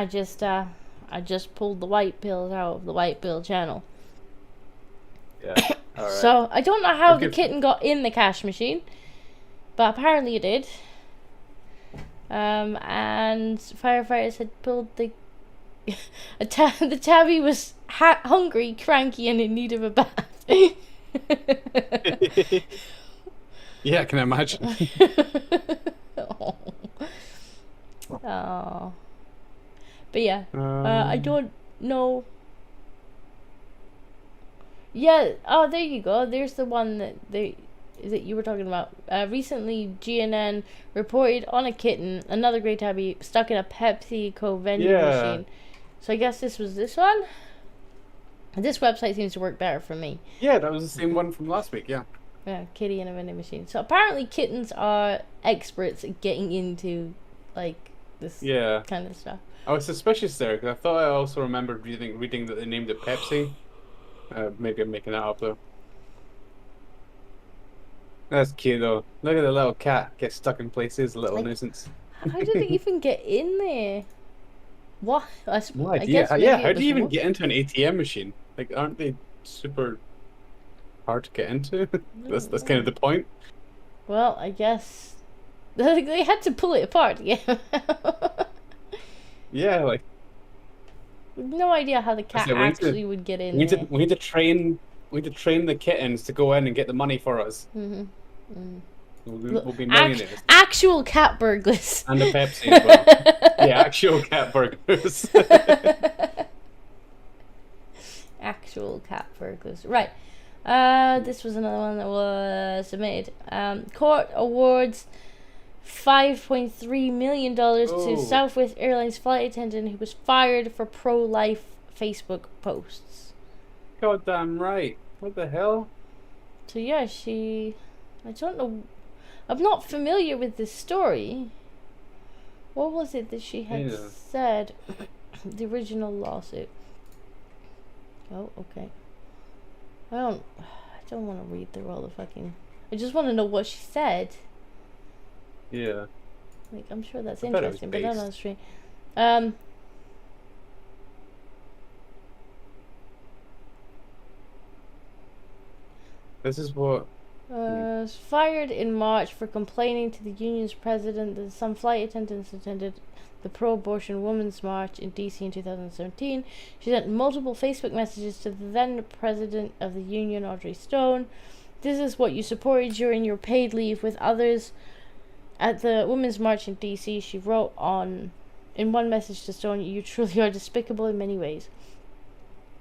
Speaker 1: just pulled the white pills out of the white pill channel.
Speaker 2: Yeah. All right.
Speaker 1: So I don't know how the kitten got in the cash machine, but apparently it did. And firefighters had pulled the tabby was hungry, cranky, and in need of a bath.
Speaker 2: Yeah, can I imagine?
Speaker 1: Oh. But yeah, I don't know. Yeah, oh, there you go. There's the one that you were talking about. Recently, GNN reported on a kitten, another grey tabby, stuck in a PepsiCo vending machine. So I guess this was this one? This website seems to work better for me.
Speaker 2: Yeah, that was the same one from last week, yeah.
Speaker 1: Yeah, kitty in a vending machine. So apparently kittens are experts at getting into, like, this kind of stuff.
Speaker 2: I was suspicious there, because I thought I also remembered reading that they named it Pepsi. Maybe I'm making that up, though. That's cute, though. Look at the little cat get stuck in places, a little nuisance.
Speaker 1: How did it even get in there? What?
Speaker 2: No idea. Yeah, how do you even get into an ATM machine? Like, aren't they super hard to get into? That's kind of the point.
Speaker 1: Well, I guess they had to pull it apart. Yeah.
Speaker 2: Yeah, like.
Speaker 1: No idea how the cat actually would get in.
Speaker 2: We need to train the kittens to go in and get the money for us. We'll be millionaires.
Speaker 1: Actual cat burglars.
Speaker 2: And the Pepsi as well. Yeah, actual cat burglars.
Speaker 1: Actual cat burglars. Right. This was another one that was submitted. Court awards $5.3 million to Southwest Airlines flight attendant who was fired for pro-life Facebook posts.
Speaker 2: Goddamn right. What the hell?
Speaker 1: So yeah, I don't know. I'm not familiar with this story. What was it that she had said? The original lawsuit. Oh, okay. I don't want to read through all the fucking. I just want to know what she said.
Speaker 2: Yeah.
Speaker 1: Like, I'm sure that's interesting, but not on the stream.
Speaker 2: This is what.
Speaker 1: Was fired in March for complaining to the union's president that some flight attendants attended the pro-abortion Women's March in DC in 2017. She sent multiple Facebook messages to the then president of the union, Audrey Stone. This is what you supported during your paid leave with others at the Women's March in DC. She wrote in one message to Stone, "You truly are despicable in many ways."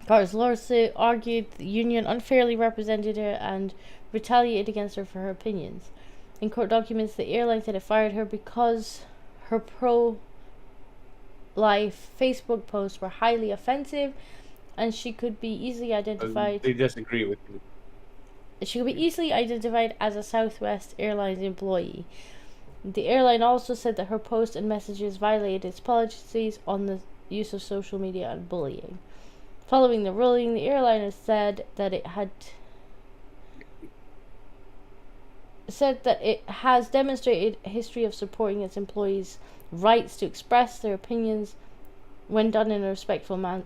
Speaker 1: Carter's lawsuit argued the union unfairly represented her and retaliated against her for her opinions. In court documents, the airline said it fired her because her pro-life Facebook posts were highly offensive, and she could be easily identified.
Speaker 2: They disagree with you.
Speaker 1: She could be easily identified as a Southwest Airlines employee. The airline also said that her posts and messages violated its policies on the use of social media and bullying. Following the ruling, the airline has said that it has demonstrated a history of supporting its employees' rights to express their opinions when done in a respectful manner.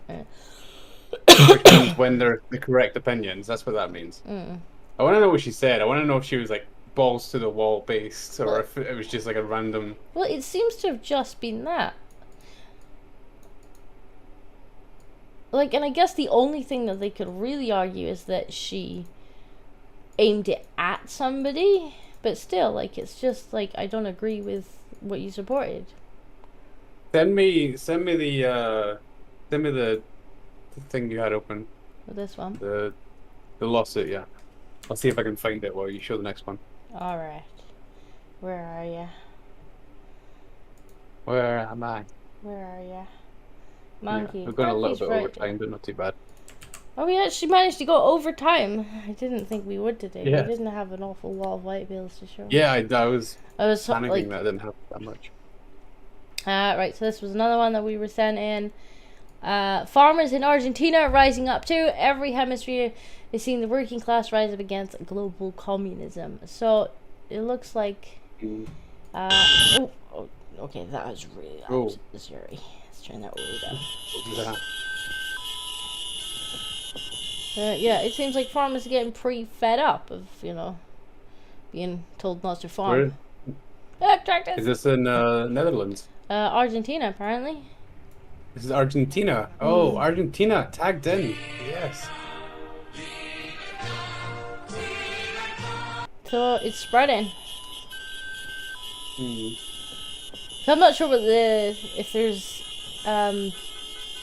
Speaker 2: which means when they're the correct opinions. That's what that means. I want to know what she said. I want to know if she was like balls to the wall based, or if it was just like a random.
Speaker 1: Well, it seems to have just been that. Like, and I guess the only thing that they could really argue is that she aimed it at somebody, but still, like, it's just like I don't agree with what you supported.
Speaker 2: Send me the thing you had open.
Speaker 1: This one.
Speaker 2: The lawsuit, yeah. I'll see if I can find it while you show the next one.
Speaker 1: All right. Where are you?
Speaker 2: Where am I?
Speaker 1: Where are you? Monkey.
Speaker 2: Yeah, we're going a little
Speaker 1: Monkey's
Speaker 2: bit
Speaker 1: right
Speaker 2: over time, but not too bad.
Speaker 1: Oh, we actually managed to go over time. I didn't think we would today.
Speaker 2: Yeah.
Speaker 1: We didn't have an awful lot of white bills to show.
Speaker 2: Yeah, I was
Speaker 1: panicking
Speaker 2: like, that I didn't have that much.
Speaker 1: Right, so this was another one that we were sent in. Farmers in Argentina are rising up too. Every hemisphere is seeing the working class rise up against global communism. So it looks like. Okay, that was really loud. Sorry. Let's turn that way down. Yeah, it seems like farmers are getting pretty fed up of, being told not to farm. Tractors.
Speaker 2: Is this in Netherlands?
Speaker 1: Argentina, apparently.
Speaker 2: This is Argentina. Oh, Argentina tagged in. Yes.
Speaker 1: So it's spreading. So I'm not sure if there's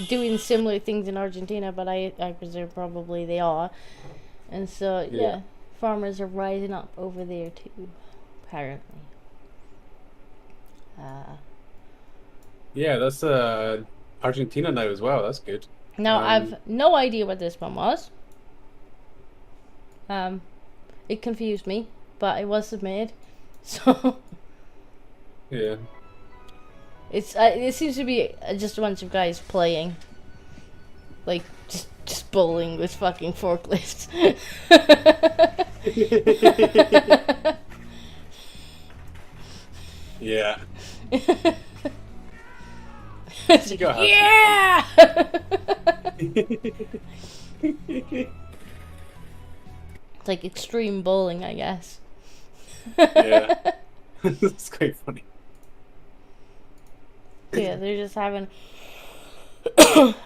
Speaker 1: doing similar things in Argentina, but I presume probably they are. And so yeah, farmers are rising up over there too, apparently.
Speaker 2: Yeah, that's Argentina now as well. That's good.
Speaker 1: Now I've no idea what this one was. It confused me, but it was submitted, so
Speaker 2: yeah.
Speaker 1: It seems to be just a bunch of guys playing, like just bowling with fucking forklifts.
Speaker 2: Yeah.
Speaker 1: Yeah. It's like extreme bowling, I guess.
Speaker 2: Yeah. It's quite funny.
Speaker 1: Yeah, they're just having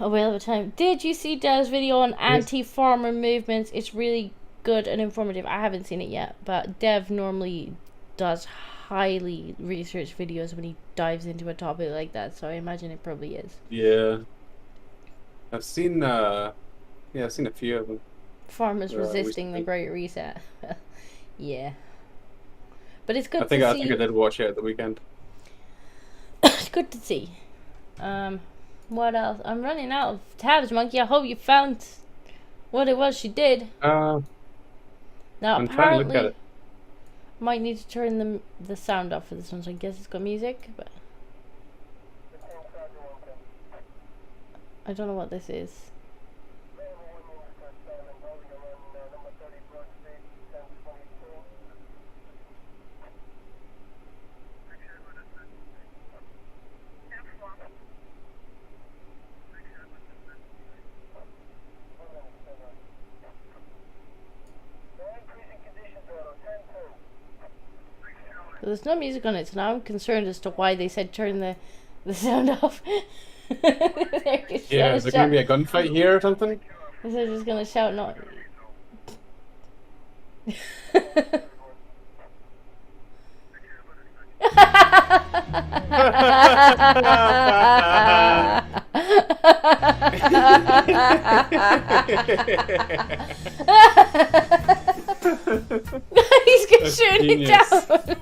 Speaker 1: a whale of a time. Did you see Dev's video on anti-farmer movements? It's really good and informative. I haven't seen it yet, but Dev normally does highly researched videos when he dives into a topic like that, so I imagine it probably is.
Speaker 2: Yeah. I've seen a few of them.
Speaker 1: Farmers resisting the Great Reset. Yeah. But it's good
Speaker 2: I think
Speaker 1: to
Speaker 2: I
Speaker 1: see.
Speaker 2: think I did watch it at the weekend.
Speaker 1: It's good to see. What else? I'm running out of tabs, Monkey. I hope you found what it was she did.
Speaker 2: Now
Speaker 1: I'm
Speaker 2: trying to look
Speaker 1: apparently
Speaker 2: at it.
Speaker 1: might need to turn the sound off for this one, so I guess it's got music, but I don't know what this is. There's no music on it, so now I'm concerned as to why they said turn the sound off.
Speaker 2: Yeah, is there going to be a gunfight here or something?
Speaker 1: Is they're just going to shout no? He's gonna shoot it down.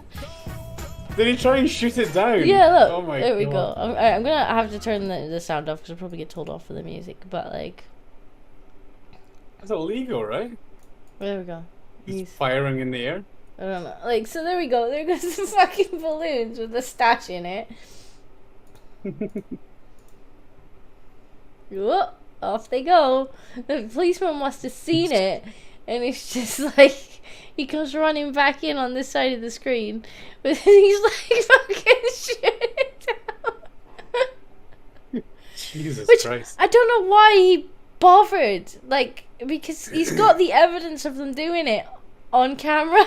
Speaker 2: Did he try and shoot it down?
Speaker 1: Yeah, look.
Speaker 2: Oh my
Speaker 1: there we
Speaker 2: God.
Speaker 1: go. I'm gonna have to turn the sound off because I'll probably get told off for the music. But like,
Speaker 2: That's illegal, right?
Speaker 1: there we go.
Speaker 2: He's firing in the air.
Speaker 1: I don't know. Like, so there we go. There goes the fucking balloons with the stash in it. Whoop, off they go. The policeman must have seen it, and it's just like he comes running back in on this side of the screen, but then he's like fucking shit down.
Speaker 2: Jesus
Speaker 1: Which,
Speaker 2: Christ.
Speaker 1: I don't know why he bothered, like, because he's got the evidence of them doing it on camera.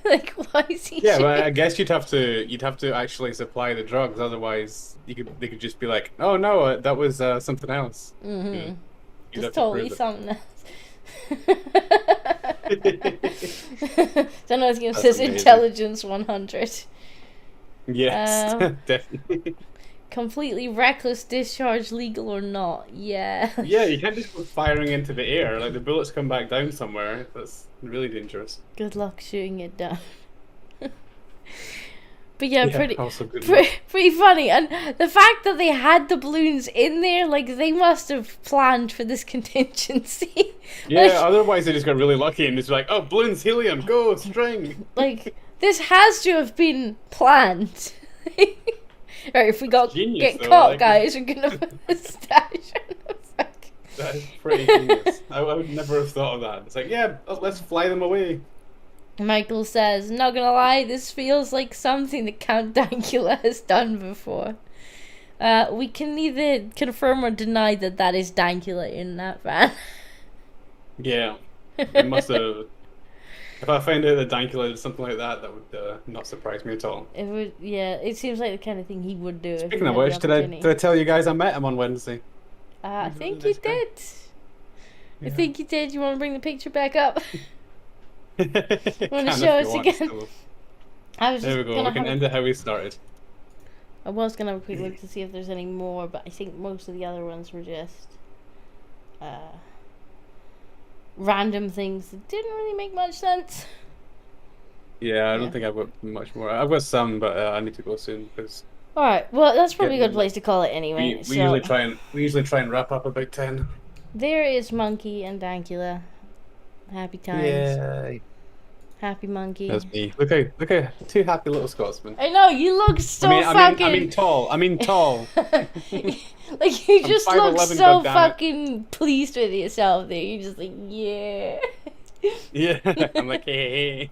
Speaker 1: Like, why is he?
Speaker 2: Yeah, well, I guess you'd have to actually supply the drugs, otherwise they could just be like, oh no, that was something else.
Speaker 1: Mm-hmm.
Speaker 2: You'd
Speaker 1: Just
Speaker 2: have to
Speaker 1: totally
Speaker 2: prove it.
Speaker 1: something else. Don't know if it
Speaker 2: That's
Speaker 1: says
Speaker 2: amazing.
Speaker 1: intelligence 100.
Speaker 2: Yes, definitely.
Speaker 1: Completely reckless discharge, legal or not? Yeah.
Speaker 2: Yeah, you can't just go firing into the air. Like the bullets come back down somewhere. That's really dangerous.
Speaker 1: Good luck shooting it down. But yeah,
Speaker 2: also good
Speaker 1: pretty funny. And the fact that they had the balloons in there, like, they must have planned for this contingency.
Speaker 2: Yeah,
Speaker 1: Like,
Speaker 2: otherwise they just got really lucky and it's like, oh, balloons, helium, go, string.
Speaker 1: like, this has to have been planned. Alright, if we
Speaker 2: Genius,
Speaker 1: get
Speaker 2: though,
Speaker 1: caught,
Speaker 2: like-
Speaker 1: guys, we're gonna put a stash in the back.
Speaker 2: That is pretty genius. I would never have thought of that. It's like, yeah, let's fly them away.
Speaker 1: Michael says, not gonna lie, this feels like something that Count Dankula has done before. We can neither confirm or deny that that is Dankula in that van.
Speaker 2: Yeah, it must have. If I found out that Dankula did something like that, that would not surprise me at all.
Speaker 1: It would, yeah, it seems like the kind of thing he would do. if he
Speaker 2: Speaking of
Speaker 1: had the
Speaker 2: which, did
Speaker 1: opportunity.
Speaker 2: I tell you guys I met him on Wednesday?
Speaker 1: I think you did. I think you did. You want to bring the picture back up? Want to
Speaker 2: Can if
Speaker 1: show
Speaker 2: you
Speaker 1: us
Speaker 2: want
Speaker 1: again?
Speaker 2: still.
Speaker 1: I was
Speaker 2: There we
Speaker 1: just
Speaker 2: go.
Speaker 1: gonna
Speaker 2: We can
Speaker 1: have
Speaker 2: end it how we started.
Speaker 1: I was gonna have a quick look to see if there's any more, but I think most of the other ones were just random things that didn't really make much sense.
Speaker 2: Yeah, I don't think I've got much more. I've got some, but I need to go soon because
Speaker 1: Alright, well that's probably a
Speaker 2: Getting
Speaker 1: good place to call it anyway.
Speaker 2: we
Speaker 1: So,
Speaker 2: usually try and wrap up about 10.
Speaker 1: there is Monkey and Dankula. Happy times.
Speaker 2: Yeah,
Speaker 1: Happy Monkey.
Speaker 2: that's me. Look how two happy little Scotsmen.
Speaker 1: I know, you look so fucking...
Speaker 2: I mean tall.
Speaker 1: Like, you
Speaker 2: I'm
Speaker 1: just look
Speaker 2: 5'11",
Speaker 1: so
Speaker 2: goddammit.
Speaker 1: fucking pleased with yourself there. You're just like, yeah.
Speaker 2: Yeah, I'm like, hey.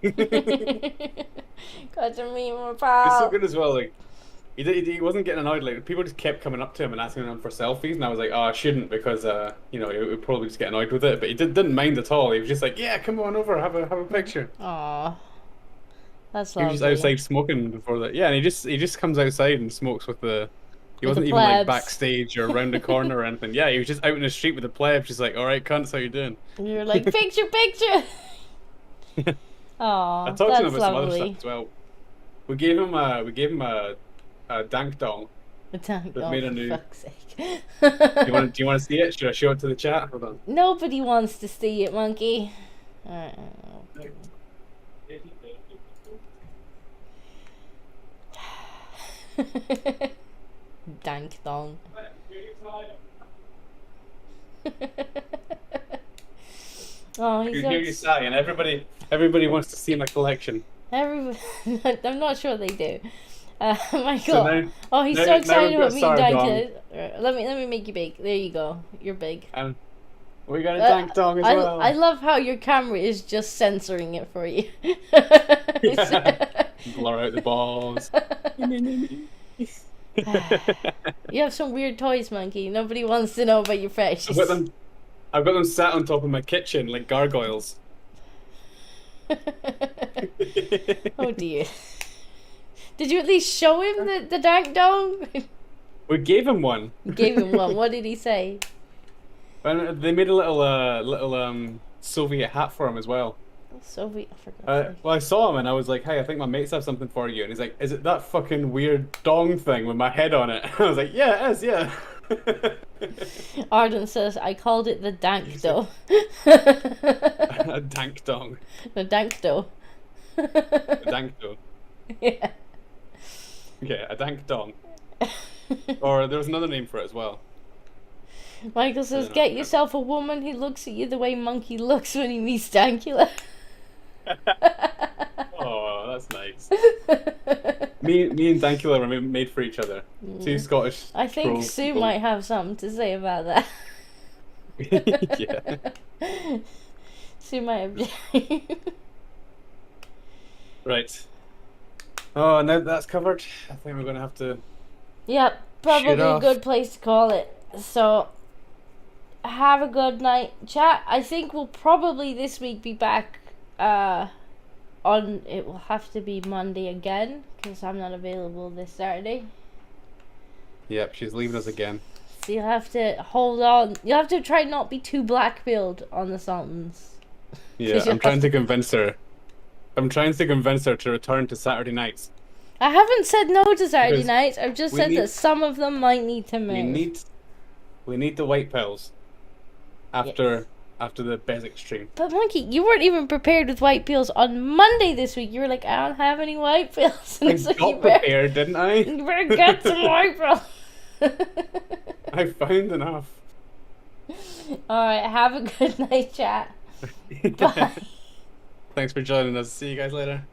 Speaker 1: Got to meet my
Speaker 2: It's
Speaker 1: pal.
Speaker 2: so good as well. Like, he wasn't getting annoyed. Like, people just kept coming up to him and asking him for selfies, and I was like, oh, I shouldn't because he would probably just get annoyed with it. But he didn't mind at all. He was just like, yeah, come on over, have a picture.
Speaker 1: Aw. That's
Speaker 2: He
Speaker 1: lovely.
Speaker 2: was just outside smoking before that. Yeah, and he just comes outside and smokes with the. He
Speaker 1: With
Speaker 2: wasn't
Speaker 1: the
Speaker 2: even like
Speaker 1: plebs.
Speaker 2: backstage or around the corner or anything. Yeah, he was just out in the street with the plebs, just like, all right, cunts, how you doing?
Speaker 1: And you're like, picture. Aw,
Speaker 2: I talked to him
Speaker 1: that's
Speaker 2: about some other
Speaker 1: lovely.
Speaker 2: stuff as well. We gave him a dank dong.
Speaker 1: A tank,
Speaker 2: They've
Speaker 1: oh,
Speaker 2: made a
Speaker 1: for
Speaker 2: new-
Speaker 1: fuck's sake.
Speaker 2: Do you want to see it? Should I show it to the chat? Hold on.
Speaker 1: Nobody wants to see it, Monkey. Alright. Dank dong. Oh, he's
Speaker 2: You hear you sighing. Everybody wants to see my collection.
Speaker 1: I'm not sure they do. Michael.
Speaker 2: So now-
Speaker 1: oh, he's
Speaker 2: now-
Speaker 1: so
Speaker 2: now
Speaker 1: excited
Speaker 2: we've
Speaker 1: about
Speaker 2: got
Speaker 1: meeting Dank.
Speaker 2: Sardong.
Speaker 1: Let me make you big. There you go. You're big.
Speaker 2: We got a dank dong as well.
Speaker 1: I love how your camera is just censoring it for you.
Speaker 2: Blur out the balls.
Speaker 1: You have some weird toys, Monkey. Nobody wants to know about your face.
Speaker 2: I've got them sat on top of my kitchen like gargoyles.
Speaker 1: Oh dear. Did you at least show him the dank dong?
Speaker 2: We gave him one.
Speaker 1: Gave him one. What did he say?
Speaker 2: And they made a little Soviet hat for him as well.
Speaker 1: Soviet. I forgot.
Speaker 2: Well, I saw him and I was like, "Hey, I think my mates have something for you." And he's like, "Is it that fucking weird dong thing with my head on it?" I was like, "Yeah, it is. Yeah."
Speaker 1: Arden says, "I called it the dank dough."
Speaker 2: A dank dong.
Speaker 1: The dank dough.
Speaker 2: A dank dong.
Speaker 1: Yeah.
Speaker 2: Yeah, a dank dong. Or there was another name for it as well.
Speaker 1: Michael says, "Get yourself a woman who looks at you the way Monkey looks when he meets Dankula."
Speaker 2: Oh, that's nice. me and Dankula were made for each other. Two Scottish.
Speaker 1: I think
Speaker 2: trolls
Speaker 1: Sue
Speaker 2: people.
Speaker 1: might have something to say about that.
Speaker 2: Yeah.
Speaker 1: Sue might have.
Speaker 2: Right. Oh, now that's covered, I think we're gonna have to.
Speaker 1: Yep, probably
Speaker 2: Shit
Speaker 1: a
Speaker 2: off.
Speaker 1: good place to call it. So, have a good night, chat. I think we'll probably this week be back on, it will have to be Monday again, because I'm not available this Saturday.
Speaker 2: Yep, she's leaving us again.
Speaker 1: So you'll have to hold on. You'll have to try not be too black-pilled on the Sultans.
Speaker 2: Yeah, I'm trying to convince her. I'm trying to convince her to return to Saturday nights.
Speaker 1: I haven't said no to Saturday
Speaker 2: Because
Speaker 1: nights. I've just said that some of them might need to move.
Speaker 2: We need the white pills after the basic stream.
Speaker 1: But Monkey, you weren't even prepared with white pills on Monday this week. You were like, I don't have any white pills. And
Speaker 2: I
Speaker 1: it's like,
Speaker 2: got prepared, didn't I?
Speaker 1: You better get some white pills.
Speaker 2: I found enough.
Speaker 1: Alright, have a good night, chat. Bye.
Speaker 2: Thanks for joining us. See you guys later.